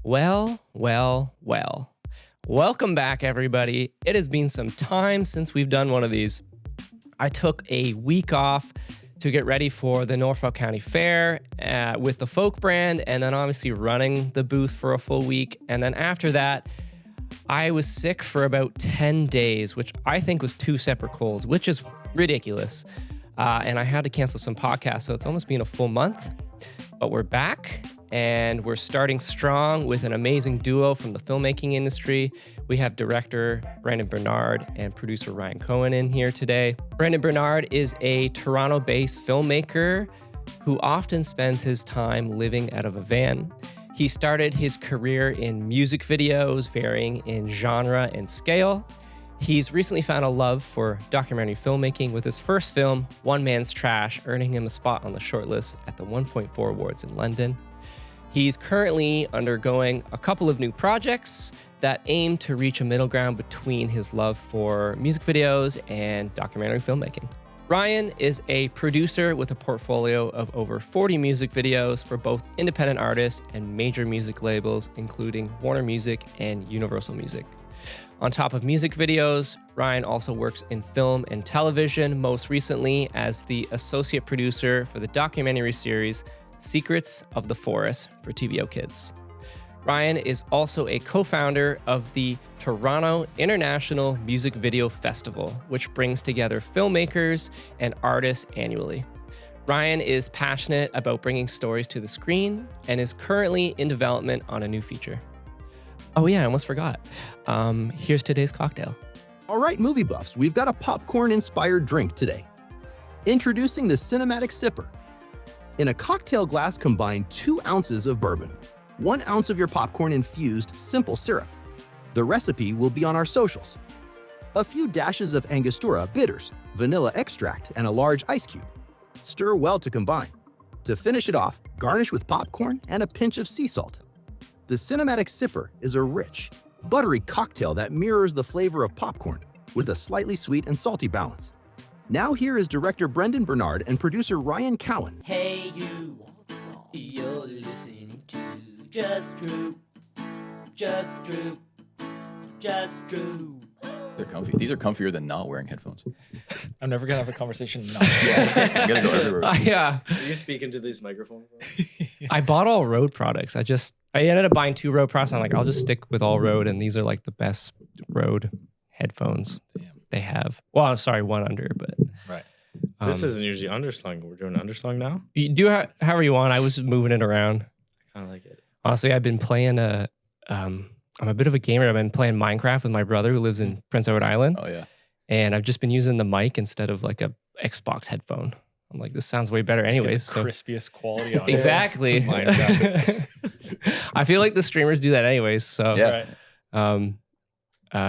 Well. Welcome back, everybody. It has been some time since we've done one of these. I took a week off to get ready for the Norfolk County Fair with the folk brand, and then obviously running the booth for a full week. And then after that, I was sick for about 10 days, which I think was 2 separate colds, which is ridiculous. And I had to cancel some podcasts, so it's almost been a full month. But we're back. And we're starting strong with an amazing duo from the filmmaking industry. We have director Brandon Barnard and producer Ryan Cowan in here today. Brandon Barnard is a Toronto-based filmmaker who often spends his time living out of a van. He started his career in music videos, varying in genre and scale. He's recently found a love for documentary filmmaking with his first film, One Man's Trash, earning him a spot on the shortlist at the 1.4 Awards in London. He's currently undergoing a couple of new projects that aim to reach a middle ground between his love for music videos and documentary filmmaking. Ryan is a producer with a portfolio of over 40 music videos for both independent artists and major music labels, including Warner Music and Universal Music. On top of music videos, Ryan also works in film and television, most recently as the associate producer for the documentary series Secrets of the Forest for TVOkids. Ryan is also a co-founder of the Toronto International Music Video Festival, which brings together filmmakers and artists annually. Ryan is passionate about bringing stories to the screen and is currently in development on a new feature. Oh yeah, I almost forgot. Here's today's cocktail. All right, movie buffs, we've got a popcorn-inspired drink today. Introducing the Cinematic Sipper. In a cocktail glass, combine 2 ounces of bourbon, 1 ounce of your popcorn-infused simple syrup. The recipe will be on our socials. A few dashes of Angostura bitters, vanilla extract, and a large ice cube. Stir well to combine. To finish it off, garnish with popcorn and a pinch of sea salt. The Cinematic Sipper is a rich, buttery cocktail that mirrors the flavor of popcorn with a slightly sweet and salty balance. Now here is director Brendan Barnard and producer Ryan Cowan. Hey you, you're listening to Just Drew, Just Drew, Just Drew. They're comfy. These are comfier than not wearing headphones. I'm never gonna have a conversation. No. I'm gonna go everywhere. Yeah. Do you speak into these microphones? I bought all Rode products. I ended up buying 2 Rode products. I'm like, I'll just stick with all Rode, and these are like the best Rode headphones they have. Well, sorry, 1 under, but Right. This isn't usually underslung. We're doing underslung now. you do however you want. I was moving it around. I kind of like it. Honestly, I've been playing I'm a bit of a gamer. I've been playing Minecraft with my brother who lives in Prince Edward Island. Oh yeah. And I've just been using the mic instead of like a Xbox headphone. I'm like, this sounds way better anyways. Just get the crispiest quality on Exactly. Minecraft. I feel like the streamers do that anyways. So Yeah.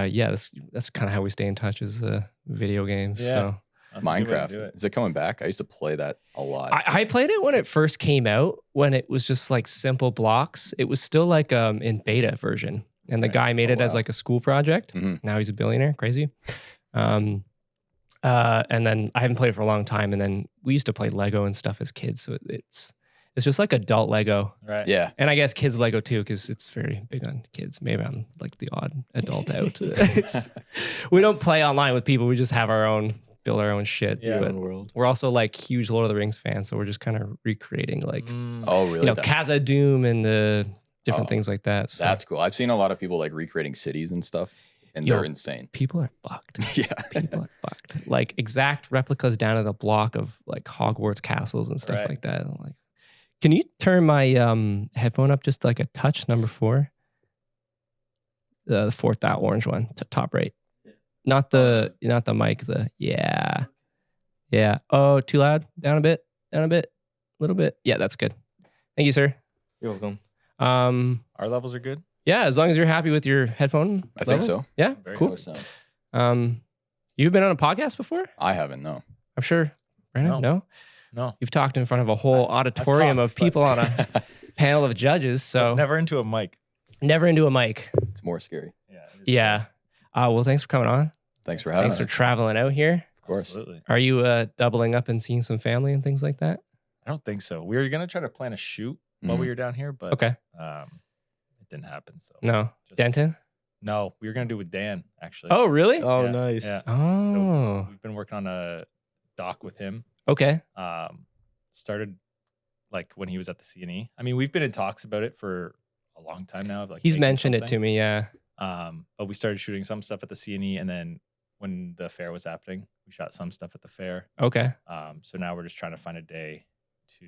yeah, that's kind of how we stay in touch is video games. Yeah. So That's a good way to do Minecraft. it. Is it coming back? I used to play that a lot. I played it when it first came out, when it was just like simple blocks. It was still like in beta version. And the Right. guy made Oh, it as wow. like a school project. Mhm. Now he's a billionaire. Crazy. And then I haven't played it for a long time. And then we used to play Lego and stuff as kids. So it's just like adult Lego. Right. Yeah. And I guess kids Lego too, because it's very big on kids. Maybe I'm like the odd adult out. We don't play online with people. We just have build our own shit. Yeah. But World. we're also like huge Lord of the Rings fans. So we're just kind of recreating like, Oh really? Kaza Doom and different things like that. So That's cool. I've seen a lot of people like recreating cities and stuff, and Yo. they're insane. people are fucked. Yeah. People are fucked. Like exact replicas down to the block of like Hogwarts castles and stuff Right. like that. I'm like, can you turn my headphone up just like a touch, number 4? The fourth, that orange one, top right. Not the mic. Yeah. Oh, too loud. Down a bit. A little bit. Yeah, that's good. Thank you, sir. You're welcome. Our levels are good. Yeah, as long as you're happy with your headphone I think levels. so. Yeah, Very cool. good. You've been on a podcast before? I haven't. No. I'm sure. Brandon, no? No. You've talked in front of a whole auditorium talked, of people on a panel of judges. So Never into a mic. never into a mic. It's more scary. Yeah. it is Yeah. Well, thanks for coming on. Thanks for having Thanks for us. traveling out here. Of course. Absolutely. Are you doubling up and seeing some family and things like that? I don't think so. We were gonna try to plan a shoot while we were down here, but Okay. it didn't happen. So No. just- Denton? No, we were gonna do it with Dan actually. Oh, really? Oh, Yeah, nice. Yeah. Oh. So we've been working on a doc with him. Okay. Started like when he was at the CNE. I mean, we've been in talks about it for a long time now. Like He's making mentioned it to something. me, yeah. But we started shooting some stuff at the CNE, and then when the fair was happening, we shot some stuff at the fair. Okay. So now we're just trying to find a day to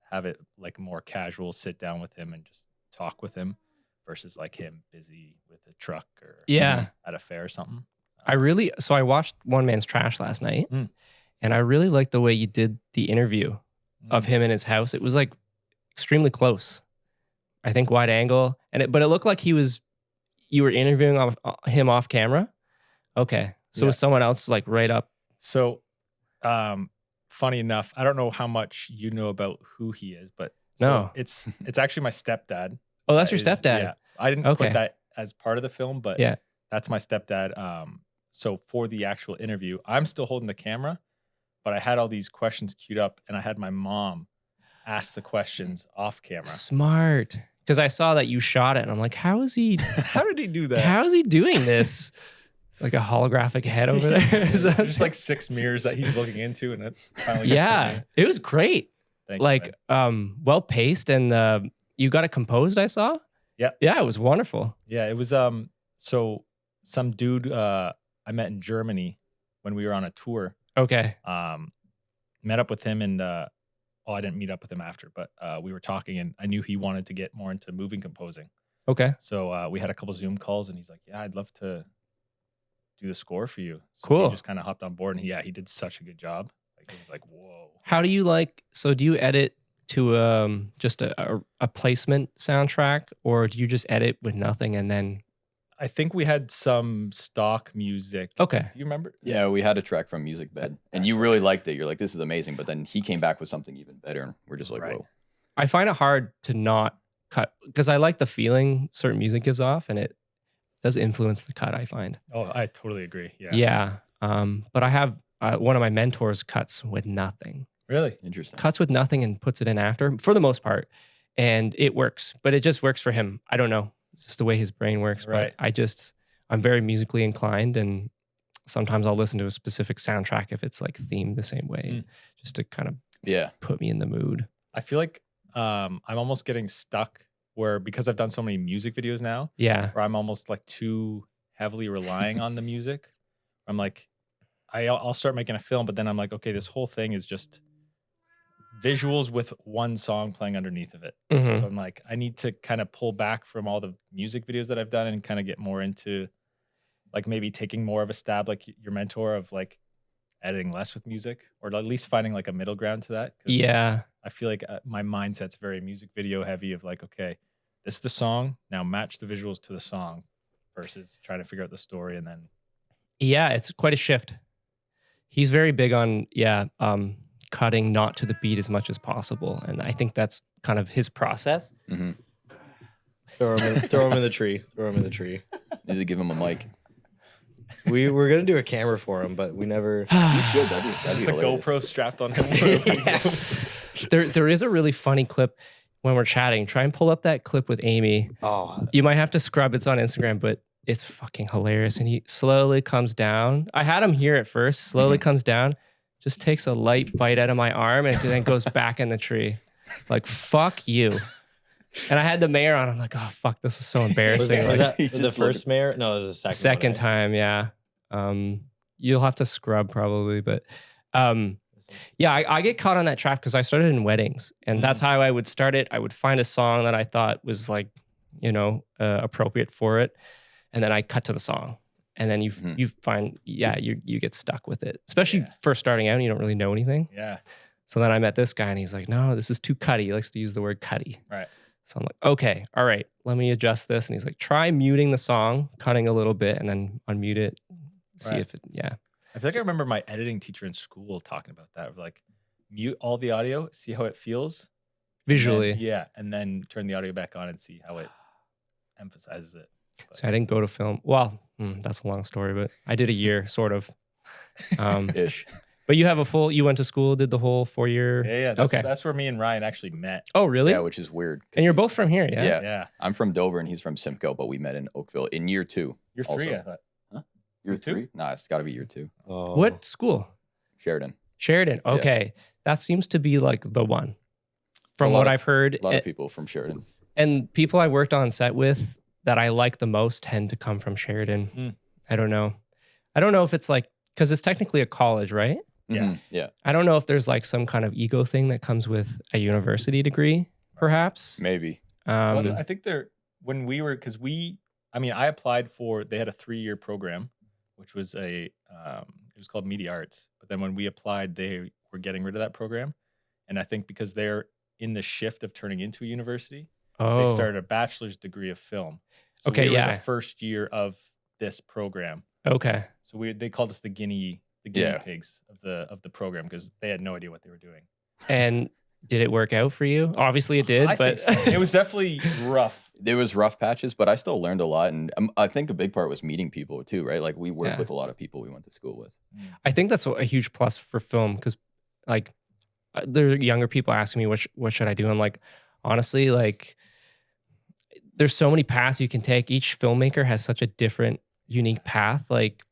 have it like more casual, sit down with him and just talk with him versus like him busy with a truck or Yeah. at a fair or something. So I watched One Man's Trash last night, Mm. and I really liked the way you did the interview of him in his house. It was like extremely close. I think wide angle, but it looked like you were interviewing him off camera. Okay. So Yeah. was someone else like right up? So, funny enough, I don't know how much you know about who he is, but No. it's actually my stepdad. Oh, that's your is- stepdad. Yeah, I didn't Okay. put that as part of the film, but Yeah. that's my stepdad. So for the actual interview, I'm still holding the camera, but I had all these questions queued up, and I had my mom ask the questions off camera. Smart. Because I saw that you shot it, and I'm like, how is he? How did he do that? How is he doing this? Like a holographic head over there. Is that- There's just like 6 mirrors that he's looking into, and it finally gets to yeah, me. it was great. Thank you, Like man. well paced, and you got it composed. I saw. Yeah. Yeah, it was wonderful. Yeah, it was so some dude I met in Germany when we were on a tour. Okay. Met up with him, and I didn't meet up with him after, but we were talking, and I knew he wanted to get more into moving composing. Okay. So we had a couple Zoom calls, and he's like, "Yeah, I'd love to do the score for you." So Cool. He just kind of hopped on board, and he did such a good job. Like it was like, whoa. How do you like? So do you edit to just a placement soundtrack, or do you just edit with nothing and then? I think we had some stock music. Okay. Do you remember? Yeah, we had a track from Music Bed, and you really liked it. You're like, this is amazing. But then he came back with something even better, and we're just like, Right. whoa. I find it hard to not cut because I like the feeling certain music gives off, and it does influence the cut. I find. Oh, I totally agree. Yeah. Yeah. But I have one of my mentors cuts with nothing. Really? Interesting. Cuts with nothing and puts it in after for the most part, and it works. But it just works for him. I don't know. It's just the way his brain works. Right. But I'm very musically inclined, and sometimes I'll listen to a specific soundtrack if it's like themed the same way, just to kind of Yeah. put me in the mood. I feel like I'm almost getting stuck where, because I've done so many music videos now, Yeah. where I'm almost like too heavily relying on the music. I'm like, I'll start making a film, but then I'm like, okay, this whole thing is just visuals with one song playing underneath of it. Mhm. So I'm like, I need to kind of pull back from all the music videos that I've done and kind of get more into like maybe taking more of a stab, like your mentor, of like editing less with music, or at least finding like a middle ground to that. 'Cause Yeah. I feel like my mindset's very music video heavy of like, okay, this is the song, now match the visuals to the song versus trying to figure out the story and then. Yeah. It's quite a shift. He's very big on, cutting not to the beat as much as possible. And I think that's kind of his process. Mm-hmm. Throw him in the tree. Throw him in the tree. Need to give him a mic. We were gonna do a camera for him, but we never. You should. That'd be Just a hilarious. GoPro strapped on him. There is a really funny clip when we're chatting. Try and pull up that clip with Amy. Oh, You might have to scrub. It's on Instagram, but it's fucking hilarious. And he slowly comes down. I had him here at first, slowly comes down, just takes a light bite out of my arm and then goes back in the tree. Like, fuck you. And I had the mayor on. I'm like, oh, fuck, this is so was embarrassing. that, Like, was He's that the just looking- first mayor? No, it was the second. second one, right? time, yeah. You'll have to scrub probably, but yeah, I get caught on that trap because I started in weddings, and that's how I would start it. I would find a song that I thought was like, appropriate for it, and then I cut to the song, and then you find, you get stuck with it, especially first starting out and you don't really know anything. Yeah. So then I met this guy, and he's like, no, this is too cutty. He likes to use the word cutty. Right. So I'm like, okay, all right, let me adjust this. And he's like, try muting the song, cutting a little bit, and then unmute it. See Right. if it, I feel like I remember my editing teacher in school talking about that. Of like, mute all the audio, see how it feels. visually. And then turn the audio back on and see how it emphasizes it. So I didn't go to film. Well, that's a long story, but I did a year, sort of. Ish. But you have you went to school, did the whole 4-year. Yeah. That's where me and Ryan actually met. Oh, really? Yeah, which is weird. And you're both from here, yeah? Yeah. I'm from Dover and he's from Simcoe, but we met in Oakville in year 2. You're 3, also. I thought. Year Year 3? two? Nah, it's got to be year 2. Oh. What school? Sheridan. Sheridan. Okay. That seems to be like the one. From what I've heard. A lot of people from Sheridan. And people I worked on set with that I like the most tend to come from Sheridan. Mm. I don't know. I don't know if it's like, because it's technically a college, right? Yes. Mhm, yeah. I don't know if there's like some kind of ego thing that comes with a university degree, perhaps. Maybe. Well, I think I applied they had a 3-year program, which was it was called Media Arts. But then when we applied, they were getting rid of that program. And I think because they're in the shift of turning into a university, they started a bachelor's degree of film. So Okay, we were yeah. the first year of this program. Okay. So they called us the guinea Yeah. pigs of the program because they had no idea what they were doing. And did it work out for you? Obviously it did, I but think so. It was definitely rough. There was rough patches, but I still learned a lot. And I think a big part was meeting people too, right? Like we worked Yeah. with a lot of people we went to school with. I think that's a huge plus for film because like there are younger people asking me what should I do? I'm like, honestly, like there's so many paths you can take. Each filmmaker has such a different, unique path. Like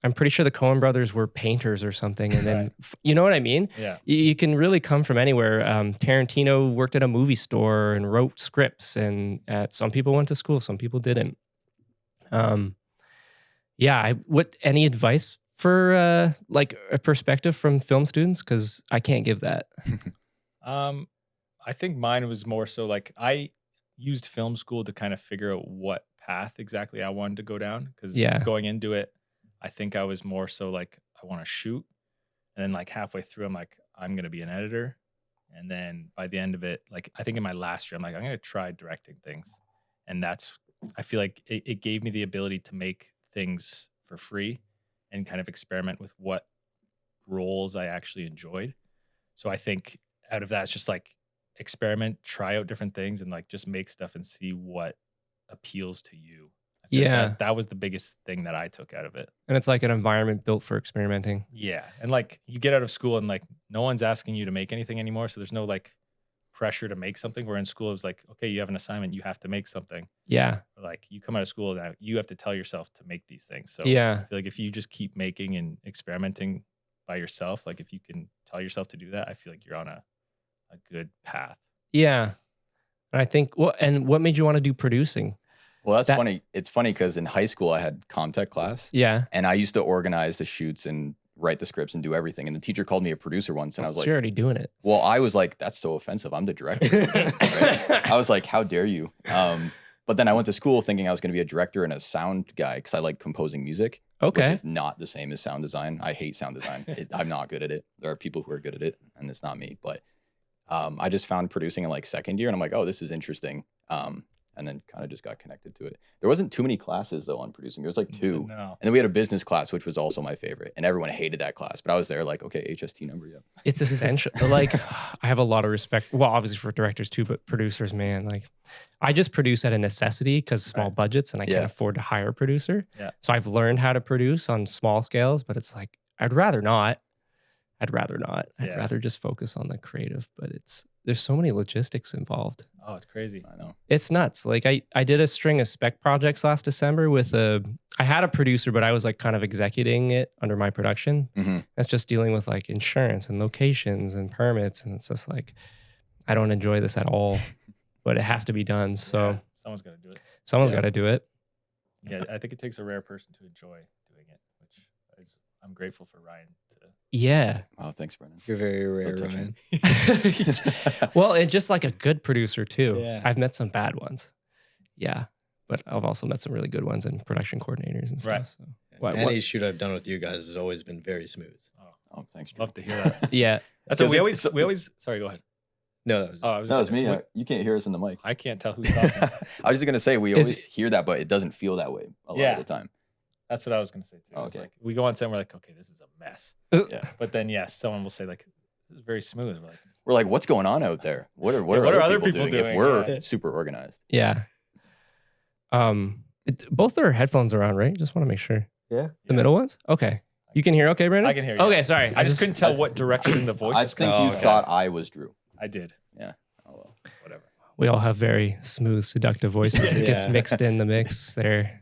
I'm pretty sure the Cowan brothers were painters or something. And then, Right. you know what I mean? Yeah. You can really come from anywhere. Tarantino worked at a movie store and wrote scripts, and some people went to school, some people didn't. Any advice for like a perspective from film students? Because I can't give that. I think mine was more so like I used film school to kind of figure out what path exactly I wanted to go down. Because going into it, I think I was more so like, I want to shoot. And then like halfway through, I'm like, I'm going to be an editor. And then by the end of it, like I think in my last year, I'm like, I'm going to try directing things. And I feel like it gave me the ability to make things for free and kind of experiment with what roles I actually enjoyed. So I think out of that, it's just like experiment, try out different things and like just make stuff and see what appeals to you. I feel like that was the biggest thing that I took out of it. And it's like an environment built for experimenting. Yeah. And like you get out of school and like no one's asking you to make anything anymore. So there's no like pressure to make something. Where in school it was like, okay, you have an assignment, you have to make something. Yeah. Like you come out of school and you have to tell yourself to make these things. So Yeah. I feel like if you just keep making and experimenting by yourself, like if you can tell yourself to do that, I feel like you're on a good path. Yeah. And I think what made you want to do producing? Well, that's funny. It's funny because in high school I had comtech class. Yeah. And I used to organize the shoots and write the scripts and do everything. And the teacher called me a producer once, and I was like, "You're already doing it." Well, I was like, "That's so offensive. I'm the director." Right? I was like, "How dare you?" But then I went to school thinking I was going to be a director and a sound guy because I like composing music. Okay. Which is not the same as sound design. I hate sound design. I'm not good at it. There are people who are good at it, and it's not me. But I just found producing in like second year, and I'm like, "Oh, this is interesting." And then kind of just got connected to it. There wasn't too many classes though on producing. There was like 2. No. And then we had a business class, which was also my favorite. And everyone hated that class. But I was there like, okay, HST number, yeah. It's essential. Like I have a lot of respect. Well, obviously for directors too, but producers, man, like I just produce out of necessity because small budgets and I can't afford to hire a producer. Yeah. So I've learned how to produce on small scales, but it's like, I'd rather not. I'd rather just focus on the creative, but there's so many logistics involved. Oh, it's crazy. I know. It's nuts. Like I did a string of spec projects last December I had a producer, but I was like kind of executing it under my production. Mm-hmm. That's just dealing with like insurance and locations and permits. And it's just like, I don't enjoy this at all, but it has to be done. So Yeah, someone's got to do it. someone's got to do it. Yeah, I think it takes a rare person to enjoy doing it, which I'm grateful for Ryan to. Yeah. Oh, thanks, Brendan. You're very rare, So Ryan. touching. Well, and just like a good producer too. Yeah. I've met some bad ones. Yeah. But I've also met some really good ones and production coordinators and stuff. Right. So Any shoot I've done with you guys has always been very smooth. Oh, thanks. Drew. Love to hear that. yeah. That's what Because we always. Sorry, go ahead. No, that was Oh, I was No, it's me. we- You can't hear us in the mic. I can't tell who's talking. I was just going to say, we Is always hear that, but it doesn't feel that way a lot Yeah. of the time. That's what I was gonna say too. It's Okay. like we go on set and we're like, okay, this is a mess. Yeah. But then yes, someone will say like, this is very smooth. We're like, We're like, what's going on out there? What are other people doing if we're super organized? Yeah. Both their headphones are on, right? Just want to make sure. Yeah. The middle ones? Okay. You can hear okay, Brandon? I can hear you. Okay, sorry. I just couldn't tell what direction the voice I was think coming you from. thought I was Drew. I did. Yeah. Oh, well. Whatever. We all have very smooth, seductive voices. It gets Yeah. mixed in the mix there.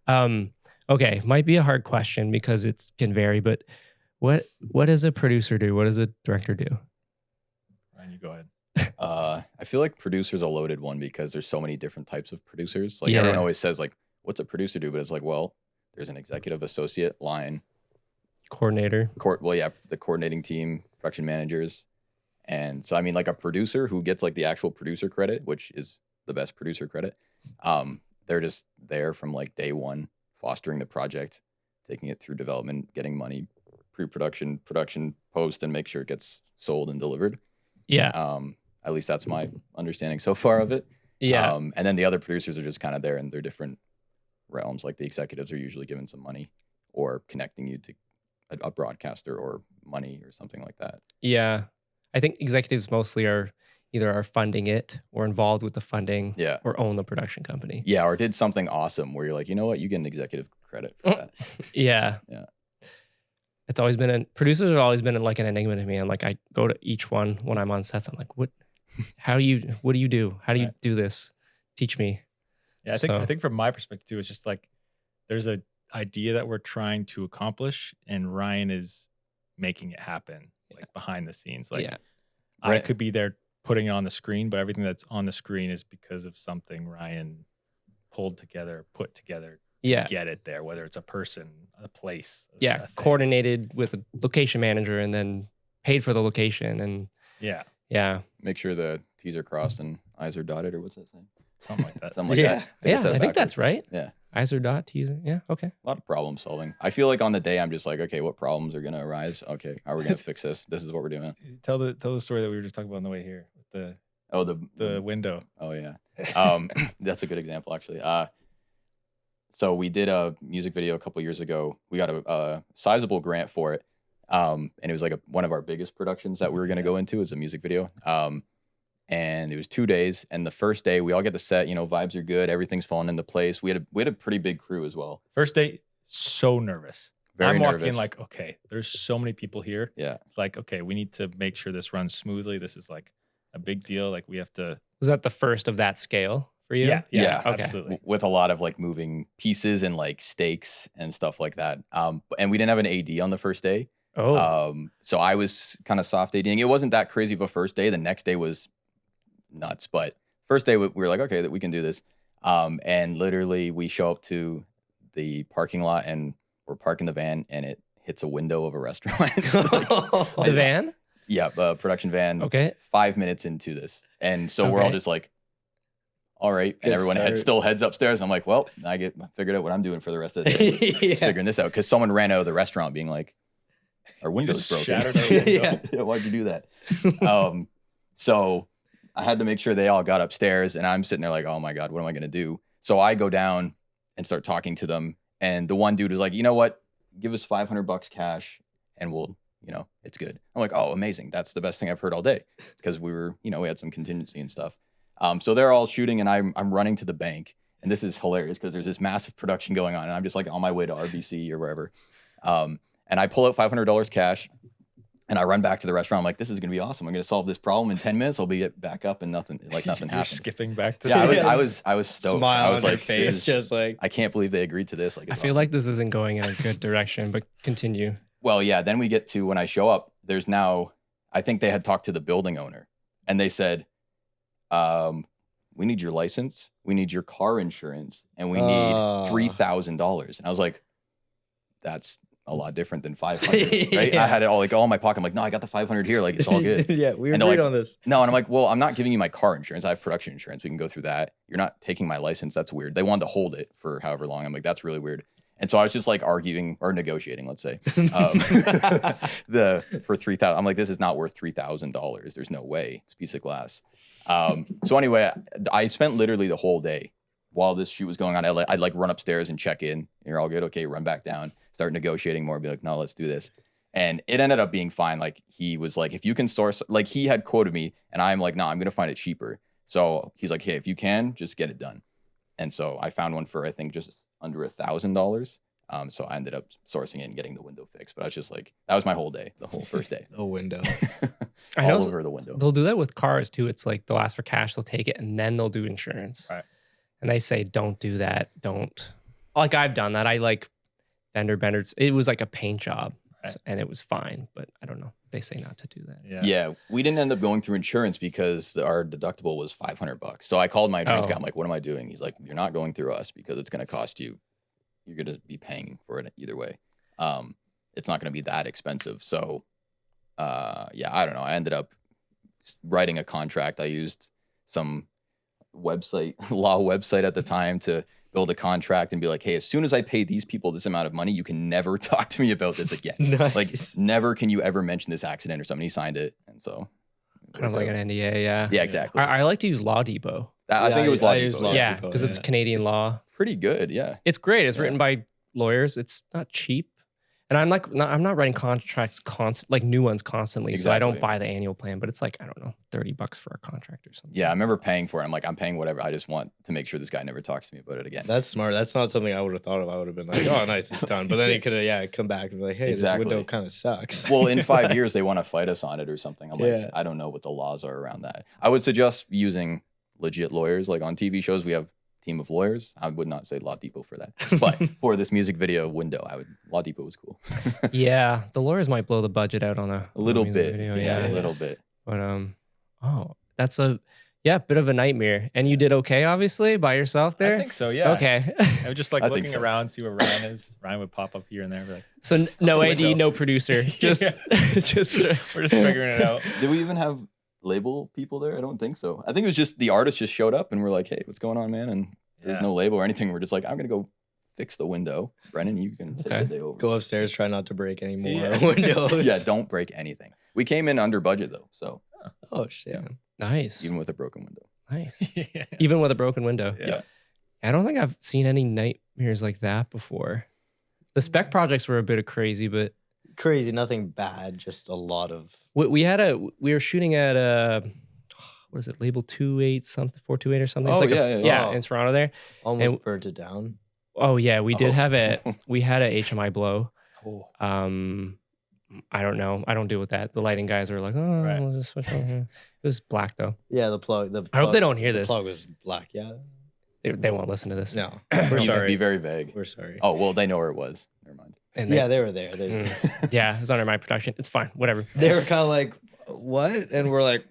Okay, might be a hard question because it can vary, but what does a producer do? What does a director do? Ryan, you go ahead. I feel like producer's a loaded one because there's so many different types of producers. Like Yeah. everyone always says, like, what's a producer do? But it's like, well, there's an executive associate, line, Coordinator. the coordinating team, production managers. And so, I mean, like a producer who gets like the actual producer credit, which is the best producer credit. They're just there from like day one, fostering the project, taking it through development, getting money, pre-production, production, post, and make sure it gets sold and delivered. Yeah. At least that's my understanding so far of it. Yeah. And then the other producers are just kind of there in their different realms. Like the executives are usually given some money or connecting you to a broadcaster or money or something like that. Yeah. I think executives mostly are either funding it or involved with the funding Yeah. or own the production company. Yeah. Or did something awesome where you're like, you know what? You get an executive credit for that. Yeah. Yeah. It's always been producers have always been like an enigma to me. And like I go to each one when I'm on sets. I'm like, what do you do? How do you do this? Teach me. Yeah, I think from my perspective too, it's just like there's a idea that we're trying to accomplish, and Ryan is making it happen, like behind the scenes. Like Yeah. I Right. could be there putting it on the screen, but everything that's on the screen is because of something Ryan put together to Yeah. get it there, whether it's a person, a place. Yeah. a thing. Coordinated with a location manager and then paid for the location. And Yeah, yeah. Make sure the T's are crossed and I's are dotted, or what's that saying? something like that. Something like Yeah. that. Yeah. said I think backwards. that's right. Yeah. Eyes are dot, T's. Yeah. Okay. A lot of problem solving. I feel like on the day I'm just like, okay, what problems are gonna arise? Okay, how are we gonna fix this? This is what we're doing. Tell the story that we were just talking about on the way here with Oh, the window. oh yeah. That's a good example actually. So we did a music video a couple years ago. We got a sizable grant for it. And it was like one of our biggest productions that we were gonna go into as a music video. And it was 2 days. And the first day we all get the set, vibes are good, everything's falling into place. We had a pretty big crew as well. First day, so nervous. Very I'm walking nervous. like, okay, there's so many people here. Yeah. It's like, okay, we need to make sure this runs smoothly. This is like a big deal. Like we have to. Was that the first of that scale for you? Yeah, Yeah. Okay. absolutely. With a lot of like moving pieces and like stakes and stuff like that. And we didn't have an AD on the first day. Oh. So I was kind of soft ADing. It wasn't that crazy of a first day. The next day was nuts, but first day we were like, okay, that we can do this. And literally we show up to the parking lot and we're parking the van and it hits a window of a restaurant. The van? Yeah, production van. Okay. 5 minutes into this. And so we're all Okay. just like, all right. And Good everyone start. still heads upstairs. I'm like, well, I figured out what I'm doing for the rest of the day. Just Yeah. figuring this out. Because someone ran out of the restaurant being like, our window's just broken. shattered our window. Yeah, why'd you do that? So I had to make sure they all got upstairs and I'm sitting there like, oh my God, what am I going to do? So I go down and start talking to them. And the one dude was like, you know what? Give us $500 cash and we'll, it's good. I'm like, oh, amazing. That's the best thing I've heard all day. Because we were, we had some contingency and stuff. So they're all shooting and I'm running to the bank. And this is hilarious because there's this massive production going on. And I'm just like on my way to RBC or wherever. And I pull out $500 cash and I run back to the restaurant. I'm like, this is going to be awesome. I'm going to solve this problem in 10 minutes. I'll be back up and nothing You're happened. skipping back to Yeah, the I was stoked. Smile I was on like, your face, this is- just like I can't believe they agreed to this. Like, I it's feel awesome. like this isn't going in a good direction, but continue. Well, yeah. Then we get to when I show up, there's now, I think they had talked to the building owner and they said, we need your license, we need your car insurance, and we need $3,000. And I was like, that's a lot different than 500, right? Yeah. I had it all in my pocket. I'm like, no, I got the 500 here. Like, it's all good. yeah, we And they're agreed like- on this. No, and I'm like, well, I'm not giving you my car insurance. I have production insurance. We can go through that. You're not taking my license. That's weird. They wanted to hold it for however long. I'm like, that's really weird. And so I was just like arguing or negotiating, let's say, for 3,000. I'm like, this is not worth $3,000. There's no way. It's a piece of glass. So anyway, I spent literally the whole day while this shoot was going on. I'd like run upstairs and check in. You're all good. Okay, run back down. Start negotiating more. Be like, no, let's do this. And it ended up being fine. Like he was like, if you can source, like he had quoted me, and I'm like, no, I'm gonna find it cheaper. So he's like, hey, if you can, just get it done. And so I found one for I think just under $1,000. So I ended up sourcing it and getting the window fixed. But I was just like, that was my whole day, the whole first day. A window. I know All over the window. they'll do that with cars too. It's like they'll ask for cash, they'll take it, and then they'll do insurance. Right. And they say, don't do that. Don't. Like I've done that. I like fender benders. It was like a paint job, Right. and it was fine. But I don't know. They say not to do that. Yeah. Yeah, we didn't end up going through insurance because our deductible was $500. So I called my insurance guy. I'm like, what am I doing? He's like, you're not going through us because it's going to cost you. You're going to be paying for it either way. It's not going to be that expensive. So, yeah, I don't know. I ended up writing a contract. I used some law website at the time to build a contract and be like, hey, as soon as I pay these people this amount of money, you can never talk to me about this again. Nice. Like, never can you ever mention this accident or something. He signed it. And so. Kind of like an NDA, yeah. Yeah, exactly. I like to use Law Depot. I think it was I Law use Depot. Law Yeah, Depot, because it's yeah. Canadian law. Pretty good, yeah. It's great. It's Yeah. written by lawyers. It's not cheap. And I'm not writing contracts like new ones constantly. So I don't Exactly. buy the annual plan, but it's like, I don't know, $30 for a contract or something. Yeah, I remember paying for it. I'm like, I'm paying whatever. I just want to make sure this guy never talks to me about it again. That's smart. That's not something I would have thought of. I would have been like, oh, nice, it's done. But then he could have, come back and be like, hey, Exactly. this window kind of sucks. Well, in 5 years, they want to fight us on it or something. I'm like, Yeah. I don't know what the laws are around that. I would suggest using legit lawyers. Like on TV shows, we have a team of lawyers. I would not say Law Depot for that. But for this music video window, Law Depot was cool. Yeah, the lawyers might blow the budget out on a A little music bit. video, Yeah, a little bit. But that's a bit of a nightmare. And you did okay, obviously, by yourself there. I think so. Yeah. Okay. I was just like I think looking so. around, see where Ryan is. Ryan would pop up here and there. Be like, So no AD, Window. no producer. Just we're just figuring it out. Did we even have label people there? I don't think so. I think it was just the artist just showed up and we're like, hey, what's going on, man? And there's Yeah. no label or anything. We're just like, I'm going to go fix the window. Brennan, you can take Okay. the day over. Go upstairs, try not to break any more Yeah. windows. Yeah, don't break anything. We came in under budget though. So Oh, shit. nice. even with a broken window. Nice. Yeah. Even with a broken window. Yeah. I don't think I've seen any nightmares like that before. The spec projects were a bit of crazy, but Crazy, nothing bad, just a lot of. we were shooting at what is it, label 28 something, 428 or something. It's Oh, like yeah. Oh. in Toronto there. Almost And- burnt it down. Oh yeah, we did Oh. have we had a HMI blow. Oh. I don't know. I don't deal with that. The lighting guys were like, oh, Right. we'll just switch over here. It was black though. Yeah, the plug. I hope they don't hear the this. plug was black. Yeah. They won't listen to this. No, we're Be sorry. very vague. We're sorry. Oh, well, they know where it was. Never mind. And Yeah, they were there. They, yeah, it was under my production. It's fine. Whatever. they were kind of like, what? And we're like,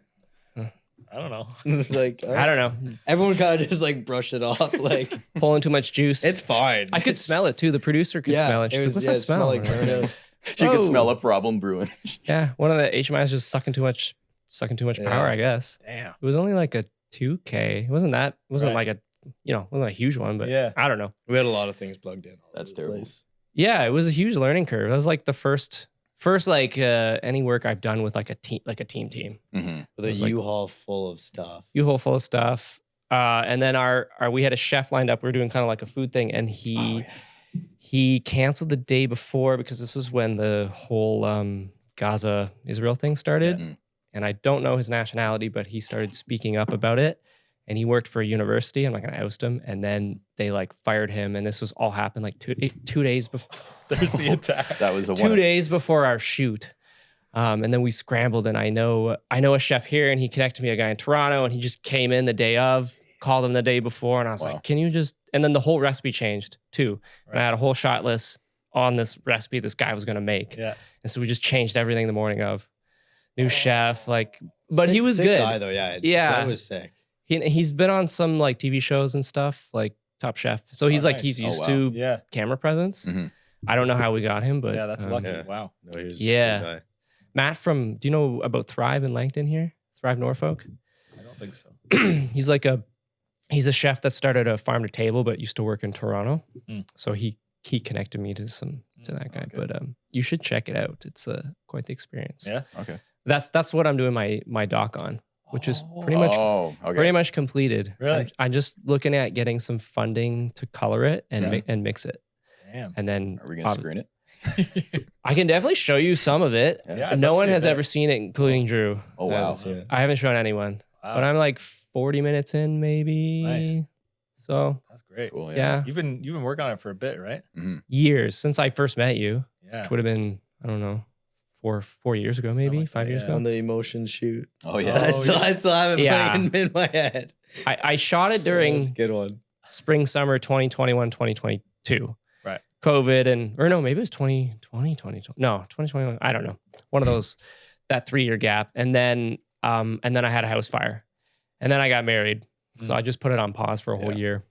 I don't know. like I don't know. Everyone kind of just like brushed it off. Like, Pulling too much juice. it's fine. I could smell it too. The producer could smell it. She's like, what's that it smell? smelled like burnout. She could Oh. smell a problem brewing. Yeah, one of the HMIs just sucking too much power, I guess. Damn. It was only like a 2K. It wasn't Right. like it wasn't a huge one, but Yeah. I don't know. We had a lot of things plugged in. all That's over the terrible. place. Yeah, it was a huge learning curve. That was like the first like any work I've done with like a team Mhm. With It a was like- U-Haul full of stuff. U-Haul full of stuff. And then we had a chef lined up. We were doing kind of like a food thing, and he canceled the day before because this is when the whole Gaza Israel thing started. Yeah. And I don't know his nationality, but he started speaking up about it. And he worked for a university. I'm not gonna oust him. And then they like fired him. And this was all happened like two days before. There's the attack. That was the 2 one. days before our shoot. And then we scrambled, and I know a chef here, and he connected me a guy in Toronto, and he just came in the day of, called him the day before, and I was Wow. like, can you just, and then the whole recipe changed too. And I had a whole shot list on this recipe this guy was gonna make. Yeah. And so we just changed everything the morning of. New chef, like, but he Sick- was sick good. Guy, though, yeah. Yeah. That was sick. He's been on some like TV shows and stuff, like Top Chef. So he's Oh, like, nice. he's Oh, used wow. to Yeah. camera presence. Mhm. I don't know how we got him, but Yeah. That's lucky. yeah. Wow. No, he was Yeah. a good guy. Matt do you know about Thrive in Langton here? Thrive Norfolk? I don't think so. he's a chef that started a farm to table, but used to work in Toronto. Mm. So he connected me to that guy. Okay. But you should check it out. It's quite the experience. Yeah. Okay. That's what I'm doing my doc on, which is pretty much Oh, okay. pretty much completed. Really? I'm just looking at getting some funding to color it and Yeah. and mix it, Damn. and then Are we going to screen it? I can definitely show you some of it. Yeah, I'd No love to one see has that. ever seen it, including Drew. Oh, wow. Yeah. I haven't shown anyone, Wow. but I'm like 40 minutes in, maybe. Nice. So That's great. Cool. yeah, You've been working on it for a bit, right? years since I first met you, Yeah. which would have been, I don't know, 4 years ago, maybe Something like 5 that, years yeah. ago. On the emotion shoot. Oh yeah. I still have it Yeah. playing in my head. I shot it That was a during good one. spring, summer 2021, 2022. Right. COVID or no, maybe it was 2020, 2020. No, 2021. I don't know. One of those, that 3-year gap. And then I had a house fire. And then I got married. So I just put it on pause for a whole year.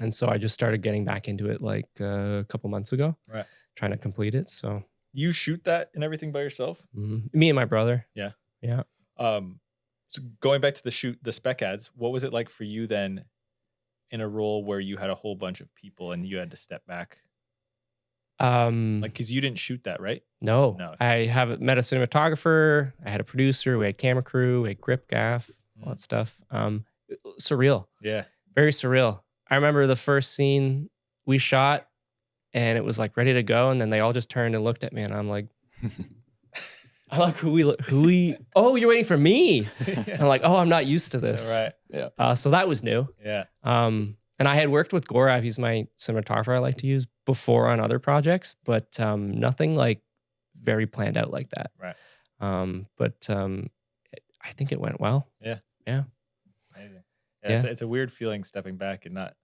And so I just started getting back into it like a couple months ago. Right. Trying to complete it. So You shoot that and everything by yourself? me and my brother. Yeah. Yeah. So going back to the spec ads, what was it like for you then in a role where you had a whole bunch of people and you had to step back? Like, because you didn't shoot that, right? No. No. I met a cinematographer. I had a producer. We had camera crew. We had grip gaff, all that stuff. Surreal. Yeah. Very surreal. I remember the first scene we shot and it was like ready to go. And then they all just turned and looked at me and I'm like, who we, oh, you're waiting for me. I'm like, oh, I'm not used to this. Right. Yeah. So that was new. Yeah. And I had worked with Gorav, he's my cinematographer I like to use before on other projects, but nothing like very planned out like that. Right. But I think it went well. Yeah. Yeah. Amazing. Yeah. It's a weird feeling stepping back and not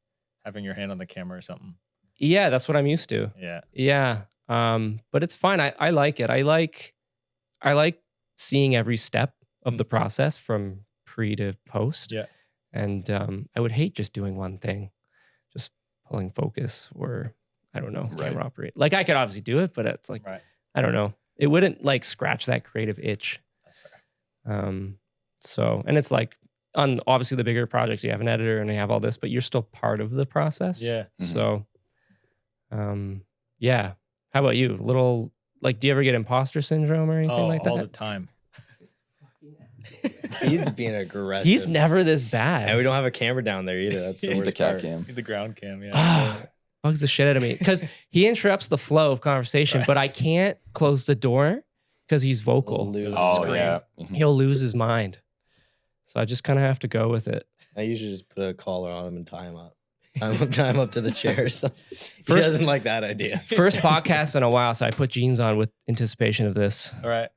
having your hand on the camera or something. Yeah, that's what I'm used to. Yeah. Yeah. But it's fine. I like it. I like seeing every step of the process from pre to post. Yeah. And I would hate just doing one thing, just pulling focus or I don't know, camera operate. Like I could obviously do it, but it's like, I don't know. It wouldn't like scratch that creative itch. That's fair. So, and it's like on obviously the bigger projects, you have an editor and you have all this, but you're still part of the process. Yeah. So, yeah. How about you? Little, like, do you ever get imposter syndrome or anything like that? All the time. He's being aggressive. He's never this bad. And we don't have a camera down there either. That's the The worst cat part. cam. The ground cam. Yeah. Bugs the shit out of me because he interrupts the flow of conversation, but I can't close the door because he's vocal. Lose Oh screen. yeah. He'll lose his mind. So I just kind of have to go with it. I usually just put a collar on him and tie him up. Tie him up to the chair or something. He First- doesn't like that idea. First podcast in a while, so I put jeans on with anticipation of this. All right.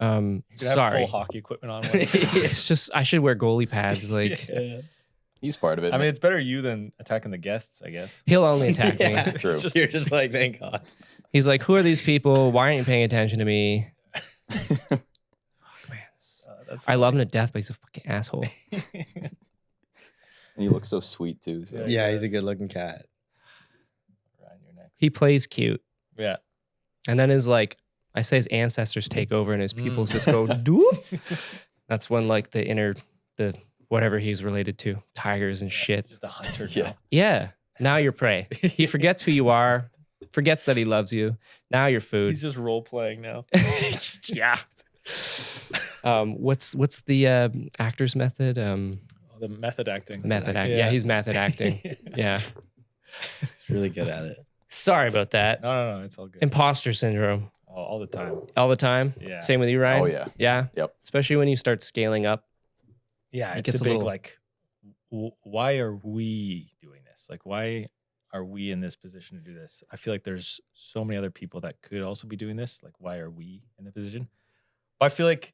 You could have Sorry. full hockey equipment on. It's just I should wear goalie pads. Like He's part of it. I mean, it's better you than attacking the guests, I guess. he'll only attack me. Yeah. True. You're just like, thank God. He's like, "Who are these people? Why aren't you paying attention to me?" Fuck, man. That's I love him to death, but he's a fucking asshole. he looks so sweet too. So. Yeah, he's a good looking cat. around your neck. He plays cute, Yeah. and then his like, I say his ancestors take over, and his pupils just go doop. That's when like the whatever he's related to, tigers and shit. Just a hunter. Yeah. Now. Yeah. Now you're prey. He forgets who you are, forgets that he loves you. Now you're food. He's just role playing now. Yeah. What's the actor's method? The method acting. Method acting. Yeah, he's method acting. Yeah. He's really good at it. Sorry about that. No, it's all good. Imposter syndrome All the time. all the time. Yeah. Same with you, Ryan. Oh yeah. Yeah. Yep. Especially when you start scaling up. Yeah, It it's gets a a big little- like, why are we doing this? Like, why are we in this position to do this? I feel like there's so many other people that could also be doing this. Like, why are we in the position? But I feel like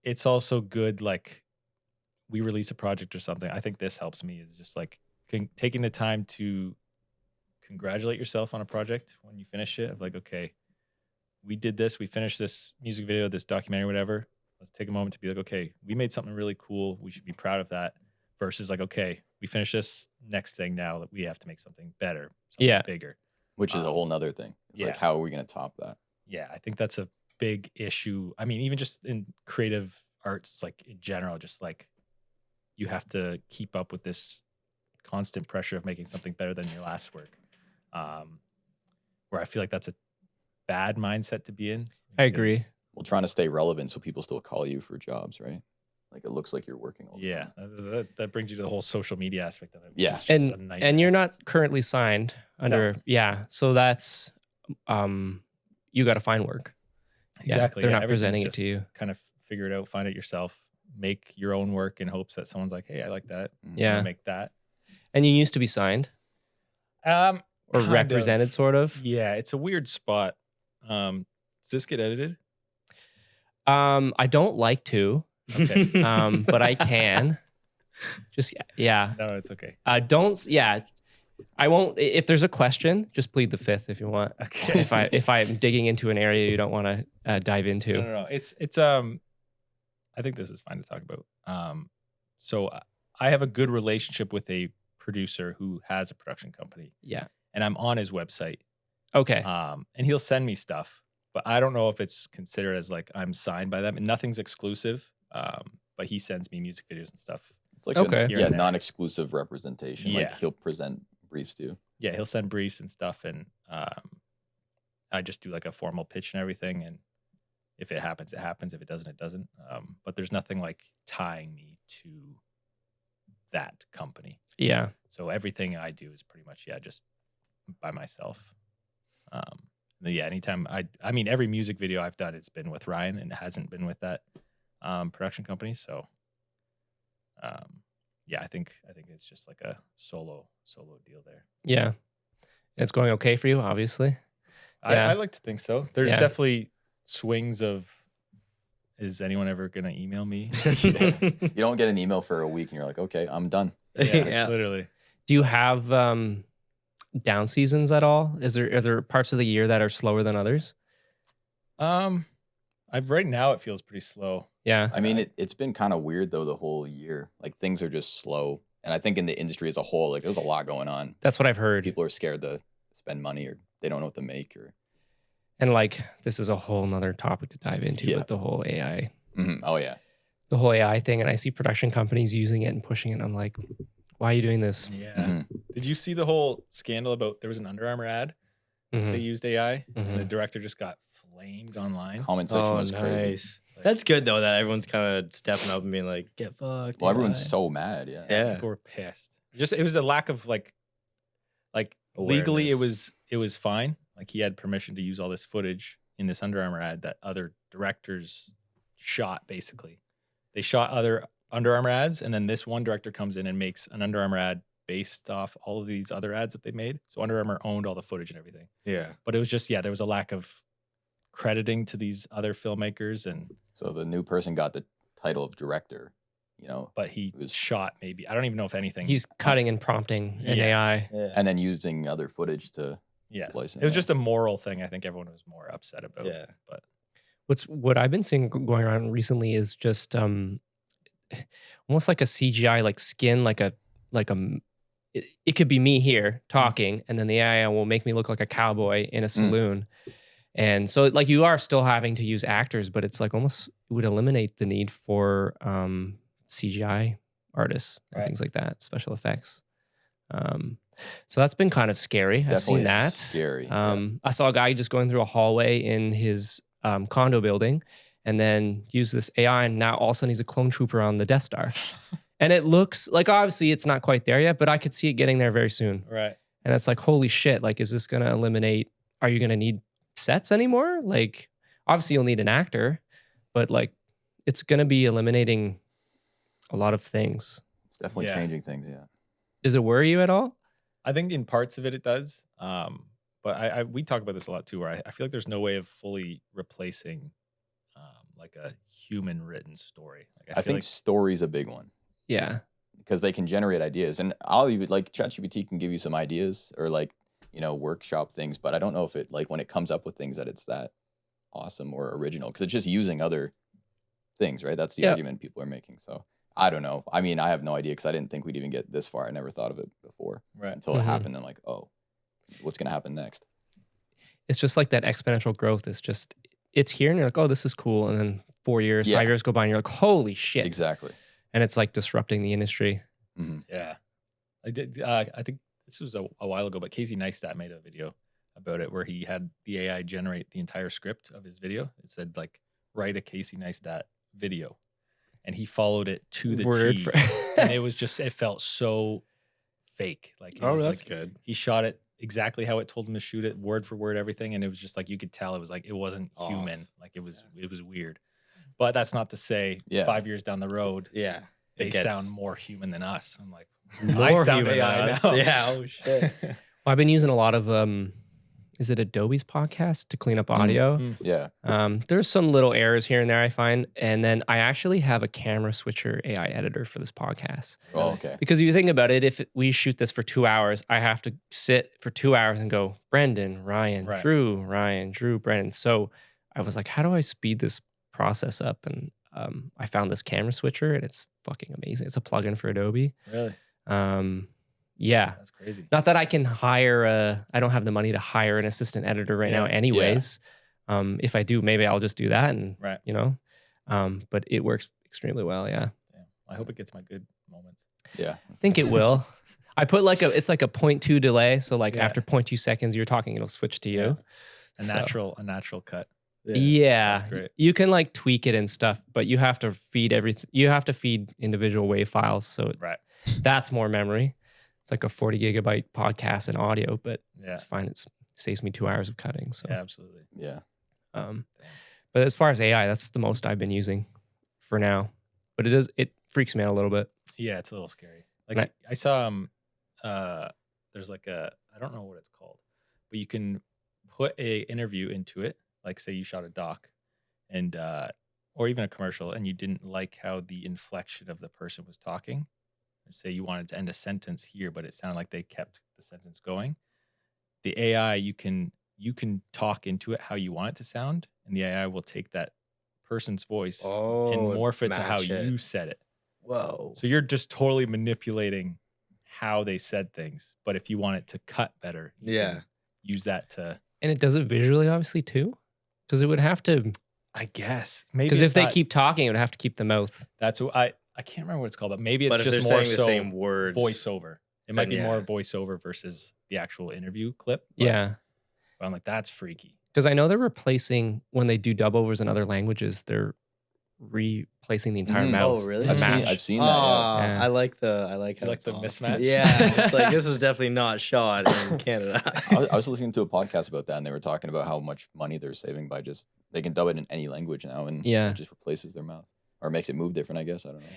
it's also good. Like, we release a project or something. I think this helps me is just like taking the time to congratulate yourself on a project when you finish it. Of like, okay, we did this. We finished this music video, this documentary, whatever. Let's take a moment to be like, okay, we made something really cool. We should be proud of that. Versus like, okay, we finished this next thing now that we have to make something better, something bigger. Which is a whole nother thing. It's like, how are we going to top that? Yeah, I think that's a big issue. I mean, even just in creative arts, like in general, just like you have to keep up with this constant pressure of making something better than your last work. Where I feel like that's a bad mindset to be in. I agree. because- Well, trying to stay relevant so people still call you for jobs, right? Like it looks like you're working all the Yeah, time. that brings you to the whole social media aspect of it. Which Yeah. is just a And nightmare. you're not currently signed under So that's you got to find work. Exactly. They're yeah, not everything's presenting it just to you. Kind of figure it out, find it yourself, make your own work in hopes that someone's like, hey, I like that. Mhm. Yeah. Make that. And you used to be signed or Kind represented, of. sort of. Yeah, it's a weird spot. Does this get edited? I don't like to, Okay. but I can. Just yeah. No, it's okay. Don't yeah. I won't. If there's a question, just plead the fifth if you want. Okay. If I'm digging into an area you don't want to dive into. No. It's I think this is fine to talk about. So I have a good relationship with a producer who has a production company, Yeah. and I'm on his website. Okay. And he'll send me stuff, but I don't know if it's considered as like I'm signed by them, and nothing's exclusive. But he sends me music videos and stuff. It's like Okay. a non-exclusive representation. Yeah. Like he'll present briefs to you. Yeah, he'll send briefs and stuff, and I just do like a formal pitch and everything. And if it happens, it happens. If it doesn't, it doesn't. But there's nothing like tying me to that company. Yeah. So everything I do is pretty much just by myself. Anytime I mean every music video I've done has been with Ryan, and it hasn't been with that production company. So I think it's just like a solo deal there. Yeah. It's going okay for you, obviously. Yeah. I like to think so. There's Yeah. definitely swings of, is anyone ever gonna email me? You don't get an email for a week and you're like, okay, I'm done. Yeah. Literally. Do you have down seasons at all? Are there parts of the year that are slower than others? Right now it feels pretty slow. Yeah. I mean, it's been kind of weird though the whole year. Like things are just slow. And I think in the industry as a whole, like there's a lot going on. That's what I've heard. People are scared to spend money or they don't know what to make or. And like, this is a whole nother topic to dive into with the whole AI, Oh yeah. the whole AI thing. And I see production companies using it and pushing it. And I'm like, why are you doing this? Yeah. Did you see the whole scandal about there was an Under Armour ad? Mhm. They used AI, and the Mhm. director just got flamed online. Comment section Oh, was crazy. nice. That's good though that everyone's kind of stepping up and being like, get fucked. Well, everyone's AI." so mad. Yeah. Yeah. People were pissed. It was a lack of like legally Awareness. it was fine. Like he had permission to use all this footage in this Under Armour ad that other directors shot. Basically, they shot other Under Armour ads, and then this one director comes in and makes an Under Armour ad based off all of these other ads that they made. So Under Armour owned all the footage and everything. Yeah. But it was just there was a lack of crediting to these other filmmakers, and So the new person got the title of director, but he was shot maybe I don't even know if anything. He's cutting and prompting in Yeah. AI. Yeah. and then using other footage to splice It was just a moral thing. I think everyone was more upset about. Yeah. But What I've been seeing going around recently is just almost like a CGI like skin, it could be me here talking, and then the AI will make me look like a cowboy in a saloon. And so like you are still having to use actors, but it's like almost it would eliminate the need for CGI artists and Right. things like that, special effects. So that's been kind of scary. I've seen Definitely that. scary. I saw a guy just going through a hallway in his condo building and then use this AI, and now all of a sudden he's a clone trooper on the Death Star. And it looks like obviously it's not quite there yet, but I could see it getting there very soon. right. And it's like, holy shit, like, is this going to eliminate, are you going to need sets anymore? Like, obviously you'll need an actor, but like, it's going to be eliminating a lot of things. It's definitely Yeah. changing things. Yeah. Does it worry you at all? I think in parts of it does. But we talk about this a lot too, where I feel like there's no way of fully replacing like a human written story. Like I feel think story's a big one Yeah. because they can generate ideas, and I'll even like ChatGPT can give you some ideas or like workshop things, but I don't know if it like when it comes up with things that it's that awesome or original because it's just using other things, right? That's the Yeah. argument people are making. So I don't know. I mean, I have no idea because I didn't think we'd even get this far. I never thought of it before Right. until it Mhm. happened. I'm like, oh, what's gonna happen next? It's just like that exponential growth is just, it's here and you're like, oh, this is cool. And then 4 years, Yeah. 5 years go by and you're like, holy shit. Exactly. And it's like disrupting the industry. Yeah. I did. I think this was a while ago, but Casey Neistat made a video about it where he had the AI generate the entire script of his video. It said like, write a Casey Neistat video. And he followed it to the Word T. for- And it was just, it felt so fake. Like, it Oh, was that's like, good. he shot it exactly how it told him to shoot it, word for word, everything. And it was just like, you could tell it was like, it wasn't Oh. human. Like it was weird. But that's not to say Yeah. 5 years down the road, Yeah. they It gets- sound more human than us. I'm like, More sound human AI than us. now. Yeah. Oh shit. Well, I've been using a lot of is it Adobe's podcast to clean up audio? Yeah. There's some little errors here and there I find, and then I actually have a camera switcher AI editor for this podcast. Oh, okay. Because if you think about it, if we shoot this for 2 hours, I have to sit for 2 hours and go Brendan, Ryan, Right. Drew, Ryan, Drew, Brendan. So I was like, how do I speed this process up? And I found this camera switcher, and it's fucking amazing. It's a plugin for Adobe. Really? Yeah. That's crazy. Not that I can hire I don't have the money to hire an assistant editor right now anyways. If I do, maybe I'll just do that and, Right. you know, but it works extremely well. Yeah. Yeah. I hope it gets my good moments. Yeah. I think it will. I put it's like a 0.2 delay. So like Yeah. after 0.2 seconds you're talking, it'll switch to you. A So- natural cut. Yeah. That's great. You can like tweak it and stuff, but you have to feed everything. You have to feed individual WAV files. So Right. that's more memory. It's like a 40 gigabyte podcast and audio, but Yeah. it's fine. It saves me 2 hours of cutting. So, Yeah, absolutely. Yeah. But as far as AI, that's the most I've been using for now. But it freaks me out a little bit. Yeah, it's a little scary. Like Right. I saw there's like I don't know what it's called, but you can put a interview into it. Like say you shot a doc and or even a commercial and you didn't like how the inflection of the person was talking. Say you wanted to end a sentence here, but it sounded like they kept the sentence going. The AI, you can talk into it how you want it to sound, and the AI will take that person's voice and morph it to how you said it. Whoa. So you're just totally manipulating how they said things. But if you want it to cut better, you can use that to. And it does it visually, obviously, too. Because it would have to. I guess maybe Because it's if they not- keep talking, it would have to keep the mouth. that's what I can't remember what it's called, but maybe it's But if just they're more saying so the same words, voiceover. It might be then more yeah. voiceover versus the actual interview clip. But, Yeah. but I'm like, that's freaky. Because I know they're replacing, when they do dub overs in other languages, they're replacing the entire mouth. Oh, really? to I've seen, match. I've seen that. Aw, Yeah. I like how You like it's the off. mismatch? Yeah, it's like this is definitely not shot in Canada. I was listening to a podcast about that, and they were talking about how much money they're saving by just they can dub it in any language now, and Yeah. it just replaces their mouth or makes it move different. I guess I don't know.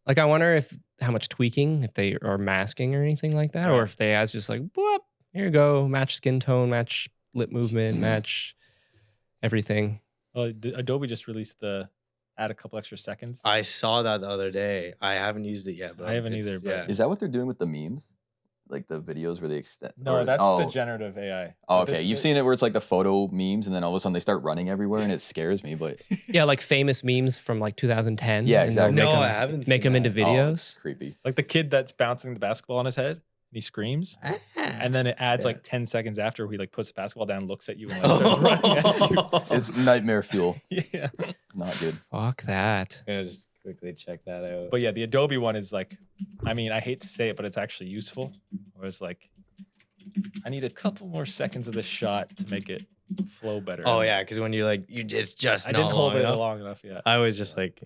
Like, I wonder how much tweaking, if they are masking or anything like that, or Right. if they as just like, whoop, here you go, match skin tone, match lip movement, match everything. Well, Adobe just released add a couple extra seconds. I saw that the other day. I haven't used it yet, but I haven't it's- either, but- yeah. Is that what they're doing with the memes, like the videos where they extend? No, or- that's oh, the generative AI. Oh, But okay. this- You've seen it where it's like the photo memes, and then all of a sudden they start running everywhere, and it scares me. But Yeah, like famous memes from like 2010. Yeah, and they'll exactly. Make No, them, I haven't make seen them into that. oh, it's videos. creepy. It's like the kid that's bouncing the basketball on his head. And he screams, and then it adds Yeah. like 10 seconds after where he like puts the basketball down, looks at you, and like, starts running at you. It's nightmare fuel. Yeah. Not good. Fuck that. I'm gonna just quickly check that out. But yeah, the Adobe one is like, I mean, I hate to say it, but it's actually useful. Whereas like, I need a couple more seconds of this shot to make it flow better. Oh yeah, because when you're like, it's just I not didn't hold long it enough. long enough yet. I was just like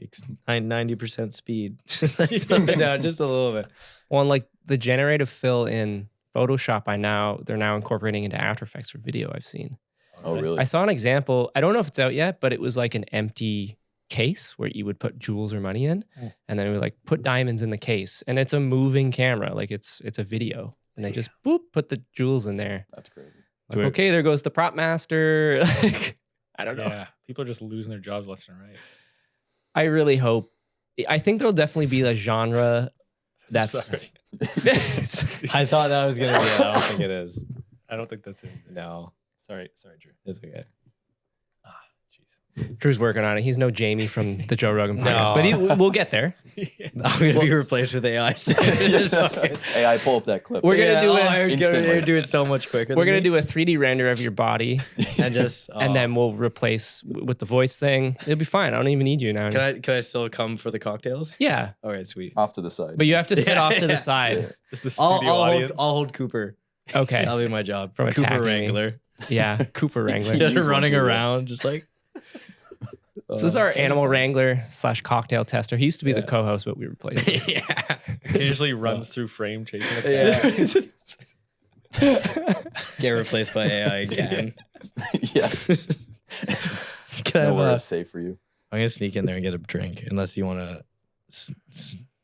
90% speed, just like slow it down just a little bit. Well, and like the generative fill in Photoshop, they're now incorporating into After Effects for video. I've seen. Oh, really? I saw an example. I don't know if it's out yet, but it was like an empty case where you would put jewels or money in, and then it would like put diamonds in the case, and it's a moving camera, like it's a video, and they just boop put the jewels in there. That's crazy. Like, Do it. okay, there goes the prop master. Like, I don't know. Yeah, people are just losing their jobs left and right. I really hope. I think there'll definitely be a genre that's. Sorry. I thought that was gonna be it. I don't think it is. I don't think that's it. No, Sorry, Drew. it's okay. Jeez. Drew's working on it. He's no Jamie from the Joe Rogan No. podcast, but we'll get there. I'm gonna be replaced with AI. Hey, I pull up that clip. We're gonna do it I would instantly. do it so much quicker. We're gonna do a 3D render of your body, and just and then we'll replace with the voice thing. It'll be fine. I don't even need you now. can I still come for the cocktails? Yeah, All right, sweet. off to the side. but you have to sit off to Yeah. the side. Just the I'll, studio audience. I'll hold Cooper. Okay. That'll be my job. From Cooper attacking me. Wrangler. Yeah, Cooper Wrangler. Just needs one running too, yeah. around, just like. This is our animal wrangler / cocktail tester. He used to be the Yeah. co-host, but we replaced him. Yeah. He usually runs through frame chasing the cat. Get replaced by AI again. Yeah. Can I have Nowhere a- is safe for you. I'm gonna sneak in there and get a drink, unless you want to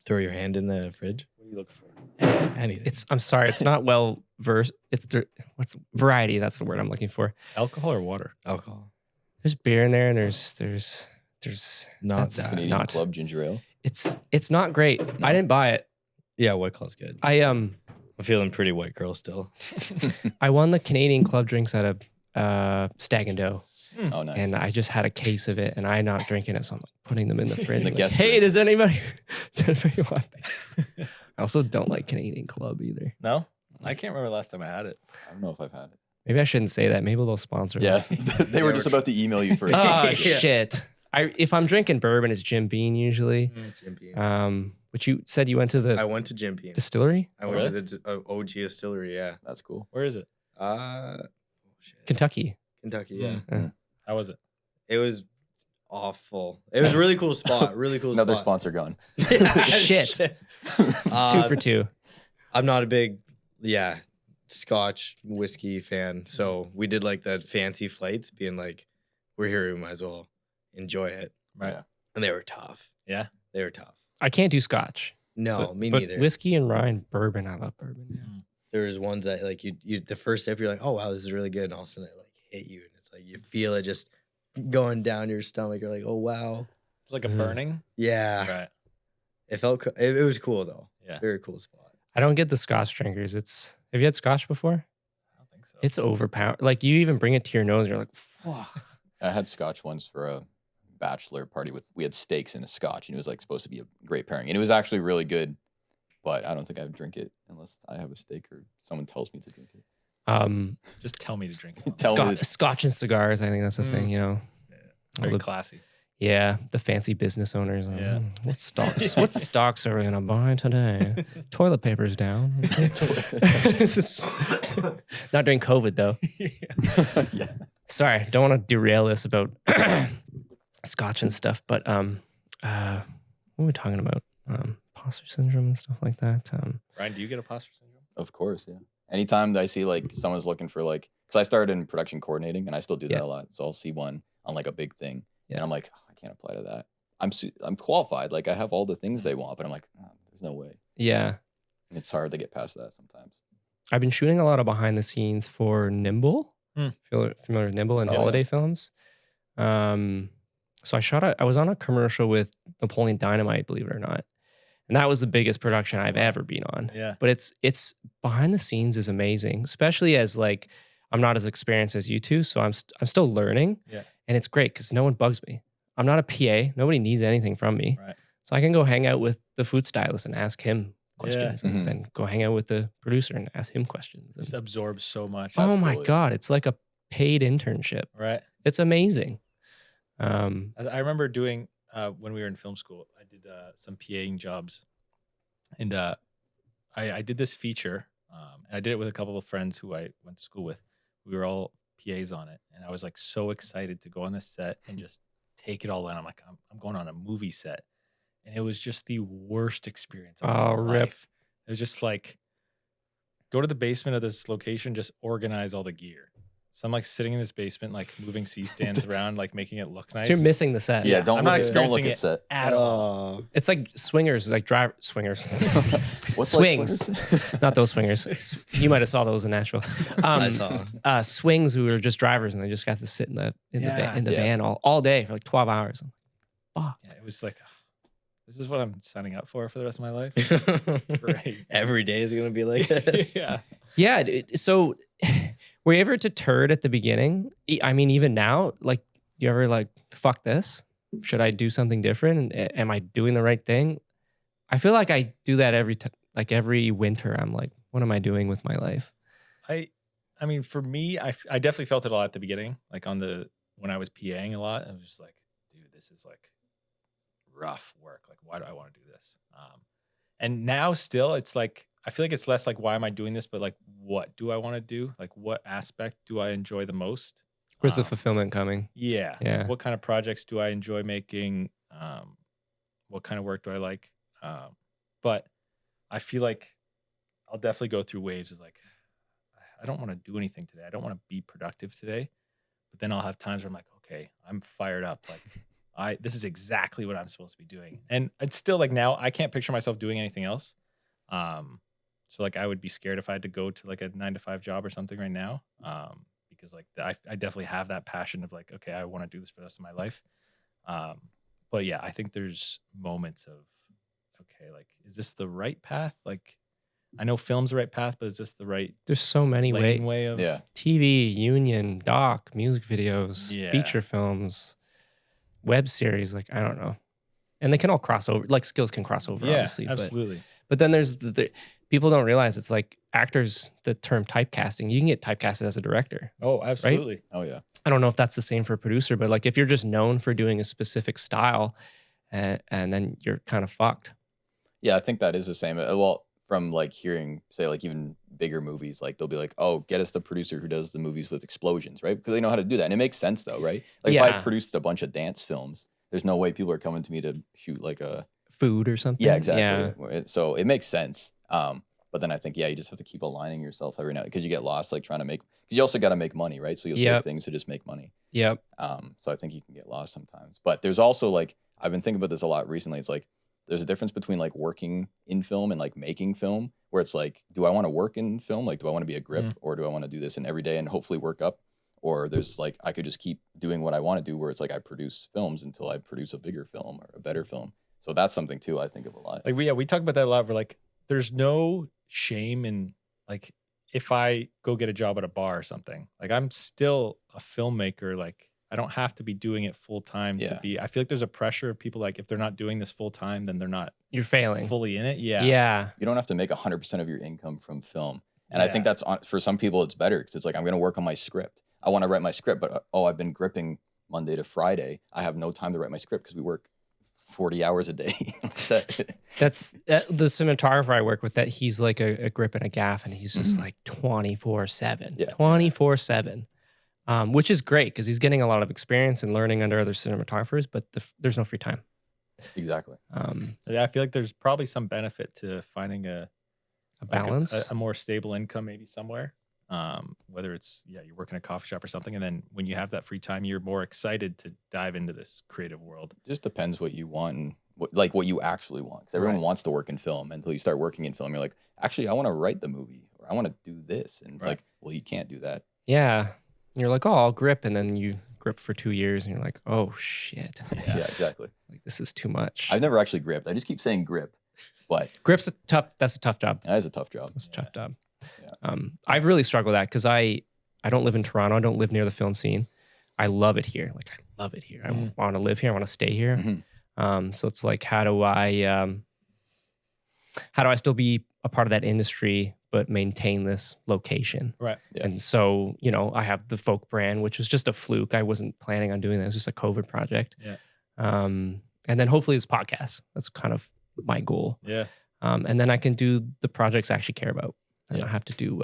throw your hand in the fridge. What are you looking for? Anything. I'm sorry, it's not well versed. What's variety? That's the word I'm looking for. Alcohol or water? alcohol. There's beer in there, and there's Not that's that. Canadian not. Club ginger ale. It's not great. I didn't buy it. Yeah, White Claw's good. I'm feeling pretty white girl still. I won the Canadian Club drinks at a Stag and Dough, Oh, nice. and I just had a case of it, and I'm not drinking it, so I'm like putting them in the fridge. The like, guest hey, drink. does anybody want this? I also don't like Canadian Club either. No, I can't remember the last time I had it. I don't know if I've had it. Maybe I shouldn't say that. Maybe they'll sponsor Yeah, us. they were just about to email you first. Oh Yeah. shit! If I'm drinking bourbon, it's Jim Beam usually. Jim Beam. Which you said you went to the I went to Jim Beam. distillery, I went to the OG distillery. Yeah. That's cool. Where is it? Kentucky. Kentucky. Yeah. How was it? It was awful. It was a really cool spot. Really cool Another spot. sponsor gone. Shit. 2 for 2. I'm not a big, Scotch whiskey fan. So we did like the fancy flights, being like, we're here, we might as well enjoy it. Right. Yeah. And they were tough. Yeah. They were tough. I can't do Scotch. No, but, me but neither. Whiskey and rye and bourbon. I love bourbon. Yeah. There was ones that like you the first sip, you're like, oh wow, this is really good. And all of a sudden it like hit you. And it's like you feel it just going down your stomach. You're like, oh wow. It's like a burning. Yeah. Right. It felt it was cool though. Yeah. Very cool spot. I don't get the Scotch drinkers. Have you had Scotch before? I don't think so. It's overpowered. Like you even bring it to your nose, you're like, fuck. I had Scotch once for a bachelor party we had steaks and a Scotch, and it was like supposed to be a great pairing, and it was actually really good. But I don't think I would drink it unless I have a steak or someone tells me to drink it. Just tell me to drink it. Tell me to- Scotch and cigars. I think that's the thing. You know. Very All the- classy. Yeah, the fancy business owners. Yeah. What stocks? What stocks are we gonna buy today? Toilet paper's down. Not during COVID though. Yeah. Sorry, don't want to derail this about Scotch and stuff. But what are we talking about? Imposter syndrome and stuff like that. Ryan, do you get imposter syndrome? Of course, yeah. Anytime that I see like someone's looking for like, because I started in production coordinating and I still do that Yeah. a lot. So I'll see one on like a big thing, Yeah. and I'm like, oh, I can't apply to that. I'm qualified, like I have all the things they want, but I'm like, oh, there's no way. Yeah, And it's hard to get past that sometimes. I've been shooting a lot of behind the scenes for Nimble. Hmm. Familiar with Nimble and Oh, holiday films. So I was on a commercial with Napoleon Dynamite, believe it or not. And that was the biggest production I've ever been on. Yeah. But it's behind the scenes is amazing, especially as like I'm not as experienced as you two, so I'm still learning. Yeah. And it's great because no one bugs me. I'm not a PA. Nobody needs anything from me. Right. So I can go hang out with the food stylist and ask him questions, Mhm. and then go hang out with the producer and ask him questions. And- Just absorbs so much. oh That's my cool, yeah. god, it's like a paid internship. Right. It's amazing. I remember doing when we were in film school, I did some PAing jobs, and I did this feature, and I did it with a couple of friends who I went to school with. We were all PAs on it, and I was like so excited to go on this set and just take it all in. I'm like, I'm going on a movie set, and it was just the worst experience of my Oh, rip. life. It was just like, go to the basement of this location, just organize all the gear. So I'm like sitting in this basement, like moving C-stands around, like making it look nice. So you're missing the set. Yeah, I'm don't not look, don't look experiencing at set. at all. It's like swingers, like swingers. What's Swings. Like swingers? Not those swingers. You might have saw those in Nashville. I saw. Swings who were just drivers and they just got to sit in the Yeah. van all day for like 12 hours. Fuck. Yeah, it was like, this is what I'm signing up for the rest of my life. Great. Every day is gonna be like this. Yeah. Yeah. So were you ever deterred at the beginning? I mean, even now, like, you ever like, fuck this? Should I do something different? And am I doing the right thing? I feel like I do that every winter. I'm like, what am I doing with my life? I mean, for me, I definitely felt it a lot at the beginning. Like when I was PAing a lot, I was just like, dude, this is like rough work. Like, why do I want to do this? And now still, it's like, I feel like it's less like, why am I doing this? But like, what do I want to do? Like, what aspect do I enjoy the most? Where's the fulfillment coming? Yeah. Yeah. What kind of projects do I enjoy making? What kind of work do I like? But I feel like I'll definitely go through waves of like, I don't want to do anything today. I don't want to be productive today. But then I'll have times where I'm like, okay, I'm fired up. Like, this is exactly what I'm supposed to be doing. And it's still like now I can't picture myself doing anything else. So like I would be scared if I had to go to like a 9 to 5 job or something right now. Because like I definitely have that passion of like, okay, I want to do this for the rest of my life. But yeah, I think there's moments of, okay, like, is this the right path? Like, I know film's the right path, but is this the right There's so many way of? Yeah. TV, union, doc, music videos, Yeah. feature films, web series. Like, I don't know. And they can all cross over. Like, skills can cross over, Yeah, obviously. absolutely. But then there's people don't realize it's like actors, the term typecasting. You can get typecasted as a director. Oh, absolutely. Oh yeah. I don't know if that's the same for a producer, but like if you're just known for doing a specific style, and then you're kind of fucked. Yeah, I think that is the same. Well, from like hearing, say, like even bigger movies, like they'll be like, "Oh, get us the producer who does the movies with explosions," right? Because they know how to do that, and it makes sense though, right? Like if I Yeah. produced a bunch of dance films, there's no way people are coming to me to shoot like a Food or something. yeah, exactly. Yeah. So it makes sense. But then I think you just have to keep aligning yourself every now because you get lost like trying to make because you also got to make money, right? So you'll Yep. take things to just make money. Yep. So I think you can get lost sometimes. But there's also like I've been thinking about this a lot recently. It's like there's a difference between like working in film and like making film, where it's like, do I want to work in film? Like, do I want to be a grip or do I want to do this in every day and hopefully work up? Or there's like I could just keep doing what I want to do, where it's like I produce films until I produce a bigger film or a better film. So that's something too I think of a lot. Like we talk about that a lot. We're like, there's no shame in like if I go get a job at a bar or something. Like I'm still a filmmaker. Like I don't have to be doing it full time to be. I feel like there's a pressure of people like if they're not doing this full time, then they're not You're failing. fully in it. Yeah. Yeah. You don't have to make 100% of your income from film. And I think that's for some people it's better because it's like I'm going to work on my script. I want to write my script, but I've been gripping Monday to Friday. I have no time to write my script because we work 40 hours a day. That's the cinematographer I work with. That he's like a grip and a gaff, and he's just like 24/7, 24/7, which is great because he's getting a lot of experience and learning under other cinematographers. But there's no free time. Exactly. Yeah, I feel like there's probably some benefit to finding a balance, a more stable income, maybe somewhere. Whether it's you're working a coffee shop or something, and then when you have that free time, you're more excited to dive into this creative world. It just depends what you want and what you actually want. Because everyone wants to work in film until you start working in film. You're like, actually, I want to write the movie or I want to do this, and it's like, well, you can't do that. Yeah, you're like, oh, I'll grip, and then you grip for 2 years, and you're like, oh shit. Yeah, exactly. Like this is too much. I've never actually gripped. I just keep saying grip, but Grip's that's a tough job. that is a tough job. It's a tough job. Yeah. I've really struggled with that because I don't live in Toronto. I don't live near the film scene. I love it here. Like I love it here. I want to live here. I want to stay here. So it's like, how do I still be a part of that industry but maintain this location? Right. Yeah. And so, you know, I have the folk brand, which was just a fluke. I wasn't planning on doing that. It was just a COVID project. Yeah. And then hopefully it's podcast. That's kind of my goal. Yeah. And then I can do the projects I actually care about. I don't have to do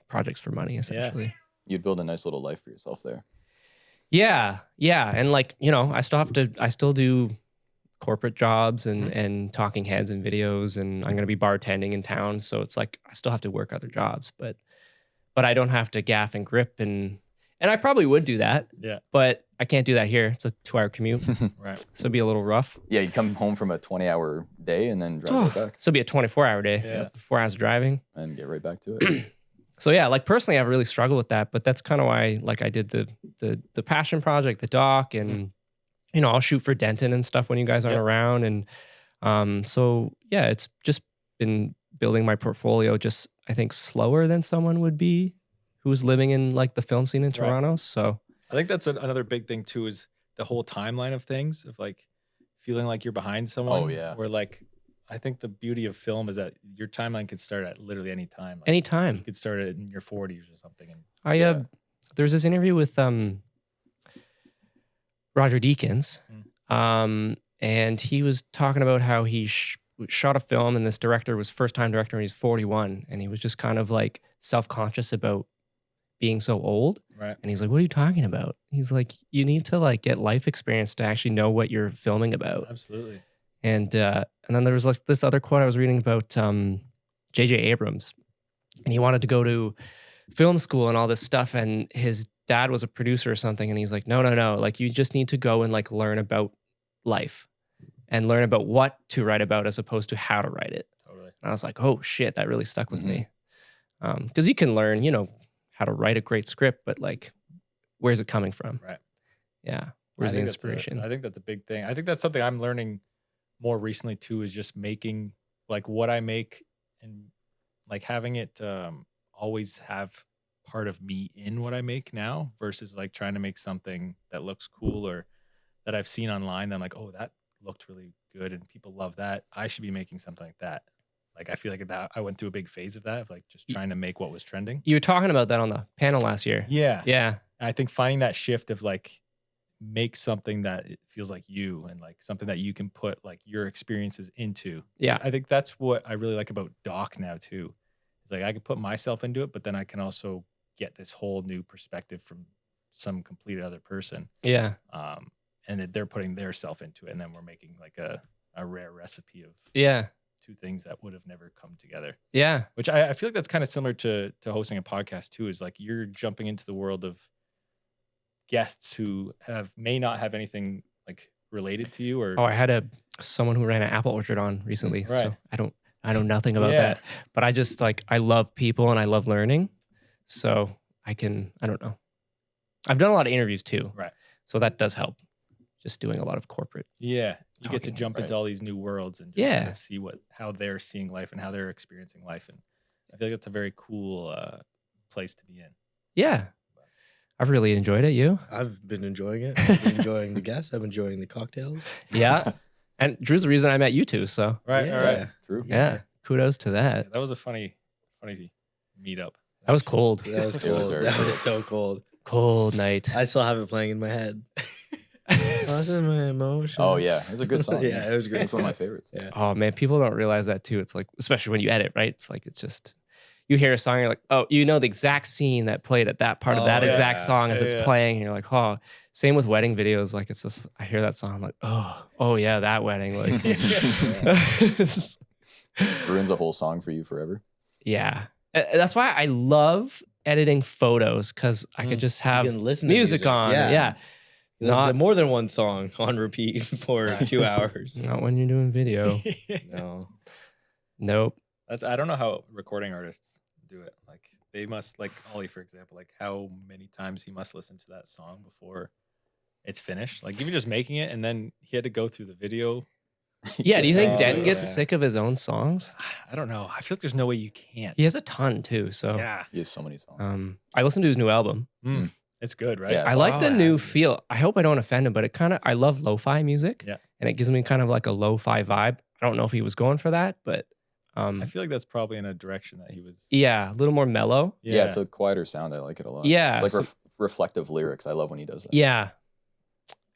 projects for money, essentially. You'd build a nice little life for yourself there. Yeah. And like, you know, I still do corporate jobs and talking heads and videos, and I'm going to be bartending in town. So it's like, I still have to work other jobs, but I don't have to gaff and grip and I probably would do that. Yeah. But I can't do that here. It's a 2-hour commute. Right. So it'd be a little rough. Yeah. You'd come home from a 20-hour day and then drive right back. So it'd be a 24-hour day. Yeah. 4 hours of driving. And get right back to it. So yeah, like personally, I've really struggled with that, but that's kind of why, like, I did the passion project, the doc, and you know, I'll shoot for Denton and stuff when you guys aren't around, and so yeah, it's just been building my portfolio. Just I think slower than someone would be who's living in like the film scene in Toronto. So I think that's another big thing too, is the whole timeline of things, of like feeling like you're behind someone. Oh yeah. Where like, I think the beauty of film is that your timeline could start at literally any time. Like, anytime. You could start it in your 40s or something. And there's this interview with Roger Deakins, and he was talking about how he shot a film, and this director was first-time director, and he's 41, and he was just kind of like self-conscious about being so old. Right. And he's like, what are you talking about? He's like, you need to like get life experience to actually know what you're filming about. Absolutely. And then there was like this other quote I was reading about J.J. Abrams, and he wanted to go to film school and all this stuff, and his dad was a producer or something, and he's like, no, like you just need to go and like learn about life and learn about what to write about as opposed to how to write it. Totally. And I was like, oh shit, that really stuck with me. Because you can learn, how to write a great script, but like, where's it coming from? Right. Yeah. Where's the inspiration? I think that's a big thing. I think that's something I'm learning more recently too, is just making like what I make and like having it always have part of me in what I make now versus like trying to make something that looks cool or that I've seen online. That I'm like, oh, that looked really good and people love that. I should be making something like that. Like, I feel like that I went through a big phase of that, of like just trying to make what was trending. You were talking about that on the panel last year. Yeah. Yeah. And I think finding that shift of like, make something that it feels like you and like something that you can put like your experiences into. Yeah. I think that's what I really like about Doc now too. It's like I can put myself into it, but then I can also get this whole new perspective from some complete other person. Yeah. And that they're putting their self into it. And then we're making like a rare recipe of two things that would have never come together. Yeah. Which I feel like that's kind of similar to hosting a podcast too, is like you're jumping into the world of guests who may not have anything like related to you or I had someone who ran an apple orchard on recently. Right. So I know nothing about that, but I just like, I love people and I love learning. So I don't know. I've done a lot of interviews too. Right. So that does help. Just doing a lot of corporate. Yeah. You get to talking, jump into all these new worlds and just kind of see how they're seeing life and how they're experiencing life. And I feel like that's a very cool place to be in. Yeah. I've really enjoyed it. You? I've been enjoying it. I've been enjoying the guests. I've been enjoying the cocktails. Yeah. And Drew's the reason I met you two. So Right. Yeah. All right. True. yeah. Kudos to that. That was a funny meetup. That was cold. That was It was cold. very That cold. was so cold. Cold night. I still have it playing in my head. Lost my emotions. Oh yeah, it's a good song. Yeah, it was great. It's one of my favorites. Yeah. Oh man, people don't realize that too. It's like, especially when you edit, right? It's like, it's just, you hear a song, you're like, oh, you know the exact scene that played at that part of that exact song as it's playing. And you're like, oh, same with wedding videos. Like, it's just, I hear that song, I'm like, oh yeah, that wedding. Like, Ruins a whole song for you forever. yeah. That's why I love editing photos, because I could just have can listen to music on. Yeah. Not more than one song on repeat for 2 hours. Not when you're doing video. No. Nope. I don't know how recording artists do it. Like they must, like Ollie, for example, like how many times he must listen to that song before it's finished. Like even just making it and then he had to go through the video. Yeah. Do you think Yeah. Denton gets sick of his own songs? I don't know. I feel like there's no way you can't. He has a ton too. So Yeah. He has so many songs. I listened to his new album. It's good, right? Yeah. I like the new feel. I hope I don't offend him, but it kind of, I love lo-fi music. Yeah. And it gives me kind of like a lo-fi vibe. I don't know if he was going for that, but I feel like that's probably in a direction that he was. yeah, a little more mellow. Yeah, it's a quieter sound. I like it a lot. Yeah, It's like so- reflective lyrics. I love when he does that. Yeah.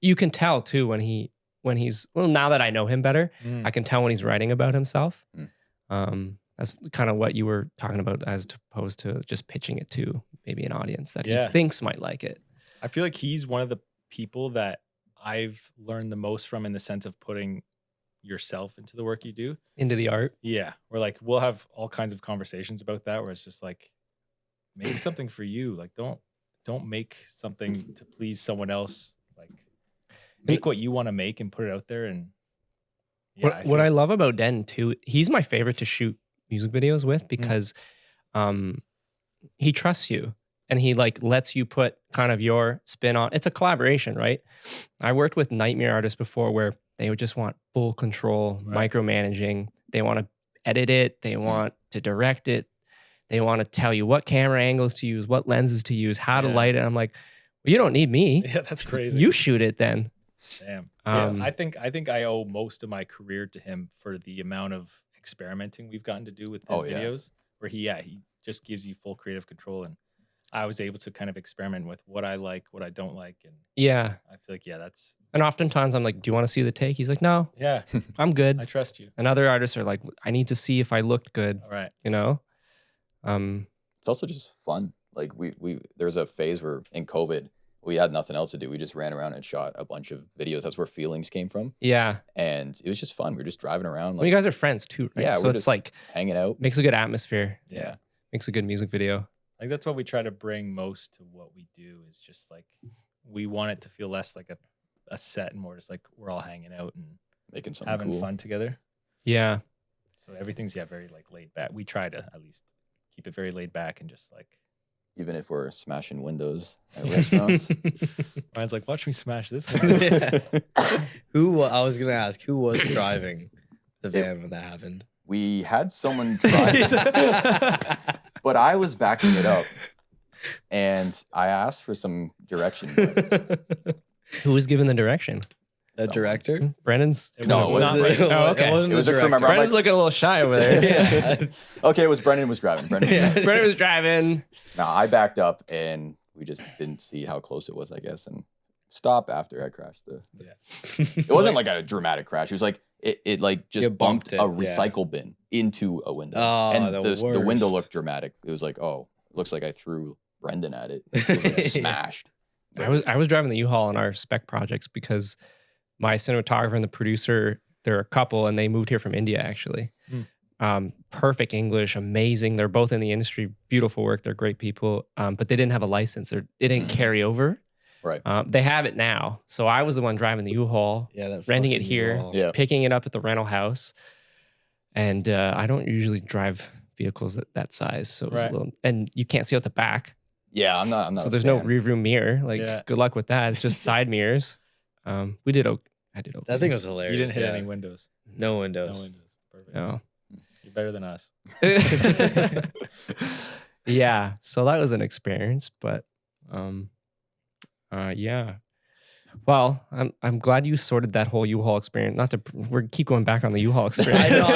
You can tell too when he's, well, now that I know him better, I can tell when he's writing about himself. That's kind of what you were talking about, as opposed to just pitching it to maybe an audience that he thinks might like it. I feel like he's one of the people that I've learned the most from, in the sense of putting yourself into the work you do. Into the art. Yeah. Where like we'll have all kinds of conversations about that, where it's just like, make something for you. Like don't make something to please someone else. Like make what you want to make and put it out there. And yeah, what I love about Den too, he's my favorite to shoot music videos with, because he trusts you and he like lets you put kind of your spin on. It's a collaboration, right? I worked with nightmare artists before where they would just want full control, micromanaging. They want to edit it. They want to direct it. They want to tell you what camera angles to use, what lenses to use, how to light it. I'm like, well, you don't need me. Yeah, that's crazy. You shoot it then. Damn. Yeah, I think I owe most of my career to him for the amount of experimenting we've gotten to do with his videos, where he just gives you full creative control, and I was able to kind of experiment with what I like, what I don't like, and I feel like that's. And oftentimes I'm like, do you want to see the take? He's like, no, I'm good. I trust you. And other artists are like, I need to see if I looked good. All right. You know? It's also just fun. Like there was a phase where in COVID we had nothing else to do. We just ran around and shot a bunch of videos. That's where Feelings came from. Yeah. And it was just fun. We were just driving around. Like, well, you guys are friends too, right? Yeah. So it's like hanging out. Makes a good atmosphere. Yeah. Makes a good music video. Like that's what we try to bring most to what we do, is just like we want it to feel less like a set and more just like we're all hanging out and making something having cool. fun together. Yeah. So everything's very like laid back. We try to at least keep it very laid back and just like. Even if we're smashing windows at restaurants. Ryan's like, watch me smash this one. I was gonna ask, who was driving the van when that happened? We had someone drive, but I was backing it up, and I asked for some direction. But Who was given the direction? The someone- director? Brandon's. No, it was not right. Oh, okay. It wasn't It was the a crew director. member. I'm Brandon's looking a little shy over there. Yeah. Okay, it was Brendan was driving. Brendan was driving. No, I backed up, and we just didn't see how close it was, I guess, and stop after I crashed. It wasn't like a dramatic crash. It was like it like just You bumped bumped it, a yeah. recycle bin into a window, Oh, and the the window worst. looked dramatic. It was like, oh, looks like I threw Brendan at it. It was like smashed. I was driving the U-Haul on our spec projects because my cinematographer and the producer, they're a couple and they moved here from India actually. Perfect English, amazing. They're both in the industry, beautiful work. They're great people, but they didn't have a license. It didn't carry over. Right. They have it now. So I was the one driving the U-Haul, Yeah, that renting it fucking here, U-Haul. Yeah. picking it up at the rental house. And I don't usually drive vehicles that size. So it was Right. a little, and you can't see out the back. Yeah, I'm not. So a there's no fan. rear view mirror. Like, Yeah. good luck with that. It's just side mirrors. I did okay. That thing was hilarious. You didn't hit yeah. any windows. No No windows. windows. Perfect. No. You're better than us. Yeah. So that was an experience, but yeah. Well, I'm glad you sorted that whole U-Haul experience. Not to we keep going back on the U-Haul experience. I know.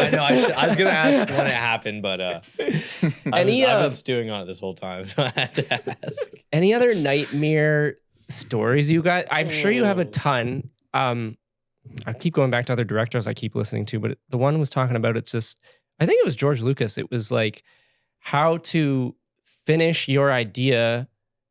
I was gonna ask when it happened, but I've been stewing on it this whole time, so I had to ask. Any other nightmare stories you got? I'm sure you have a ton. I keep going back to other directors I keep listening to, but the one was talking about it's just I think it was George Lucas. It was like how to finish your idea,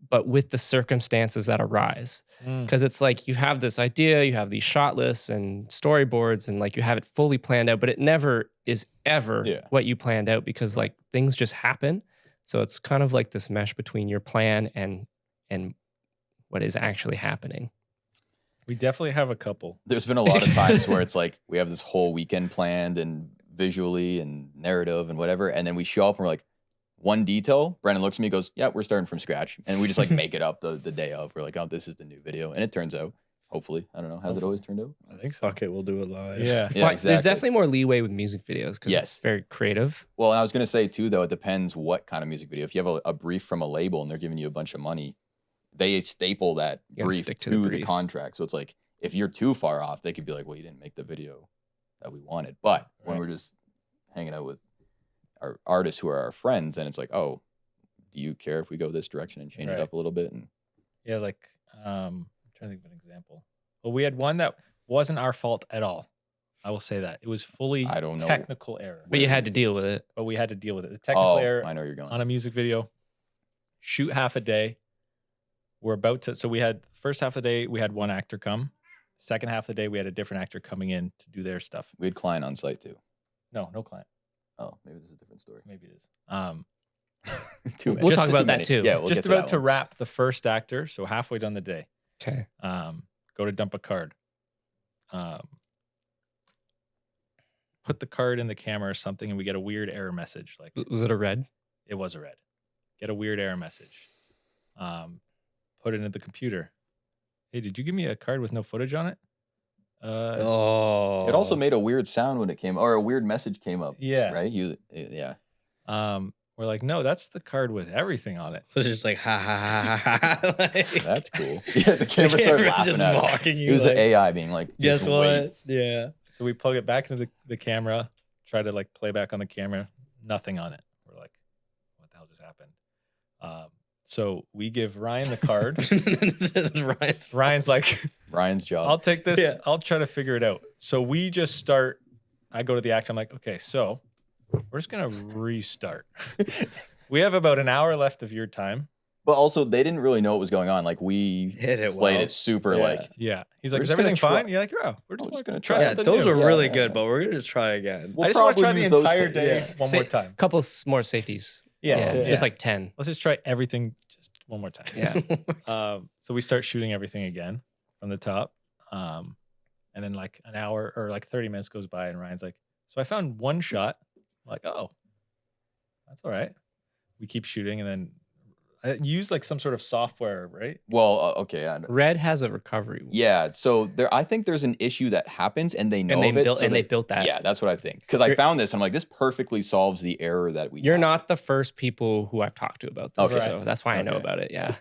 but with the circumstances that arise. Because it's like you have this idea, you have these shot lists and storyboards, and like you have it fully planned out, but it never is ever Yeah. what you planned out because like things just happen. So it's kind of like this mesh between your plan and what is actually happening. We definitely have a couple. There's been a lot of times where it's like we have this whole weekend planned and visually and narrative and whatever, and then we show up and we're like, one detail, Brendan looks at me and goes, yeah, we're starting from scratch. And we just like make it up the day of. We're like, oh, this is the new video. And it turns out, hopefully, I don't know, has it always turned out? I think so. Fuck it, we'll do it live. Yeah. Yeah, Well, exactly. There's definitely more leeway with music videos because Yes. it's very creative. Well, and I was going to say too, though, it depends what kind of music video. If you have a brief from a label and they're giving you a bunch of money, they staple that You gotta brief stick to to the the brief. contract. So it's like, if you're too far off, they could be like, well, you didn't make the video that we wanted. But when Right. we're just hanging out with our artists who are our friends, and it's like, oh, do you care if we go this direction and change Right. it up a little bit? And Yeah, like I'm trying to think of an example. Well, we had one that wasn't our fault at all. I will say that. It was fully I don't know. technical error. But you had to deal with it. But we had to deal with it. The technical error I know where you're going. on a music video, shoot half a day. We're about to, so we had first half of the day, we had one actor come. Second half of the day, we had a different actor coming in to do their stuff. We had Klein on site too. No client. Oh, maybe this is a different story. Maybe it is. Too We'll many. talk Just about too that many. too. Yeah, we'll Just get to about that to one. wrap the first actor. So halfway done the day. Okay. Go to dump a card. Put the card in the camera or something, and we get a weird error message. Like Was it a red? it was a red. Get a weird error message. Put it into the computer. Hey, did you give me a card with no footage on it? Oh. It also made a weird sound when it came, or a weird message came up. Yeah. Right? Yeah. We're like, no, that's the card with everything on it. It was just like ha ha ha ha ha. Like, That's cool. Yeah, the camera started camera's laughing just at it. mocking you. It was like, the AI being like, guess just what? wait. Yeah. So we plug it back into the camera, try to like play back on the camera, nothing on it. We're like, what the hell just happened? So we give Ryan the card. Ryan's like, Ryan's job. I'll take this. Yeah. I'll try to figure it out. So we just start. I go to the actor. I'm like, okay, so we're just gonna restart. We have about an hour left of your time. But also, they didn't really know what was going on. Like, we Hit it played well. it super, Yeah. like, Yeah. He's We're like, is just gonna everything try- fine? You're like, yeah, we're just just gonna gonna try try Yeah, something those new. were Yeah, really yeah, good, yeah. but we're gonna just try again. We'll I just want to try probably the use those entire things. day Yeah. one more time. Couple more safeties. Yeah. Just like 10. Let's just try everything just one more time. Yeah. So we start shooting everything again from the top. And then like an hour or like 30 minutes goes by and Ryan's like, so I found one shot Like, oh, that's all right. We keep shooting, and then I use like some sort of software, right? Well, okay. Red has a recovery. Yeah. So I think there's an issue that happens, and they know And they of it. built so they built that. Yeah, that's what I think. Because I found this, I'm like, this perfectly solves the error that we. You're have. not the first people who I've talked to about this, Okay. so that's why I know Okay. about it. Yeah.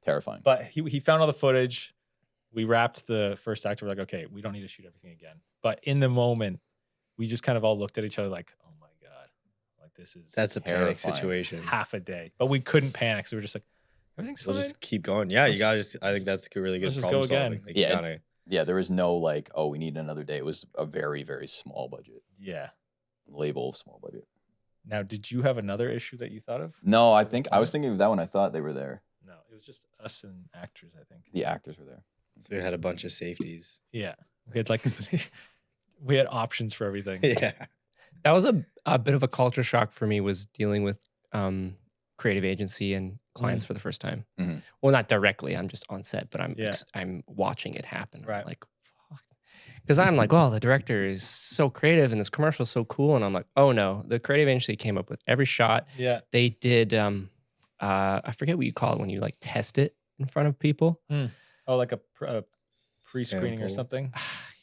Terrifying. But he found all the footage. We wrapped the first act. We're like, okay, we don't need to shoot everything again. But in the moment, we just kind of all looked at each other like, oh my God, like this is That's a panic terrifying. situation. half a day. But we couldn't panic. So we were just like, everything's We'll fine. just keep going. Yeah, you Let's gotta just- just. I think that's a really good let's just problem go again. solving. Like, Yeah. you gotta, Yeah, there was no like, oh, we need another day. It was a very, very small budget. Yeah. Label small budget. Now, did you have another issue that you thought of? No, I think I was thinking of that when I thought they were there. No, it was just us and actors, I think. The actors were there. So we had a bunch of safeties. Yeah. We had like, we had options for everything. Yeah. That was a bit of a culture shock for me, was dealing with creative agency and clients for the first time. Mhm. Well, not directly. I'm just on set, but I'm Yeah. I'm watching it happen. Right. Like, because I'm like, well, the director is so creative and this commercial is so cool, and I'm like, oh no, the creative agency came up with every shot. Yeah. They did. I forget what you call it when you like test it in front of people. Oh, like a pre-screening or Sample. something.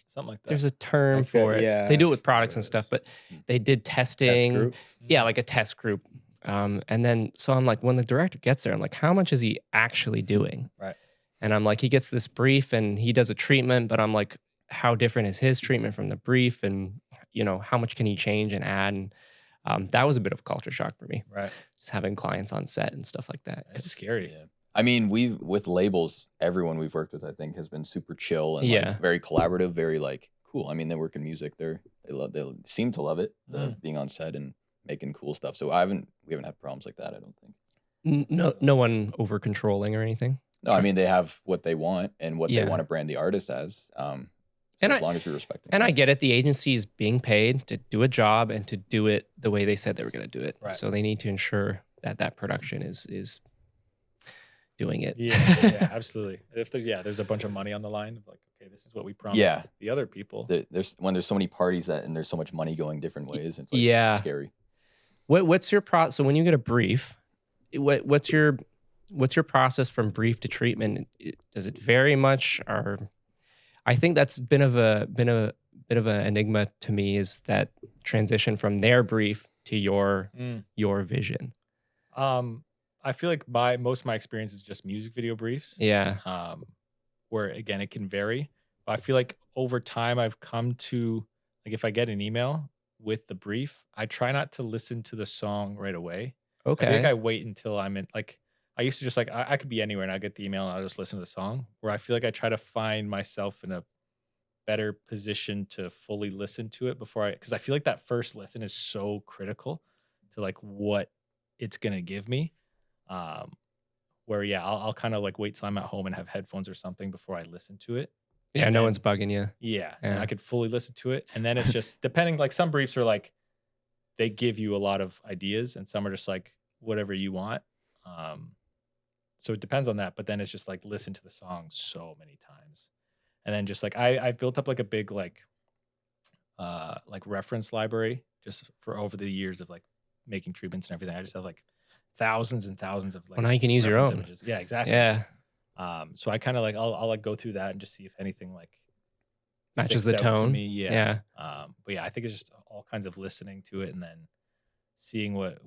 Something like that. There's a term I feel- for it. yeah, They do it I with forget products what and it stuff, is. but they did Test testing. group. Yeah, like a test group. And then, so I'm like, when the director gets there, I'm like, how much is he actually doing? Right. And I'm like, he gets this brief and he does a treatment, but I'm like, how different is his treatment from the brief? And, you know, how much can he change and add? And that was a bit of a culture shock for me, Right. just having clients on set and stuff like that. It's 'Cause- scary. Yeah. I mean, with labels, everyone we've worked with, I think, has been super chill and Yeah. like very collaborative, very like cool. I mean, they work in music. They seem to love it, being on set and making cool stuff. So we haven't had problems like that, I don't think. No one over controlling or anything. No, I mean, they have what they want and what Yeah. they want to brand the artist as. So And as long as we respect them. And I get it. The agency is being paid to do a job and to do it the way they said they were going to do it. Right. So they need to ensure that that production is doing it. Yeah, absolutely. If there's a bunch of money on the line, like, okay, this is what we promised Yeah. the other people. There's so many parties and there's so much money going different ways. It's like Yeah. scary. What's your so when you get a brief, what's your process from brief to treatment? Does it vary much? Or I think that's been a bit of an enigma to me, is that transition from their brief to your vision. I feel like most of my experience is just music video briefs. Yeah. Where again it can vary. But I feel like over time I've come to, like, if I get an email with the brief, I try not to listen to the song right away. Okay. I think I wait until I'm in, like, I used to just like, I could be anywhere and I get the email and I'll just listen to the song, where I feel like I try to find myself in a better position to fully listen to it because I feel like that first listen is so critical to like what it's going to give me. Where, yeah, I'll kind of like wait till I'm at home and have headphones or something before I listen to it. Yeah, And no then- one's bugging you. Yeah, and Yeah. I could fully listen to it. And then it's just depending, like some briefs are like, they give you a lot of ideas and some are just like whatever you want. So it depends on that. But then it's just like listen to the song so many times. And then just like I've built up like a big like reference library just for over the years of like making treatments and everything. I just have like thousands and thousands of like Well, now you can use your reference own. images. Yeah, exactly. Yeah. So I kind of like I'll like go through that and just see if anything like Matches sticks the out to tone. me. Yeah. Yeah. But yeah, I think it's just all kinds of listening to it and then seeing what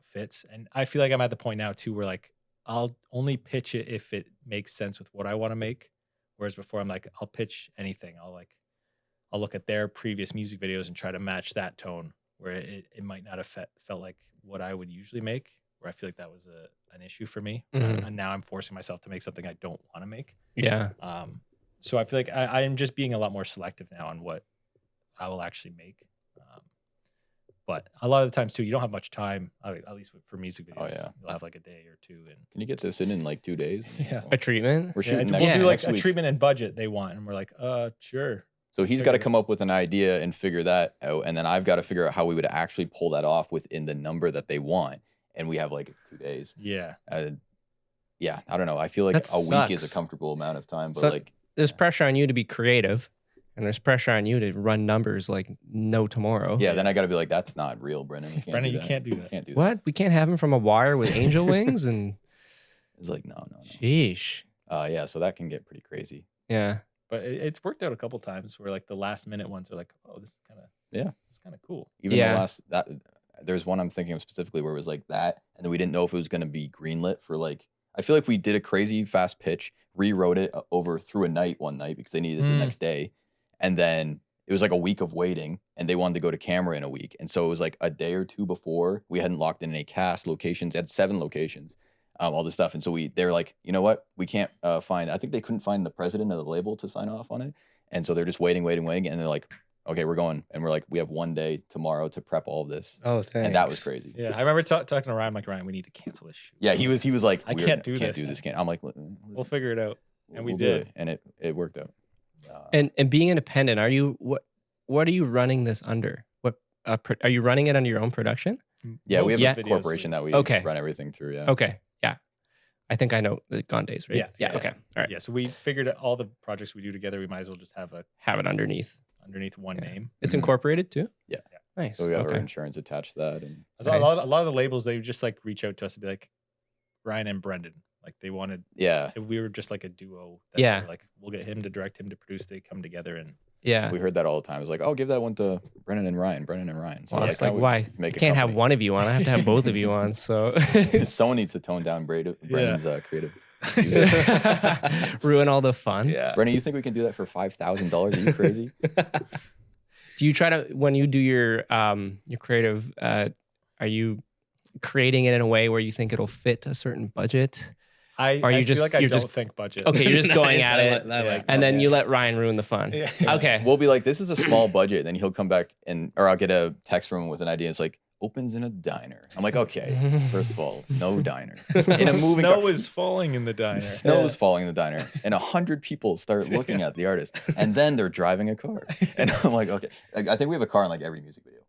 fits. And I feel like I'm at the point now too where like I'll only pitch it if it makes sense with what I want to make. Whereas before I'm like, I'll pitch anything. I'll look at their previous music videos and try to match that tone where it might not have felt like what I would usually make, where I feel like that was an issue for me. Mhm. And now I'm forcing myself to make something I don't want to make. Yeah. So I feel like I am just being a lot more selective now on what I will actually make. But a lot of the times too, you don't have much time, at least for music videos. Oh, yeah. You'll have like a day or two. And Can you get this in like 2 days? Yeah. A treatment. We're shooting we'll next, do like next a week. treatment and budget they want. And we're like, sure. So he's got to figure it come up with an idea and figure that out. And then I've got to figure out how we would actually pull that off within the number that they want. And we have like 2 days. Yeah. Yeah, I don't know. I feel like That a week is sucks. a comfortable amount of time, but So- like, There's pressure on you to be creative, And there's pressure on you to run numbers like no tomorrow. Yeah, then I got to be like, that's not real, Brennan. You can't Brennan, do you that. can't do that. Can't do that. What? We can't have him from a wire with angel wings and It's like, no. sheesh. Yeah, so that can get pretty crazy. Yeah. But it's worked out a couple times where like the last minute ones are like, oh, this is kind of it's kind of cool. Even Yeah. the last there's one I'm thinking of specifically where it was like that, and then we didn't know if it was going to be greenlit for like. I feel like we did a crazy fast pitch, rewrote it over through a night one night because they needed it the next day, and then it was like a week of waiting, and they wanted to go to camera in a week, and so it was like a day or two before we hadn't locked in any cast locations. They had 7 locations, all this stuff, and so they were like, you know what, we can't find. I think they couldn't find the president of the label to sign off on it, and so they're just waiting, and they're like, okay, we're going, and we're like, we have one day tomorrow to prep all of this. Oh, thanks. And that was crazy. Yeah, I remember talking to Ryan. I'm like, Ryan, we need to cancel this shoot. Yeah, he was like, I can't do Can't this. do this. Can't. I'm like, We'll figure it out. And we we'll do did. it. And it worked out. And being independent, are you what are you running this under? What are you running it under your own production? Yeah, we have Most a videos corporation that we Okay. run everything through. Yeah. Okay. Yeah. I think I know the Gone Days, right? Yeah, yeah. Okay. All right. Yeah, so we figured all the projects we do together, we might as well just have Have it underneath. underneath one Yeah. name. It's Mhm. incorporated too? Yeah. Nice. So we have our Okay. insurance attached to that, and A lot of the labels, they would just like reach out to us and be like, Ryan and Brendan. Like they wanted, yeah, we were just like a duo. That Yeah. were like we'll get him to direct, him to produce. They come together and Yeah. we heard that all the time. It's like, oh, give that one to Brennan and Ryan. So Well, it's how like, we why? make I a can't have company? one of you on. I have to have both of you on. So Someone needs to tone down Brennan's creative. ruin all the fun. yeah. Brennan, you think we can do that for $5,000? Are you crazy? Do you try to when you do your creative? Are you creating it in a way where you think it'll fit a certain budget? I Or you feel just- like I you're don't just- think budget. Okay, you're just going Nice. at I it, like Yeah. that. and then you let Ryan ruin the fun. Yeah. Okay. We'll be like, this is a small budget. Then he'll come back or I'll get a text from him with an idea. It's like, opens in a diner. I'm like, okay, first of all, no diner. In a moving Snow car. is falling in the diner. Snow is falling in the diner, and 100 people start looking at the artist, and then they're driving a car. And I'm like, okay, I think we have a car in like every music video,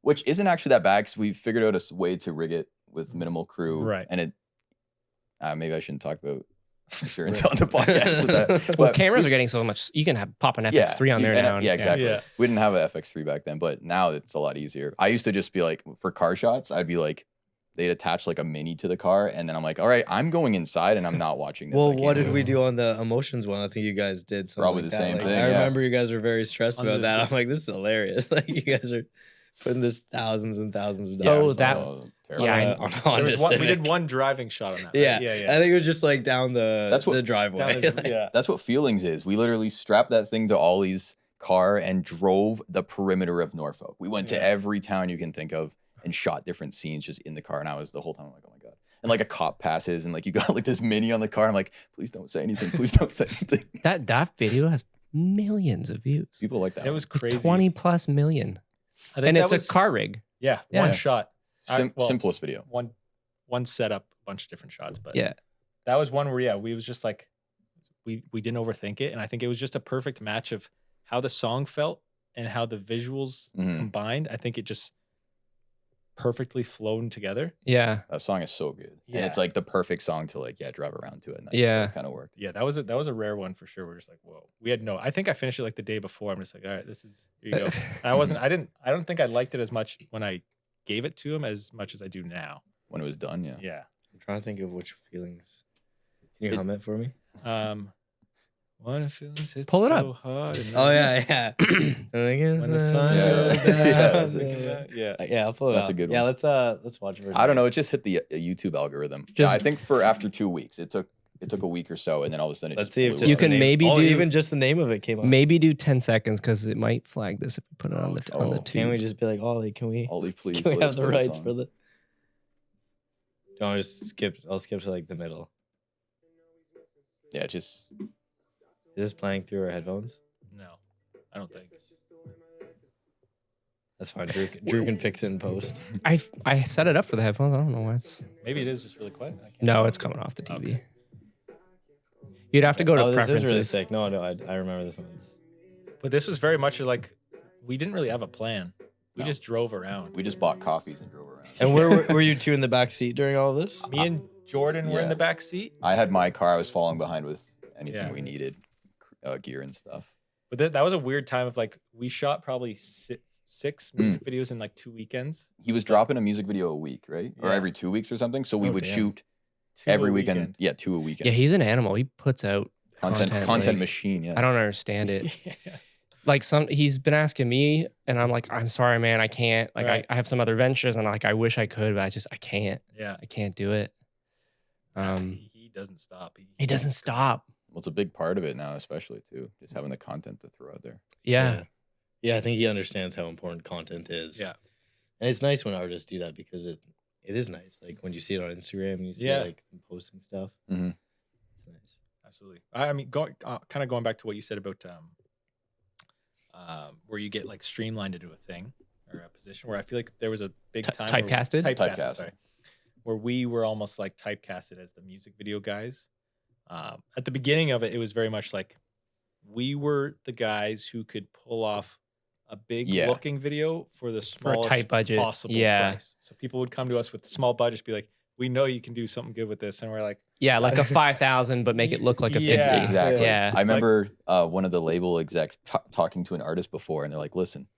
which isn't actually that bad because we figured out a way to rig it with minimal crew. Right. And it, maybe I shouldn't talk about insurance on the podcast with that. Well, But cameras are getting so much. You can have pop an FX3 on there and, now. yeah, exactly. Yeah. We didn't have an FX3 back then, but now it's a lot easier. I used to just be like, for car shots, I'd be like, they'd attach like a mini to the car, and then I'm like, all right, I'm going inside and I'm not watching this. Well, I can't what do did it. we do on the emotions one? I think you guys did something Probably like the that. same Like, thing, I yeah. remember you guys were very stressed On about the- that. I'm like, this is hilarious. Like you guys are putting this thousands and thousands of Yeah. dollars. that- terrible. Yeah, I- on There Honda was one, we did Civic. one driving shot on that. Yeah. Right? I think it was just like down the That's what- the driveway. Down his- yeah. That's what Feelings is. We literally strapped that thing to Ollie's car and drove the perimeter of Norfolk. We went to Yeah. every town you can think of and shot different scenes just in the car. And I was the whole time I'm like, oh my God. And like a cop passes and like you got like this mini on the car. I'm like, please don't say anything. Please don't say anything. That video has millions of views. People like that. It was crazy. 20 plus million. I think And that it's was, a car rig. Yeah, Yeah. one shot. well, Simplest video. One setup, a bunch of different shots. But Yeah. that was one where we was just like we didn't overthink it, and I think it was just a perfect match of how the song felt and how the visuals Mhm. combined. I think it just perfectly flown together. Yeah. That song is so good. Yeah. And it's like the perfect song to like, drive around to at night. Yeah. Kind of worked. Yeah, that was a rare one for sure. We're just like, whoa. We had I think I finished it like the day before. I'm just like, all right, here you go. And I don't think I liked it as much when I gave it to him as much as I do now. When it was done, yeah. Yeah. I'm trying to think of which feelings. Can you hum it for me? One feelings hit Pull it so up. hard and Oh yeah. when the sun Yeah. goes Yeah, down. that's Yeah. Yeah, I'll pull it That's up. a good Yeah, one. let's watch it for a I don't know. It second. just hit the YouTube algorithm. Just- I think for after 2 weeks, it took a week or so, and then all of a sudden it Let's just see if blew just You up. the can name- maybe oh, do- even just the name of it came up. Maybe do 10 seconds because it might flag this if we put it on the Oh, tube. Can we just be like, Ollie, can we Ollie, please. can we let us have the put a rights song. for the Don't just skip I'll skip to like the middle. Yeah, just Is this playing through our headphones? No, I don't think. That's fine. Drew can fix it in post. I set it up for the headphones. I don't know why it's. Maybe it is just really quiet. I can't No, it's coming off the TV. You'd have to go to Oh, this preferences. is really sick. No, I remember this one. But this was very much like we didn't really have a plan. We No. just drove around. we just bought coffees and drove around. And were you two in the back seat during all of this? Me and Jordan were in Yeah. the back seat. I had my car. I was falling behind with anything Yeah. we needed, gear and stuff. But that was a weird time of like, we shot probably six music videos in like 2 weekends. He was dropping a music video a week, right? Or Yeah. every 2 weeks or something. So we would damn. shoot 2 a every weekend. Yeah, 2 a Yeah, weekend. he's an animal. He puts out Content like, machine. Yeah. I don't understand it. Yeah. Like he's been asking me, and I'm like, I'm sorry, man, I can't. Like, Right. I have some other ventures, and like, I wish I could, but I can't. Yeah. I can't do it. He doesn't stop. He doesn't stop. Well, it's a big part of it now, especially too, just having the content to throw out there. Yeah. Yeah, I think he understands how important content is. Yeah. And it's nice when artists do that because it is nice. Like when you see it on Instagram and you see like them posting stuff. Mhm. It's nice. Absolutely. I mean, kind of going back to what you said about where you get like streamlined into a thing or a position, where I feel like there was a big time Typecasted? Typecasted. sorry, where we were almost like typecasted as the music video guys. At the beginning of it, it was very much like we were the guys who could pull off a big looking video for the For a smallest tight budget. possible Yeah. price. So people would come to us with small budgets, be like, "We know you can do something good with this," and we're like, Yeah, like a 5,000, but make it look like a 50. Yeah. Exactly. Yeah. I remember one of the label execs talking to an artist before, and they're like, "Listen,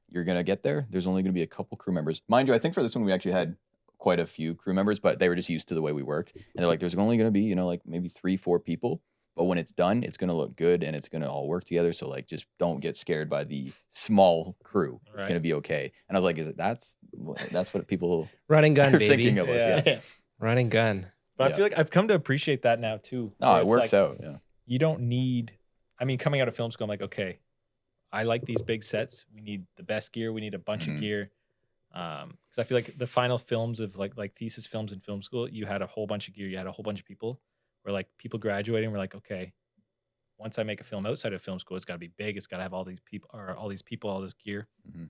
you're gonna get there. There's only gonna be a couple crew members, mind you. I think for this one we actually had quite a few crew members, but they were just used to the way we worked. And they're like, there's only gonna be, like maybe 3-4 people, but when it's done, it's gonna look good and it's gonna all work together. So like, just don't get scared by the small crew. It's Right. gonna be okay." And I was like, that's what people Run and gun, are baby. thinking of us. Yeah. Run and gun. But I Yeah. feel like I've come to appreciate that now too. No, where it it's works like, out. Yeah. You don't need, I mean, coming out of film school, I'm like, okay, I like these big sets. We need the best gear. We need a bunch of gear. Because I feel like the final films of like thesis films in film school, you had a whole bunch of gear. You had a whole bunch of people where like people graduating were like, okay, once I make a film outside of film school, it's got to be big. It's got to have all these people, all this gear. Mhm.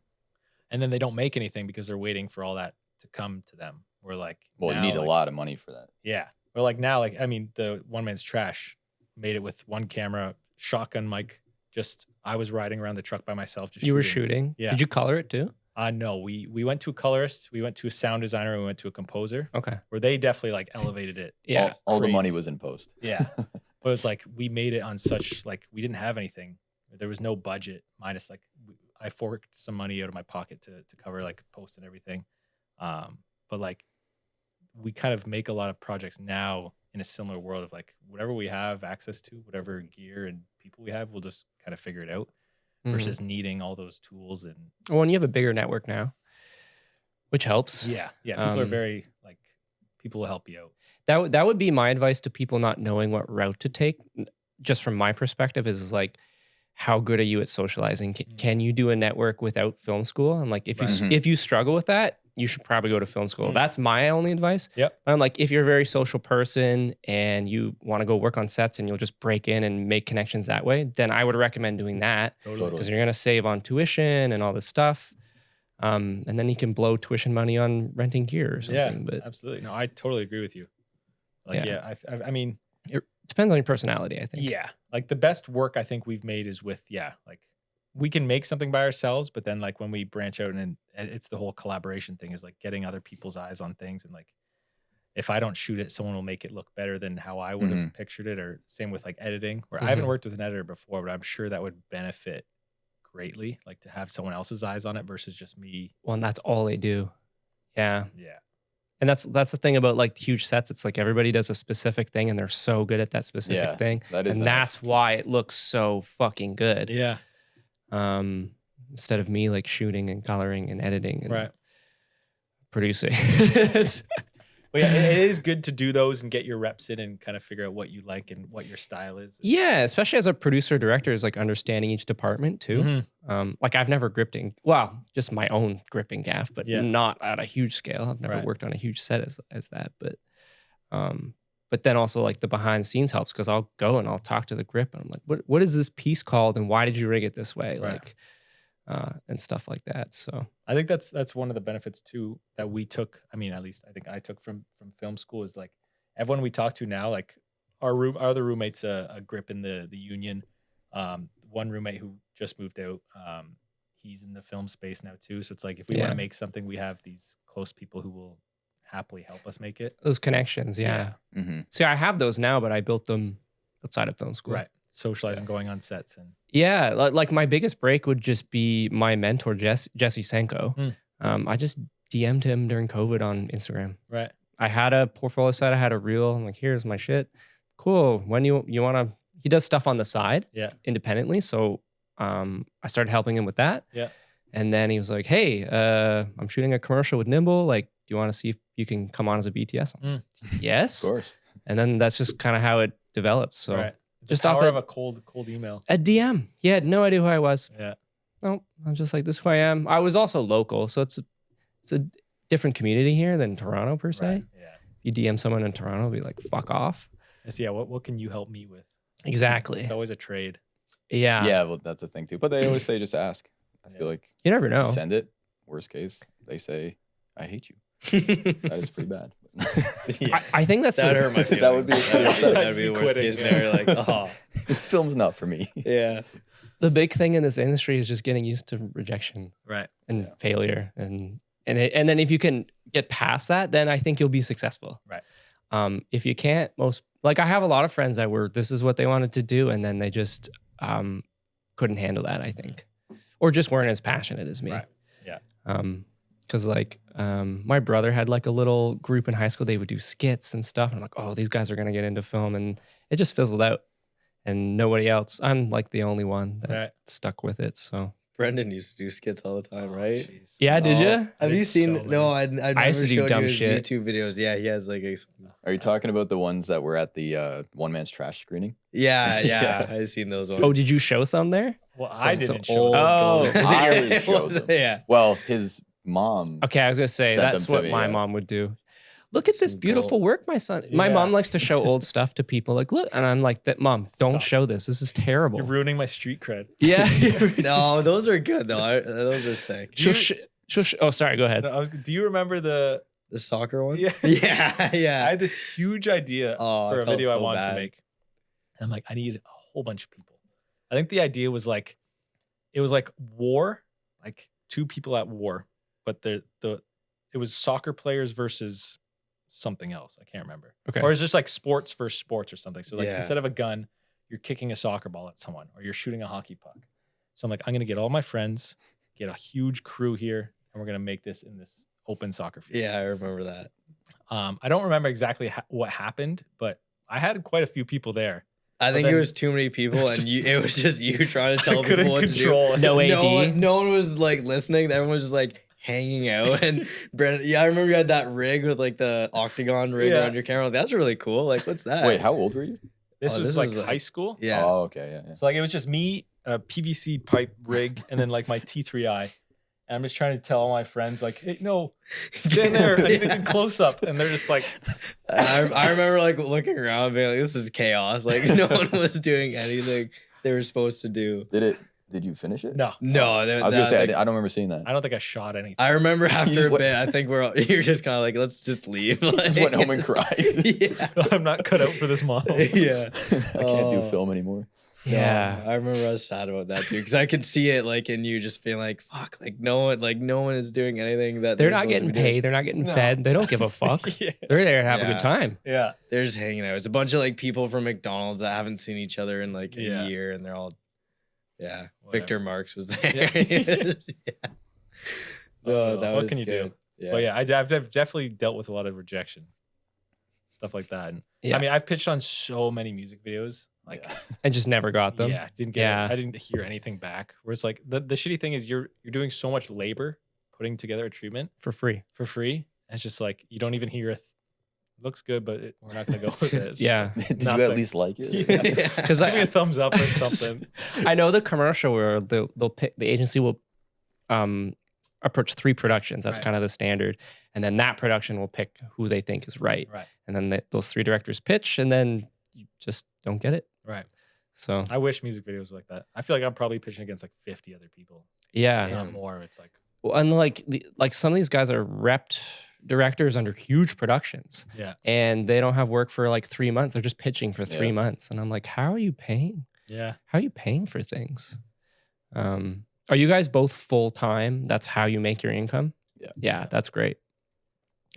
And then they don't make anything because they're waiting for all that to come to them. We're like, Well, you now, need a like, lot of money for that. Yeah. Or like now, like, I mean, the One Man's Trash made it with one camera, shotgun mic. Just, I was riding around the truck by myself. Just You were shooting? Yeah. Did you color it too? No, we went to a colorist, we went to a sound designer, and we went to a composer, Okay. where they definitely like elevated it. Yeah. All the crazy. money was in post. Yeah. But it's like, we made it on such, like, we didn't have anything. There was no budget minus like, I forked some money out of my pocket to cover like post and everything. But like, we kind of make a lot of projects now in a similar world of like, whatever we have access to, whatever gear and people we have, we'll just kind of figure it out versus needing all those tools. And Well, and you have a bigger network now, which helps. yeah, people are Um, very like, people will help you out. That would be my advice to people not knowing what route to take. Just from my perspective, is like, how good are you at socializing? Can you do a network without film school? And like, if you Right. if you struggle with that, you should probably go to film school. That's my only advice. Yep. I'm like, if you're a very social person and you want to go work on sets and you'll just break in and make connections that way, then I would recommend doing that, Totally. because you're gonna save on tuition and all this stuff. And then you can blow tuition money on renting gear or something. But Absolutely. No, I totally agree with you. Like, Yeah. I mean, it depends on your personality, I think. yeah, like the best work I think we've made is with, like we can make something by ourselves, but then like when we branch out and it's the whole collaboration thing is like getting other people's eyes on things. And like, if I don't shoot it, someone will make it look better than how I would have pictured it. Or same with like editing, where I haven't worked with an editor before, but I'm sure that would benefit greatly, like to have someone else's eyes on it versus just me. Well, and that's all they do. Yeah. Yeah. And that's the thing about like huge sets. It's like everybody does a specific thing and they're so good at that specific Yeah, thing. that is And nice. that's why it looks so fucking good. Yeah. Instead of me like shooting and coloring and editing and Right. producing. Well, yeah, it is good to do those and get your reps in and kind of figure out what you like and what your style is. Yeah, especially as a producer director, is like understanding each department too. Mhm. Like I've never gripped in, well, just my own gripping gaff, but Yeah. not at a huge scale. I've never Right. worked on a huge set as that. But then also like the behind the scenes helps, because I'll go and I'll talk to the grip and I'm like, what is this piece called and why did you rig it this way? Right. Like and stuff like that. So I think that's one of the benefits too that we took. I mean, at least I think I took from film school is like everyone we talk to now, like our other roommates, a grip in the union. One roommate who just moved out, he's in the film space now too. So it's like if we want Yeah. to make something, we have these close people who will happily help us make it. those connections, yeah. Mhm. See, I have those now, but I built them outside of film school. Right. socializing, going on sets, and Yeah, like my biggest break would just be my mentor, Jesse Senko. Mm. I just DM'd him during COVID on Instagram. right. I had a portfolio site, I had a reel. I'm like, here's my shit. Cool. When you want to, he does stuff on the side Yeah. independently. So I started helping him with that. Yeah. And then he was like, hey, I'm shooting a commercial with Nimble. Like, do you want to see if you can come on as a BTS? I'm like, yes. Of course. And then that's just kind of how it developed. So Right. The just power off of a cold email. a DM. He had no idea who I was. Yeah. No, I'm just like, this is who I am. I was also local. So it's a different community here than Toronto per se. Right. Yeah. You DM someone in Toronto, be like, fuck off. So yeah, what can you help me with? Exactly. It's always a trade. Yeah. Yeah, well, that's the thing too. But they always say just ask. I feel like You never know. send it. Worst case, they say, I hate you. That is pretty bad. I think that's That a- hurt my feelings. That would be- that'd be the worst Quitting, case yeah. scenario. Like, oh, Film's not for me. yeah. the big thing in this industry is just getting used to rejection Right. and failure. And then if you can get past that, then I think you'll be successful. Right. If you can't, I have a lot of friends that this is what they wanted to do. And then they just couldn't handle that, I think. Or just weren't as passionate as me. Right. Yeah. Because my brother had like a little group in high school. They would do skits and stuff. And I'm like, oh, these guys are going to get into film. And it just fizzled out. And nobody else. I'm like the only one that Right. stuck with it. So Brendan used to do skits all the time, right? Jeez. yeah, did Oh, you? Have I you did seen? so No, many. I used to do showed dumb you his shit. YouTube videos. Yeah, he has like a. Are you talking about the ones that were at the One Man's Trash screening? Yeah, Yeah. I've seen those ones. Oh, did you show some there? Well, I Some didn't show old- them. Oh. Is it I your- showed them. Yeah. Well, his mom. Okay, I was gonna say Sent that's them to what me, my yeah. mom would do. Look at this Some beautiful work, my son. My Yeah. mom likes to show old stuff to people. Like, look, and I'm like, "That mom, don't Stop. show this. This is terrible." You're ruining my street cred. Yeah. No, those are good though. Those are sick. Oh, sorry. Go ahead. No, do you remember the? The soccer one. Yeah. yeah, I yeah. had this huge idea Oh, I for a felt video I so wanted bad. to make. And I'm like, I need a whole bunch of people. I think the idea was like, it was like war, like two people at war, but it was soccer players versus something else. I can't remember. Okay. Or it's just like sports versus sports or something. So like Yeah. instead of a gun, you're kicking a soccer ball at someone or you're shooting a hockey puck. So I'm like, I'm gonna get all my friends, get a huge crew here, and we're gonna make this in this open soccer field. Yeah, I remember that. I don't remember exactly what happened, but I had quite a few people there. I think then- there was too many people, and Just- it was just you trying to tell I couldn't people what control to it. do. No AD. No one was like listening. Everyone was just like hanging out. And Brendan, yeah, I remember you had that rig with like the octagon rig Yeah. around your camera. Like, that's really cool. Like, what's that? Wait, how old were you? This Oh, was this like was, like- high school. Yeah. Oh, okay. Yeah. So like it was just me, a PVC pipe rig, and then like my T3i. And I'm just trying to tell all my friends, like, hey, no, stand there. I need a good close up. And they're just like, I remember like looking around, being like, "This is chaos." Like, no one was doing anything they were supposed to do. Did you finish it? no. No, I was gonna say I don't remember seeing that. I don't think I shot anything. I remember after a What- bit, I think you're just kind of like, let's just leave. I just went home and cried. yeah. I'm not cut out for this model. Yeah. I can't do Oh. film anymore. Yeah. No, I remember I was sad about that too, because I could see it like in you just feeling like, fuck, like no one is doing anything that They're they're not supposed to getting be doing. paid. They're not getting No. fed. They don't give a fuck. yeah. They're there to have a Yeah. good time. Yeah. They're just hanging out. It's a bunch of like people from McDonald's that haven't seen each other in like Yeah. a year, and they're all, yeah. Whatever. Victor Marks was there. Yeah. yeah. Oh, that what was can you do? good. Yeah. But yeah, I've definitely dealt with a lot of rejection, stuff like that. And Yeah. I mean, I've pitched on so many music videos, like Yeah. And just never got them. yeah, didn't get, Yeah. I didn't hear anything back. Where it's like the shitty thing is you're doing so much labor putting together a treatment For free. for free. And it's just like you don't even hear looks good, but we're not gonna go with it. It's just Yeah. like, Did you nothing. at least like it? Yeah. Because Give me a thumbs up or something. I know the commercial where they'll pick, the agency will approach 3 productions. That's Right. kind of the standard. And then that production will pick who they think is right. Right. And then those 3 directors pitch, and then you just don't get it. Right. So I wish music videos were like that. I feel like I'm probably pitching against like 50 other people. yeah. If not more. It's like Well, and like some of these guys are repped directors under huge productions, yeah. and they don't have work for like 3 months. They're just pitching for 3 Yeah. months, and I'm like, how are you paying? Yeah. How are you paying for things? Are you guys both full time? That's how you make your income? Yeah. Yeah, that's great.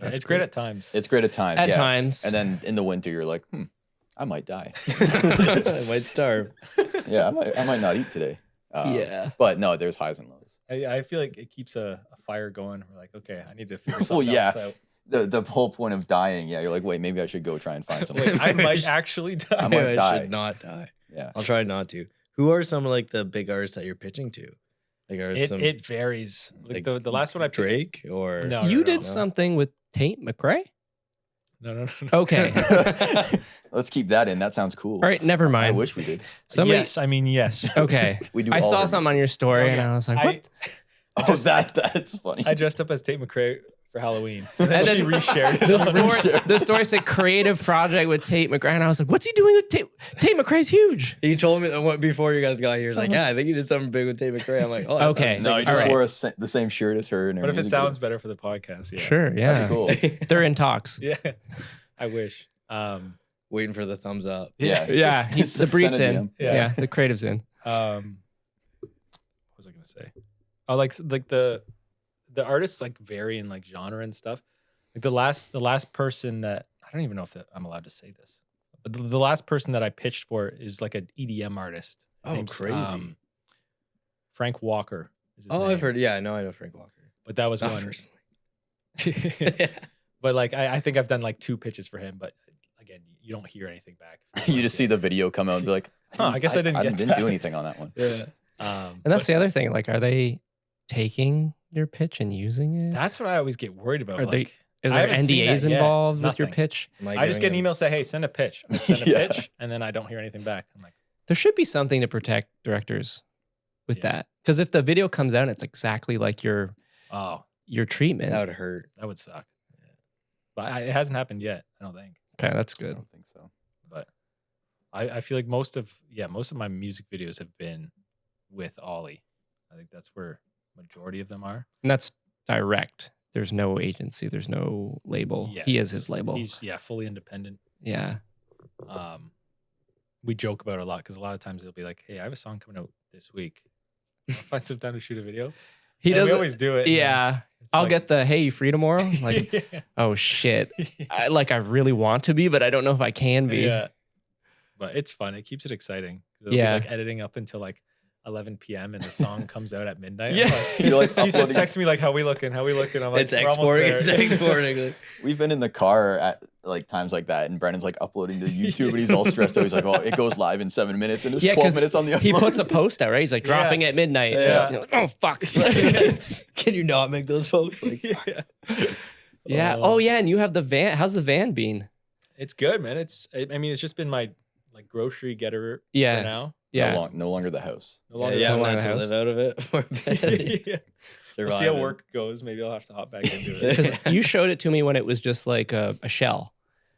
That's It's great great. at times. It's great at times. At yeah. times. And then in the winter, you're like, I might die. I might starve. Yeah, I might not eat today. Yeah. But no, there's highs and lows. I feel like it keeps a fire going. We're like, okay, I need to figure something Well, yeah. else out. The whole point of dying, yeah, you're like, wait, maybe I should go try and find something. Wait, I might actually die. I might die. should not die. Yeah. I'll try not to. Who are some like the big artists that you're pitching to? Like, are some It varies. Like the last one I picked, Drake or No, You no, did no. something with Tate McRae? No. Okay. Let's keep that in. That sounds cool. All right, never mind. I wish we did. Somebody, Yes, I mean yes. Okay. We do I all saw our something on your story and I was like, what? Oh, that's funny. I dressed up as Tate McRae for Halloween, And and then then she reshared The it. story, the story said creative project with Tate McRae. And I was like, what's he doing with Tate? Tate McRae's huge. he told me that before you guys got here. He's like, yeah, I think he did something big with Tate McRae. I'm like, oh, that Okay. sounds No, sick he as just All right. wore the same shirt as her. And her What if it music sounds better for the podcast? Yeah. Sure, video. yeah. That'd be cool. They're in talks. Yeah. I wish. Waiting for the thumbs up. Yeah. Yeah, the Send brief's a in. DM. Yeah. Yeah. The creative's in. What was I gonna say? Oh, like the artists like vary in like genre and stuff. Like the last person that I don't even know if I'm allowed to say this, but the last person that I pitched for is like an EDM artist. His Oh, name's, crazy. Frank Walker. Is his Oh, name. I've heard. Yeah, I know Frank Walker. But that was Not one. personally. But like I think I've done like 2 pitches for him, but again, you don't hear anything back. You just see the video come out and be like, Huh, I guess I didn't get didn't that. do anything on that one. Yeah. And that's the other thing. Like, are they taking your pitch and using it? That's what I always get worried about. Are Like, they? Is I there haven't seen NDAs that yet. involved with your Nothing. pitch? I just get an email say, "Hey, send a pitch." I send a Yeah. pitch, and then I don't hear anything back. I'm like, There should be something to protect directors with Yeah. that. Because if the video comes out and it's exactly like your "Oh, treatment, That would hurt. that would suck." But it hasn't happened yet. I don't think. okay, that's I good. don't think so. But I feel like most of my music videos have been with Ollie. I think that's where majority of them are. And that's direct. There's no agency. There's no label. Yeah. He is his label. He's fully independent. Yeah. We joke about it a lot because a lot of times he'll be like, "Hey, I have a song coming out this week. Wanna find some time to shoot a video." He And we does. always do it. and then Yeah. it's I'll like- get the hey, you free tomorrow? Like, yeah. oh shit. I really want to be, but I don't know if I can be. Yeah. But it's fun. It keeps it exciting. It'll Yeah. be like editing up until like 11 p.m. and the song comes out at midnight. Yeah. You're like He's just uploading- texting me like, "How we looking? How we looking?" I'm like, It's "We're almost exporting. there." It's exporting. We've been in the car at like times like that, and Brennan's like uploading to YouTube, and he's all stressed out. He's like, "Oh, it goes live in 7 minutes, and it's Yeah, 12 'cause minutes on the upload." He puts a post out, right? He's like Yeah. dropping at midnight. Yeah. You're like, oh fuck. Can you not make those posts? Like, Yeah. Yeah. Oh yeah. And you have the van. How's the van been? It's good, man. I mean, it's just been my like grocery getter Yeah. for now. Yeah. No longer the house. No yeah, longer yeah, the I'm one gonna in the have house. to live out of it for a bit. Yeah. We'll Survive see how it. work goes. Maybe I'll have to hop back into it. Because you showed it to me when it was just like a shell.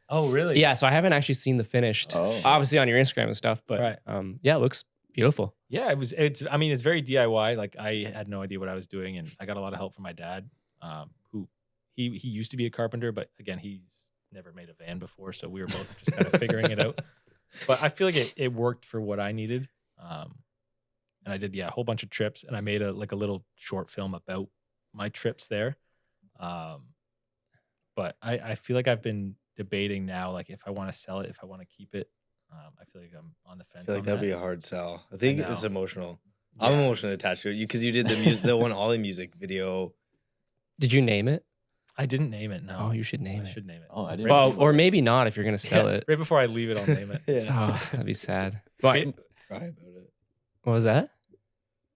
Oh, really? Yeah. So I haven't actually seen the finished. Oh. Obviously on your Instagram and stuff, but Right. yeah, it looks beautiful. Yeah, I mean, it's very DIY. Like I had no idea what I was doing, and I got a lot of help from my dad, who he used to be a carpenter, but again, he's never made a van before, so we were both just kind of figuring it out. But I feel like it worked for what I needed. And I did a whole bunch of trips, and I made a little short film about my trips there. But I feel like I've been debating now, like if I want to sell it, if I want to keep it. I feel like I'm on the I fence. feel like on that'd that. be a hard sell. I think it's know. emotional. I'm Yeah. emotionally attached to it because you did the one Ollie music video. Did you name it? I didn't name it. No. Oh, you should I name it. should name it. Oh, I didn't. Well, or maybe not if you're gonna sell Yeah, it. right before I leave it, I'll name it. Yeah. Oh, that'd be sad. But Cry about it. what was that?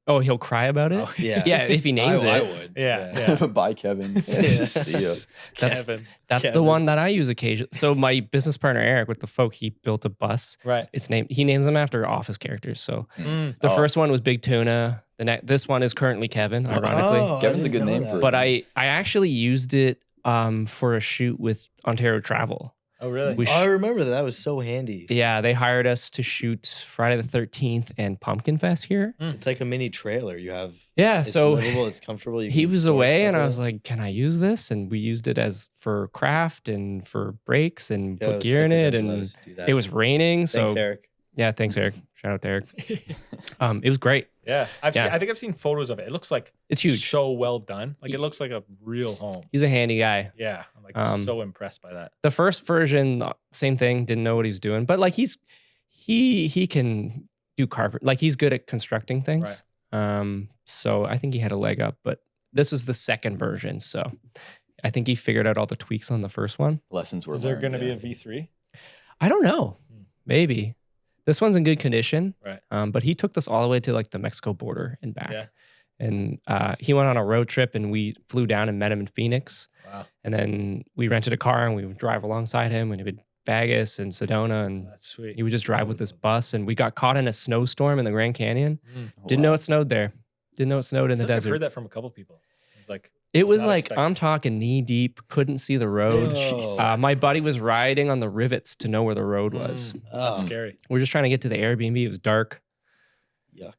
Oh, he'll cry about it. Oh, Yeah. Yeah, if he names I it. would. Yeah. Bye, Kevin. See ya. That's Kevin. that's the Kevin. one that I use occasionally. So my business partner Eric with the folk, he built a bus. Right. He names them after office characters. So Mm. the Oh. first one was Big Tuna. This one is currently Kevin, ironically. Oh, I Kevin's a didn't good know name that. for it. But I actually used it for a shoot with Ontario Travel. Oh, really? We Oh, I remember that. That was so handy. Yeah, they hired us to shoot Friday the 13th and Pumpkin Fest here. It's like a mini trailer. You have. Yeah, It's so livable. It's comfortable. You he can was store away stuff and I in was it. like, can I use this? And we used it as for craft and for breaks and Yeah, it put was gear sick in of it. them to let And us do that. it was raining. So Thanks, Eric. yeah, thanks, Eric. Shout out to Eric. It was great. Yeah. Yeah. I think I've seen photos of it. It looks like It's huge. so well done. Like it looks like a real home. He's a handy guy. Yeah. I'm like so impressed by that. The first version, same thing, didn't know what he was doing, but like he can do carpet, like he's good at constructing things. So I think he had a leg up, but this is the second version, so I think he figured out all the tweaks on the first one. Lessons were Is there learned. going to be a V3? I don't know, maybe. This one's in good condition, Right. But he took this all the way to like the Mexico border and back. Yeah. And he went on a road trip and we flew down and met him in Phoenix. Wow. And then we rented a car and we would drive alongside him and he would Vegas and Sedona, and That's sweet. he would just drive with this bus. And we got caught in a snowstorm in the Grand Canyon. Oh, Didn't wow. know it snowed there. Didn't know it snowed in the I feel like I've desert. heard that from a couple people. It's like It was not like, expected. I'm talking knee deep, couldn't see the road. Whoa. My buddy was riding on the rivets to know where the road was. That's Oh, scary. We're just trying to get to the Airbnb. It was dark. yuck.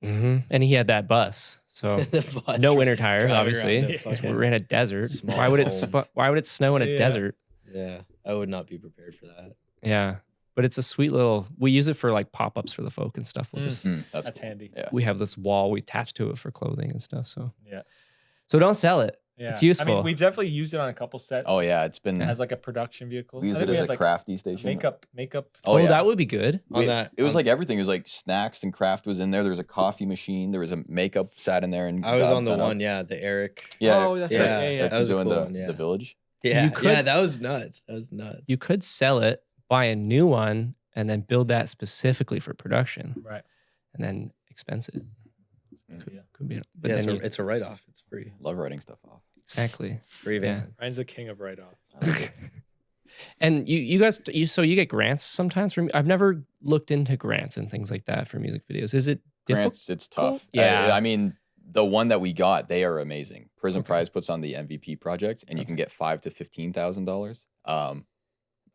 And he had that bus. So The bus no dri- winter tires, driving around obviously. the 'Cause fucking we're in a desert. small Why would it home. why would it snow in a Yeah. desert? Yeah, I would not be prepared for that. Yeah. But it's a sweet little, we use it for like pop-ups for the folk and stuff. We'll just, That's That's cool. handy. Yeah. we have this wall we attach to it for clothing and stuff. So Yeah. don't sell it. Yeah. It's I useful. mean, we've definitely used it on a couple sets. Oh yeah, it's been. As like a production vehicle. We use I it think we as had, a like, crafty station. makeup. Oh, yeah. That would be good. On We- that, it was on- like everything. It was like snacks and craft was in there. There was a coffee machine. There was a makeup sat in there. And I was got on the done up. one, yeah, the Eric. Yeah. Oh, that's Yeah, right. Yeah, yeah. Like that was a doing cool the, one, yeah. the village. Yeah, You could- yeah, that was nuts. That was nuts. You could sell it, buy a new one, and then build that specifically for production Right. and then expense it. Yeah. Could be, but yeah, then it's a write-off. It's free. Love writing stuff off. exactly. Free van. Ryan's the king of write-off. And you guys, so you get grants sometimes from, I've never looked into grants and things like that for music videos. Is it difficult? Grants, it's tough. Yeah. I mean, the one that we got, they are amazing. Prison Okay. Prize puts on the MVP project, and you can get $5,000 to $15,000.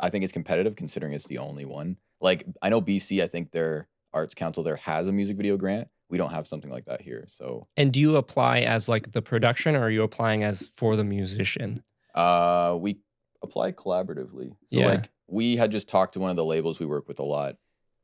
I think it's competitive considering it's the only one. Like I know BC, I think their arts council there has a music video grant. We don't have something like that here. So And do you apply as like the production, or are you applying as for the musician? we apply collaboratively. So Yeah. like we had just talked to one of the labels we work with a lot,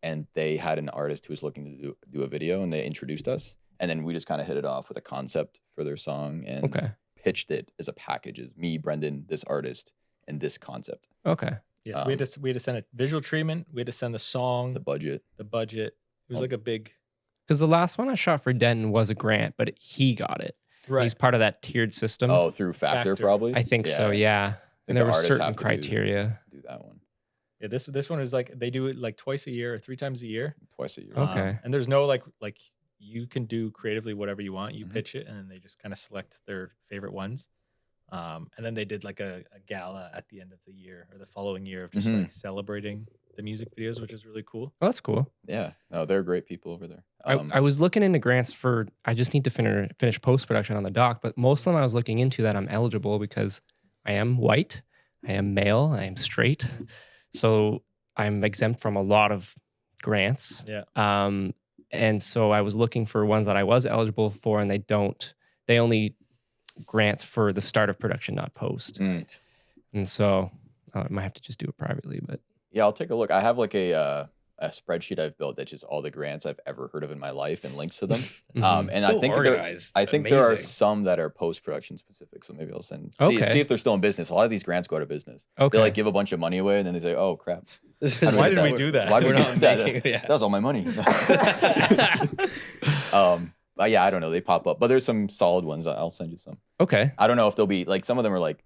and they had an artist who was looking to do a video, and they introduced us, and then we just kind of hit it off with a concept for their song and Okay. pitched it as a package, as me, Brendan, this artist, and this concept. Okay. Yes, we had to send a visual treatment. We had to send the song, The budget. the budget. It was Oh. like a big. Because the last one I shot for Denton was a grant, but he got it. He's part of that tiered system. Oh, through Factor, Factor. probably. I think so. Yeah. And the there were artists certain have to criteria. Do that one Yeah, this one is like they do it like twice a year or 3 times a year. twice a year. Okay. And there's no like you can do creatively whatever you want. You Mhm. pitch it, and then they just kind of select their favorite ones. And then they did like a gala at the end of the year or the following year of just Mhm. like celebrating the music videos, which is really cool. Oh, that's cool. Yeah. No, they're great people over there. I was looking into grants for, I just need to finish post-production on the doc, but most of them I was looking into that I'm eligible because I am white, I am male, I am straight. So I'm exempt from a lot of grants. Yeah. And so I was looking for ones that I was eligible for, and they only grants for the start of production, not post. Mm. And so I might have to just do it privately, but Yeah, I'll take a look. I have like a spreadsheet I've built that's just all the grants I've ever heard of in my life and links to them. Mhm. And So I think organized. I think there are Amazing. some that are post production specific. So maybe I'll see Okay. if they're still in business. A lot of these grants go out of business. okay. They like give a bunch of money away, and then they say, "Oh crap, This How is- do Why get did we that? do that? Why did We're we not do that? making- yeah. That was all my money." But yeah, I don't know. They pop up, but there's some solid ones. I'll send you some. Okay. I don't know if they'll be like some of them are like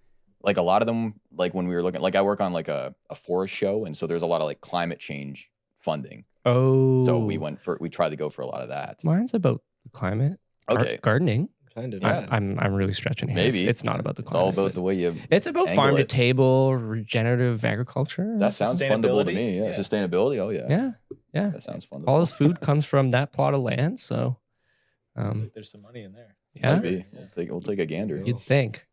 a lot of them like when we were looking like I work on like a forest show, and so there's a lot of like climate change funding. Oh. So we tried to go for a lot of that. Mine's about the climate. Okay. Gardening. kind of. Yeah. I'm really stretching it. Maybe. It's not about the It's all climate. about the way you. It's about angle farm to it. table, regenerative agriculture. That sounds fundable to me. Yeah. Yeah. Sustainability. Oh yeah. yeah. Yeah. That sounds fundable. All his food comes from that plot of land. So, There's some money in there. yeah, Maybe. We'll take a gander. you'd think.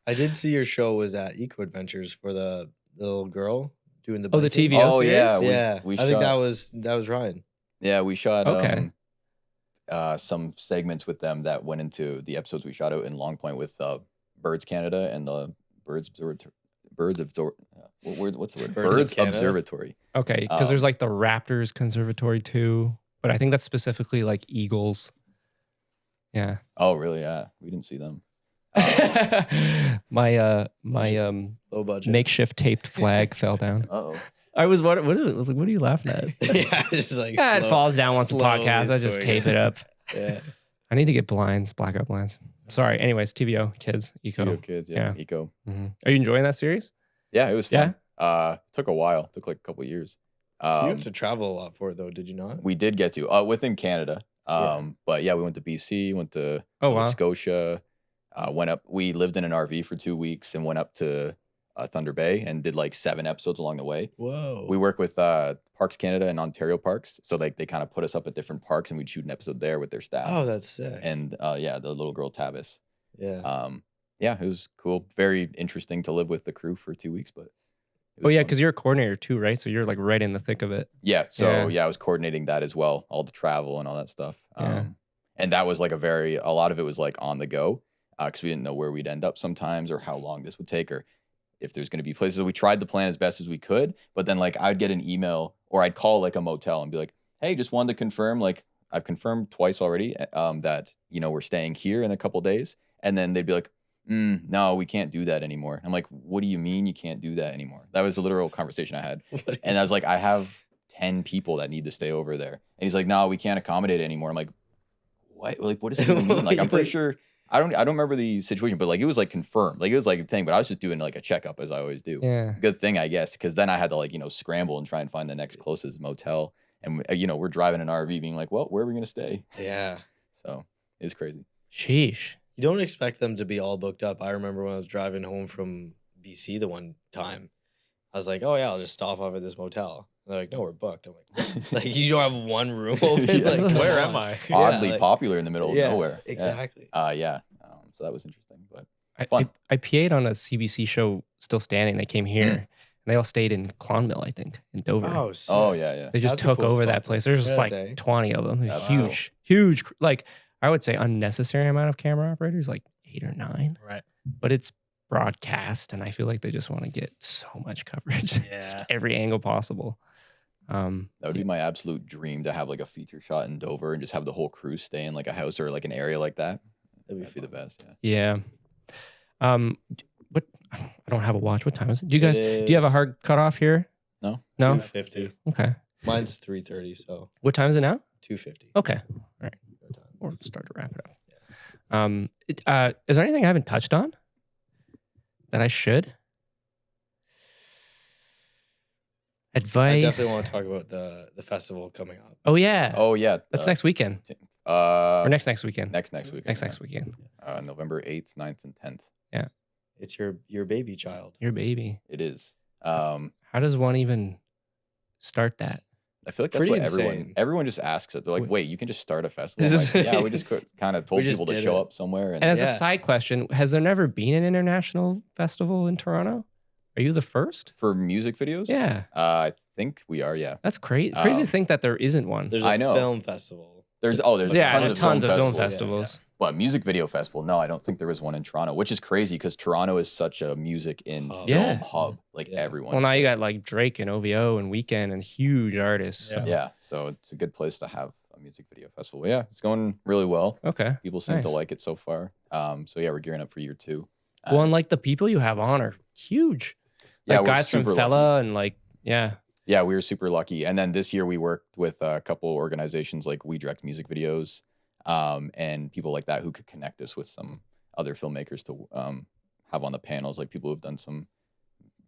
I did see your show was at Eco Adventures for the little girl doing the Oh, the biking. TVO Oh, yeah, series? Yeah, we I think shot- that was Ryan. Yeah, we shot Okay. some segments with them that went into the episodes we shot out in Long Point with Birds Canada and the What's the word? Birds of Birds Canada? Observatory. Okay, because there's Um, like the Raptors Conservatory too, but I think that's specifically like eagles. Yeah. Oh, really? Yeah, we didn't see them. My Low budget. makeshift taped flag fell down. Uh-oh. I was what is it? I was like, what are you laughing at? Yeah, just like It falls down once a slowly podcast. I just swinging. tape it up. Yeah. I need to get blinds, blackout blinds. Sorry. Anyways, TVOkids, Eco. TVOkids, yeah, Eco. Mhm. Are you enjoying that series? Yeah, it was fun. Took a while. Took like a couple years. So you have to travel a lot for it though, did you not? We did get to within Canada. But yeah, we went to BC, went to Nova Scotia, went up. We lived in an RV for 2 weeks and went up to Thunder Bay and did like 7 episodes along the way. Whoa. We work with Parks Canada and Ontario Parks, so like they kind of put us up at different parks and we'd shoot an episode there with their staff. Oh, that's sick. And yeah, the little girl Tavis. Yeah. Yeah, it was cool. Very interesting to live with the crew for 2 weeks, but it Oh was yeah, fun. because you're a coordinator too, right? So you're like right in the thick of it. Yeah. So Yeah. I was coordinating that as well, all the travel and all that stuff. Yeah. And that was like a lot of it was like on the go because we didn't know where we'd end up sometimes or how long this would take or if there's going to be places. So we tried to plan as best as we could, but then like I'd get an email or I'd call like a motel and be like, hey, just wanted to confirm, like I've confirmed twice already that, you know, we're staying here in a couple days. And then they'd be like, no, we can't do that anymore. I'm like, what do you mean you can't do that anymore? That was a literal conversation I had. And I was like, I have 10 people that need to stay over there. And he's like, no, we can't accommodate it anymore. I'm like, what? Like, what does it even mean? Like, I'm pretty sure, I don't remember the situation, but like, it was like confirmed. Like, it was like a thing, but I was just doing like a checkup as I always do. Yeah. Good thing, I guess, because then I had to like, you know, scramble and try and find the next closest motel. And, you know, we're driving an RV being like, well, where are we going to stay? Yeah. So it was crazy. Sheesh. You don't expect them to be all booked up. I remember when I was driving home from BC the one time, I was like, oh yeah, I'll just stop off at this motel. And they're like, no, we're booked. I'm like, what? Like you don't have one room open? Yeah. Like, Where come am on. I? Oddly like- popular in the middle of nowhere. Yeah. Exactly. Yeah. So that was interesting, but I fun. PA'd on a CBC show Still Standing. They came here and they all stayed in Clonmel, I think, in Dover. Oh, sick. Oh yeah, yeah. They just That's a took cool over spot that to place. There's just like stay. 20 of them. There's That's huge, huge, like I would say unnecessary amount of camera operators, like 8 or 9. Right. But it's broadcast, and I feel like they just want to get so much coverage, Yeah. every angle possible. That would be my absolute dream to have like a feature shot in Dover and just have the whole crew stay in like a house or like an area like that. That'd be the best. Yeah. Yeah. What? I don't have a watch. What time is it? Do you guys? Do you have a hard cutoff here? No. No. 250. Okay. Mine's 3:30, so What time is it now? 250. Okay. All right. Or start to wrap it up. Is there anything I haven't touched on that I should? Advice. I definitely want to talk about the festival coming up. Oh yeah. Oh yeah. That's next weekend or next weekend. next week. Next weekend. November 8th, 9th, and 10th. It's your baby child. Your baby. It is. How does one even start that? I feel like that's Pretty what insane. everyone just asks it. They're like, Wait. wait, you can just start a festival? This I'm is- like, yeah, we just kind of told We just people to did show it. up somewhere. And as a Yeah. side question, has there never been an international festival in Toronto? Are you the first? For music videos? Yeah. I think we are, yeah. That's crazy. Crazy to think that there isn't one. There's a I know. film festival. There's Yeah, there's tons of film festivals. festivals. But music video festival, no, I don't think there was one in Toronto, which is crazy because Toronto is such a music in Hub. film Yeah. hub. Like Yeah. everyone. Well, now is you like- got like Drake and OVO and Weekend and huge artists. Yeah. so- Yeah, so it's a good place to have a music video festival. Yeah, it's going really well. Okay. People seem to Nice. like it so far. So yeah, we're gearing up for year 2. Well, and like the people you have on are huge. Yeah, Like we're guys from super Fella and like, yeah. Yeah, we were super lucky. And then this year we worked with a couple organizations like We Direct Music Videos and people like that who could connect us with some other filmmakers to have on the panels, like people who've done some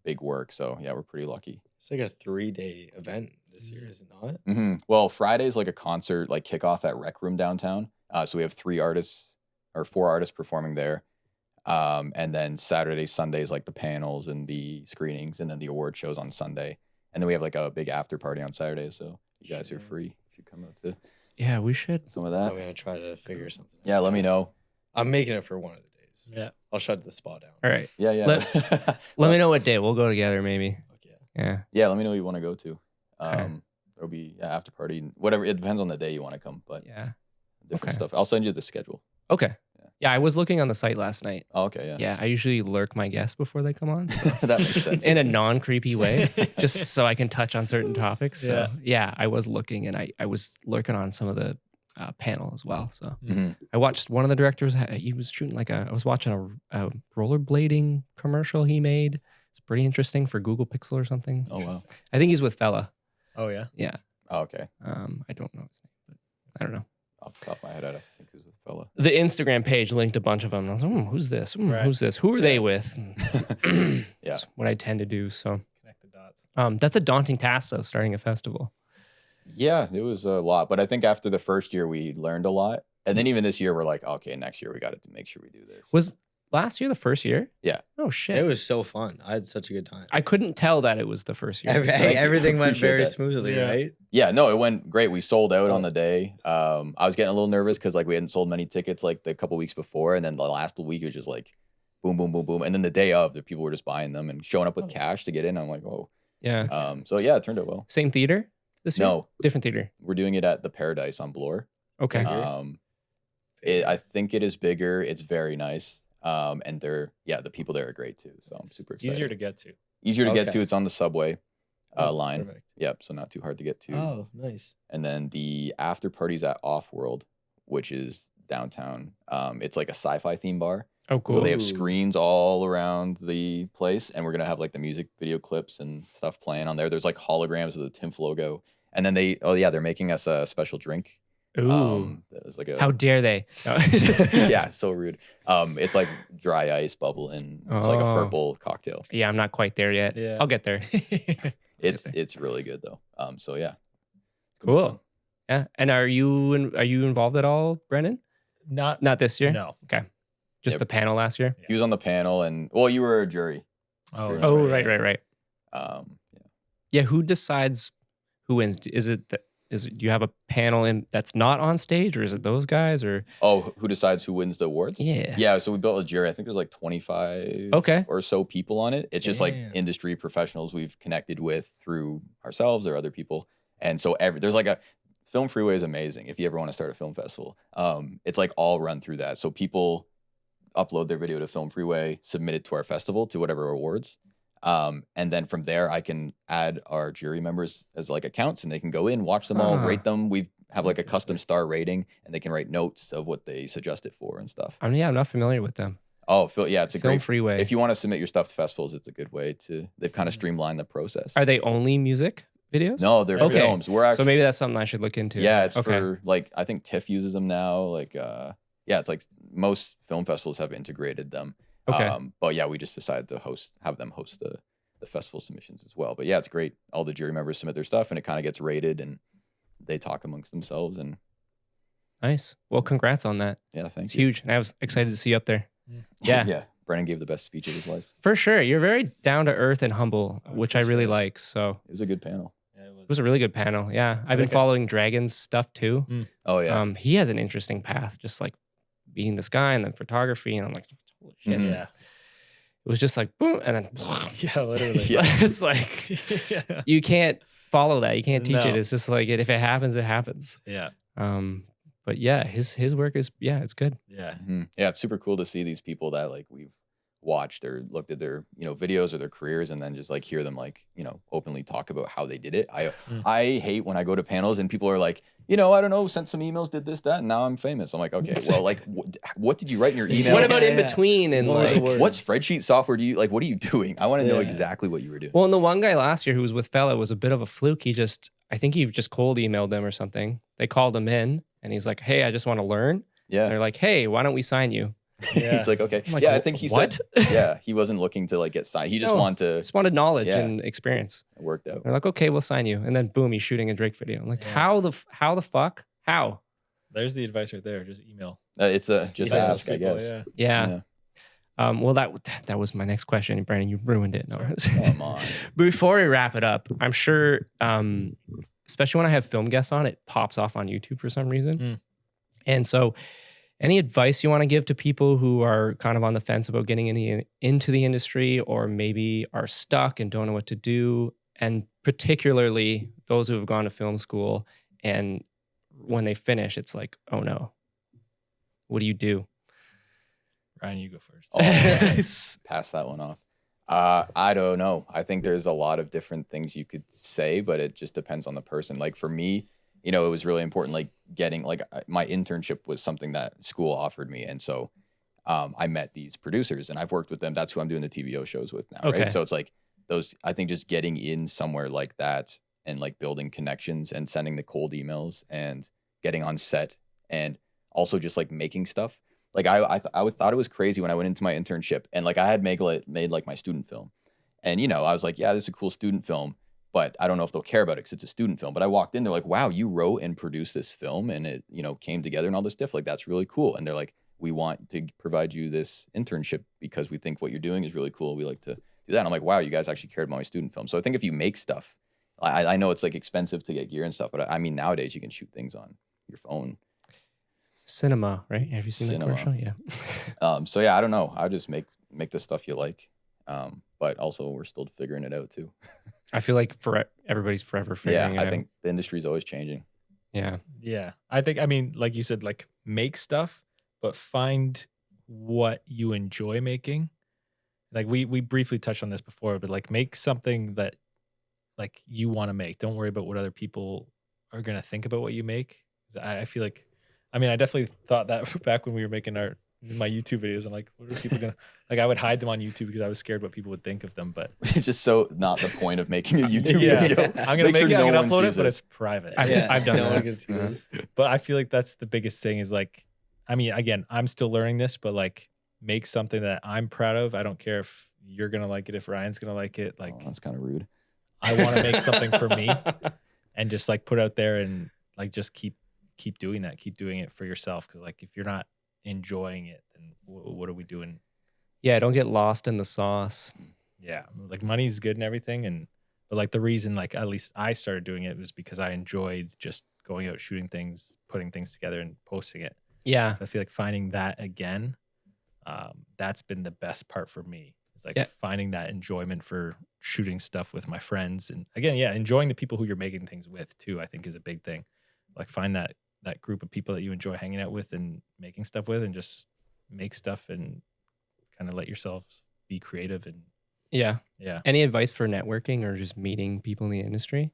big work. So yeah, we're pretty lucky. It's like a 3-day event this year, is it not? Well, Friday's like a concert, like kickoff at Rec Room downtown. So we have 4 artists performing there. And then Saturday, Sunday's like the panels and the screenings, and then the award shows on Sunday. And then we have like a big after party on Saturday. So you guys are free. You should come out to Yeah, we should. some of I'm that. gonna try to figure something out. Yeah, let me know. I'm making it for one of the days. Yeah. I'll shut the spot down. All right. Yeah, yeah. Let me know what day. We'll go together maybe. Fuck yeah. Yeah. Yeah, let me know what you want to go to. Okay. There'll be after party, whatever. It depends on the day you want to come, but Yeah. different Okay. stuff. I'll send you the schedule. Okay. Yeah, I was looking on the site last night. Oh, okay, yeah. Yeah, I usually lurk my guests before they come on. So. That makes sense. In a non-creepy way, just so I can touch on certain topics. So Yeah. yeah, I was looking and I was lurking on some of the panel as well. So Mhm. I watched one of the directors. He was shooting like I was watching a rollerblading commercial he made. It's pretty interesting for Google Pixel or something. Oh wow. I think he's with Fella. Oh yeah. Yeah. Oh, okay. I don't know his name, but I don't know. Off the top of my head, I'd have to think who's with fella. The Instagram page linked a bunch of them. I was like, who's this? Right. Who's this? Who are they with? Yeah. That's what I tend to do. So Connect the dots. that's a daunting task though, starting a festival. Yeah, it was a lot, but I think after the first year we learned a lot, and then even this year we're like, okay, next year we got to make sure we do this. Was last year the first year? Yeah. Oh shit. It was so fun. I had such a good time. I couldn't tell that it was the first year. Every- Thank you. everything went Appreciate very that. smoothly, Yeah. right? Yeah, no, it went great. We sold out on the day. I was getting a little nervous because like we hadn't sold many tickets like the couple weeks before, and then the last week it was just like boom, boom, boom, boom, and then the day of, the people were just buying them and showing up with cash to get in. I'm like, oh, Yeah. so yeah, it turned out well. Same theater this year? No, Different theater. we're doing it at the Paradise on Bloor. Okay. I think it is bigger. It's very nice. And the people there are great too. So I'm super excited. Easier to get to. Easier to get Okay. to. It's on the subway line. Perfect. Yep. So not too hard to get to. Oh, nice. And then the after party's at Off World, which is downtown. It's like a sci-fi theme bar. Oh, cool. So they have Ooh. screens all around the place, and we're gonna have like the music video clips and stuff playing on there. There's like holograms of the TIMF logo, and then they're making us a special drink. Ooh. It's like a How dare they? No. yeah, so rude. It's like dry ice bubble, and it's like a Oh. purple cocktail. Yeah, I'm not quite there yet. Yeah. I'll get there. It's really good though. So yeah, it's gonna be Cool. fun. Yeah. And are you involved at all, Brennan? Not Not this year? No. Okay. Just Yep. the panel last year? He was on the panel, and well, you were a jury. Oh, Sure. that's Oh, right. right. Yeah. Yeah, who decides who wins? Do you have a panel that's not on stage, or is it those guys, or Oh, who decides who wins the awards? yeah. Yeah, so we built a jury. I think there's like 25 Okay. or so people on it. It's just like Damn. industry professionals we've connected with through ourselves or other people. And so there's like a Film Freeway is amazing if you ever want to start a film festival. It's like all run through that. So people upload their video to Film Freeway, submit it to our festival to whatever awards. And then from there, I can add our jury members as like accounts, and they can go in, watch them all, Ah. rate them. We have like a custom star rating, and they can write notes of what they suggest it for and stuff. I'm not familiar with them. Oh, yeah, it's a Film great. Freeway. If you want to submit your stuff to festivals, it's a good way to. They've kind of streamlined the process. Are they only music videos? No, they're Okay. films. We're actually. So maybe that's something I should look into. Yeah, it's okay. for like I think TIFF uses them now. Like it's like most film festivals have integrated them. Okay. But yeah, we just decided to have them host the festival submissions as well. But yeah, it's great. All the jury members submit their stuff, and it kind of gets rated, and they talk amongst themselves. And Nice. Well, congrats on that. yeah, It's thank you. huge, and I was excited to see you up there. Yeah. Yeah. Brennan gave the best speech of his life. For sure. You're very down to earth and humble, which I really like. So It was a good panel. Yeah, it it was a really good panel. Yeah. I've been think following Dragon's stuff too. Oh yeah. He has an interesting path, just like being this guy and then photography. And I'm like, holy shit. Mhm. Yeah. It was just like, boom. And then Yeah, literally. Yeah. it's like, Yeah. you can't follow that. You can't teach it. No. It's just like, if it happens, it happens. Yeah. But yeah, his work is, it's good. Yeah. Yeah, it's super cool to see these people that like we've watched or looked at their videos or their careers, and then just like hear them like openly talk about how they did it. I hate when I go to panels and people are like, I don't know, sent some emails, did this, that, and now I'm famous. I'm like, okay, well, like what did you write in your email? What about Yeah, in yeah. between? And What were the like, words? What spreadsheet software do you like? What are you doing? I want to know Yeah. exactly what you were doing. well, and the one guy last year who was with Fella was a bit of a fluke. I think he just cold emailed them or something. They called him in and he's like, hey, I just want to learn. And Yeah. they're like, hey, why don't we sign you? Yeah. He's like, okay. I'm like, Yeah, I think he what? said, yeah, he wasn't looking to like get signed. He just No. wanted Just wanted knowledge Yeah. and experience. to work out. They're like, okay, we'll sign you. And then boom, he's shooting a Drake video. I'm like, Yeah. how the fuck? How? There's the advice right there. Just email. It's just Yeah. ask, I People, guess. Yeah. Yeah. Yeah. Well, that was my next question, Brandon. You ruined it. No. Come on. Before we wrap it up, I'm sure, especially when I have film guests on, it pops off on YouTube for some reason. Mm. And so, any advice you want to give to people who are kind of on the fence about getting into the industry, or maybe are stuck and don't know what to do, and particularly those who have gone to film school and when they finish, it's like, oh no, what do you do? Ryan, you go first. Oh, yeah. Pass that one off. I don't know. I think there's a lot of different things you could say, but it just depends on the person. Like for me, you know, it was really important, like getting like my internship was something that school offered me. And so I met these producers and I've worked with them. That's who I'm doing the TVO shows with now. Okay. Right. So it's like those, I think just getting in somewhere like that and like building connections and sending the cold emails and getting on set and also just like making stuff. Like I thought it was crazy when I went into my internship and like I had made like my student film. And, you know, I was like, yeah, this is a cool student film, but I don't know if they'll care about it because it's a student film. But I walked in, they're like, wow, you wrote and produced this film and it, you know, came together and all this stuff. Like, that's really cool. And they're like, we want to provide you this internship because we think what you're doing is really cool. We like to do that. And I'm like, wow, you guys actually cared about my student film. So I think if you make stuff, I know it's like expensive to get gear and stuff, but I mean, nowadays you can shoot things on your phone. Cinema, right? Have you seen the commercial? Yeah. So yeah, I don't know. I just make the stuff you like. But also we're still figuring it out too. I feel like everybody's forever figuring it out. I think the industry is always changing. Yeah. Yeah. I mean, like you said, like make stuff, but find what you enjoy making. Like we briefly touched on this before, but like make something that like you want to make. Don't worry about what other people are going to think about what you make. I feel like, I mean, I definitely thought that back when we were making my YouTube videos. I'm like, what are people gonna like? I would hide them on YouTube because I was scared what people would think of them. But It's just so not the point of making a YouTube yeah, video. I'm gonna make it. I'm gonna upload it, but it's it's private. I've done no that. one can see this. But I feel like that's the biggest thing is like, I mean, again, I'm still learning this, but like make something that I'm proud of. I don't care if you're going to like it, if Ryan's going to like it. Like, that's kind of rude. I want to make something for me and just like put out there and like, just keep doing that. Keep doing it for yourself. Cause like, if you're not enjoying it, then what are we doing? Yeah. Don't get lost in the sauce. Yeah. Like money's good and everything. But like the reason, like at least I started doing it was because I enjoyed just going out, shooting things, putting things together and posting it. Yeah. I feel like finding that again, that's been the best part for me. It's like finding that enjoyment for shooting stuff with my friends. And again, yeah, enjoying the people who you're making things with too, I think is a big thing. Like find that group of people that you enjoy hanging out with and making stuff with and just make stuff and kind of let yourself be creative. And Yeah. yeah. Any advice for networking or just meeting people in the industry?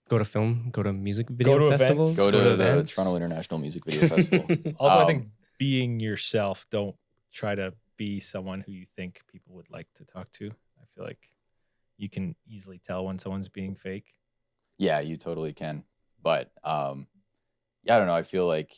Go to music video to festivals. events. Go to the events. Toronto International Music Video Festival. Also, I think being yourself, don't try to be someone who you think people would like to talk to. I feel like you can easily tell when someone's being fake. Yeah, you totally can. But yeah, I don't know. I feel like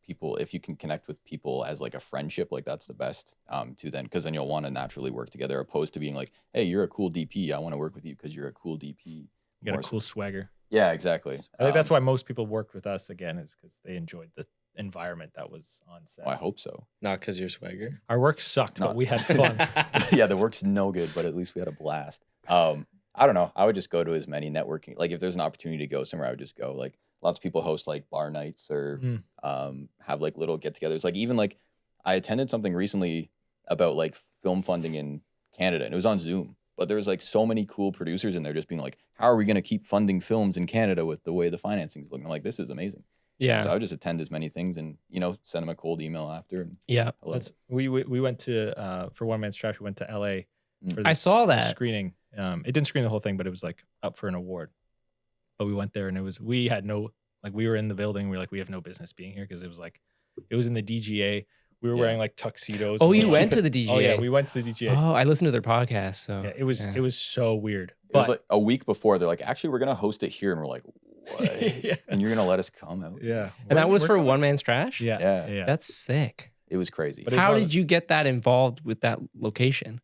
people, if you can connect with people as like a friendship, like that's the best too then, because then you'll want to naturally work together opposed to being like, hey, you're a cool DP. I want to work with you because you're a cool DP. You got a cool swagger. Yeah, exactly. I think that's why most people worked with us again, is because they enjoyed the environment that was on set. I hope so. Not because you're swagger. Our work sucked, but we had fun. Yeah, the work's no good, but at least we had a blast. I don't know. I would just go to as many networking. Like if there's an opportunity to go somewhere, I would just go. Like lots of people host like bar nights or have like little get-togethers. Like even like I attended something recently about like film funding in Canada, and it was on Zoom. But there was like so many cool producers in there just being like, how are we going to keep funding films in Canada with the way the financing is looking? I'm like, this is amazing. Yeah. So I would just attend as many things and, you know, send them a cold email after. And Yeah. We went to, for One Man's Trash, we went to LA. For I saw that screening. It didn't screen the whole thing, but it was like up for an award. But we went there and we had no, like we were in the building. We were like, we have no business being here because it was in the DGA. We were wearing like tuxedos. Oh, you went to the DGA? Oh yeah, we went to the DGA. Oh, I listened to their podcast. So yeah, it was so weird. It was like a week before. They're like, actually, we're going to host it here. And we're like, what? Yeah. And you're going to let us come out? Yeah. And that was for One Man's Trash? Yeah. Yeah. That's sick. It was crazy. But How did you get that involved with that location?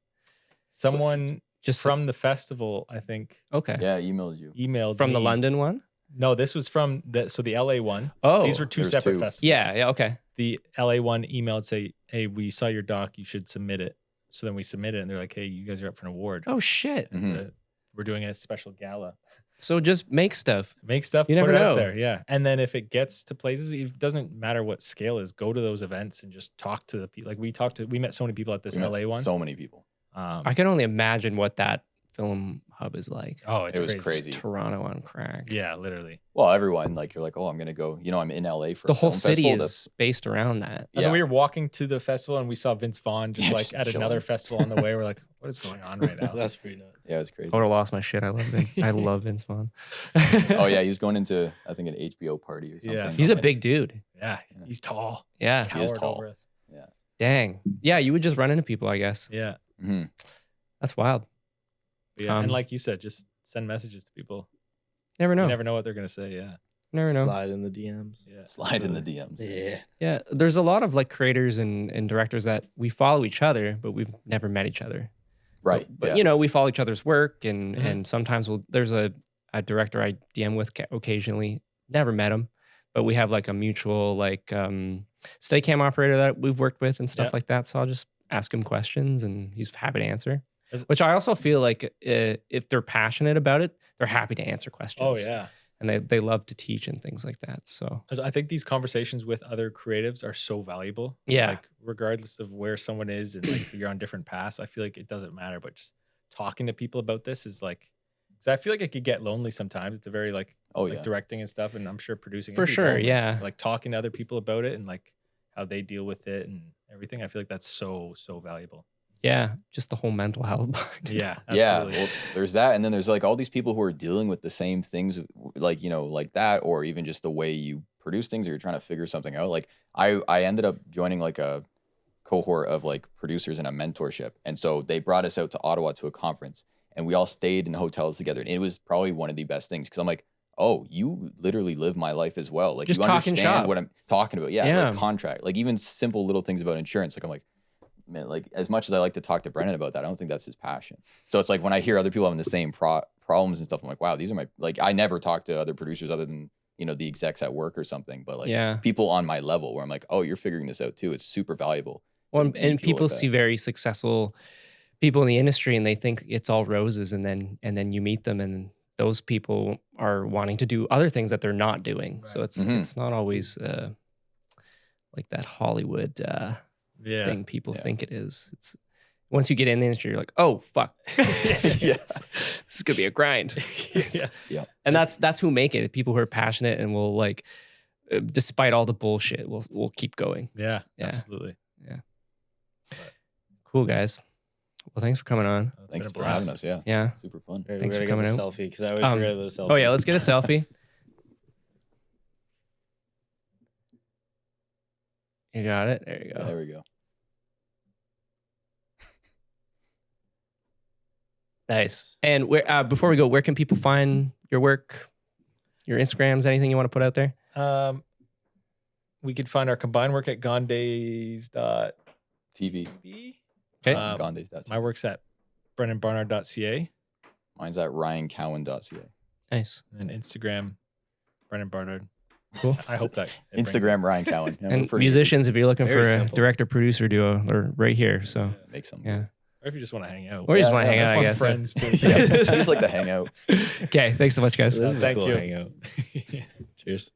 Someone Just from the festival, I think, Okay. Yeah, emailed you. emailed From the me. London one? No, this was from the LA one. Oh. These were two There's separate two. festivals. Yeah. Okay. The LA one emailed say, "Hey, we saw your doc. You should submit it." So then we submitted, and they're like, "Hey, you guys are up for an award. Oh, shit. Mhm. We're doing a special gala. So just make stuff. Make stuff. You put never it out know. there, yeah. And then if it gets to places, it doesn't matter what scale is. Go to those events and just talk to the people. Like we met so many people at this We met LA one. So many people. I can only imagine what that Film Hub is like. Oh, it's It was crazy. crazy. Toronto on crack. Yeah, literally. Well, everyone, like, you're like, oh, I'm gonna go. You know, I'm in LA for The a whole film city festival. is based around that. And then we were walking to the festival and we saw Vince Vaughn just Yeah, like just at chilling. another festival on the way. We're like, what is going on right now? That's pretty nuts. Yeah, it's crazy. I would have lost my shit. I love Vince. I love Vince Vaughn. Oh yeah, he was going into I think an HBO party or something. Yeah. He's a big dude. Yeah, he's tall. Yeah. He is Towered tall. over us. Dang. Yeah, you would just run into people, I guess. Yeah. hmm That's wild. Yeah. and Um, like you said, just send messages to people. Never know. You never know what they're gonna say. Yeah. Never know. Slide in the DMs. Yeah. Slide in the DMs. Yeah. Yeah, there's a lot of like creators and directors that we follow each other, but we've never met each other. Right. But yeah. you know, we follow each other's work, and Mhm. and sometimes there's a director I DM with occasionally. Never met him, but we have like a mutual like Steadicam operator that we've worked with and stuff Yeah. like that. So I'll just ask him questions, and he's happy to answer. Is- Which I also feel like if they're passionate about it, they're happy to answer questions. Oh yeah. and they love to teach and things like that. So I think these conversations with other creatives are so valuable. Yeah. Like regardless of where someone is and like if you're on different paths, I feel like it doesn't matter. But just talking to people about this is like, because I feel like it could get lonely sometimes. It's a very like, Oh like yeah. directing and stuff, and I'm sure producing for it can be sure, lonely. yeah. Like talking to other people about it and like how they deal with it and everything. I feel like that's so valuable. Yeah, just the whole mental health part. Yeah, Yeah, absolutely. well, there's that, and then there's like all these people who are dealing with the same things, like like that, or even just the way you produce things, or you're trying to figure something out. Like I ended up joining like a cohort of like producers in a mentorship, and so they brought us out to Ottawa to a conference, and we all stayed in hotels together, and it was probably one of the best things because I'm like, oh, you literally live my life as well. Like Just you talking understand shop. what I'm talking about. Yeah, Yeah. like contract, like even simple little things about insurance. Like I'm like, man, like as much as I like to talk to Brennan about that, I don't think that's his passion. So it's like when I hear other people having the same problems and stuff, I'm like, wow, these are my, like, I never talk to other producers other than, the execs at work or something, but like Yeah. people on my level where I'm like, oh, you're figuring this out too. It's super valuable. Well, meet and people people like that. see very successful people in the industry and they think it's all roses, and then you meet them and those people are wanting to do other things that they're not doing. So Right. it's Mhm. it's not always like that Hollywood Yeah. thing people Yeah. think it is. It's once you get in the industry, you're like, oh fuck, Yes. this is gonna be a grind. Yeah. And that's who make it. People who are passionate and will like, despite all the bullshit, we'll keep going. Yeah. Yeah. Absolutely. Cool guys. Well, thanks for coming on. It's Thanks been a for having blast. us. Yeah. Yeah. Super fun. Right, Thanks we for gotta coming get out. the selfie because I always Um, forget about the selfie. Oh yeah, let's get a selfie. You got it. There you go. There we go. Nice. And where before we go, where can people find your work, your Instagrams, anything you want to put out there? We could find our combined work at gondays.tv. TV. Okay. Gondays.tv. My work's at brennanbarnard.ca Mine's at ryancowan.ca. Nice. and Instagram, Brennan Barnard. Cool. I hope that it brings Instagram Ryan Cowan. Yeah, we're And pretty easy. musicians, if you're looking Very for a simple. director producer duo, they're right here. it. So Make some. yeah. Or if you just want to hang out. Or you just Yeah, want to hang yeah, out, I Just guess. want friends too. Yeah, I just like to hang out. Okay. Thanks so much, guys. This is Thank a cool you. hangout. Cheers.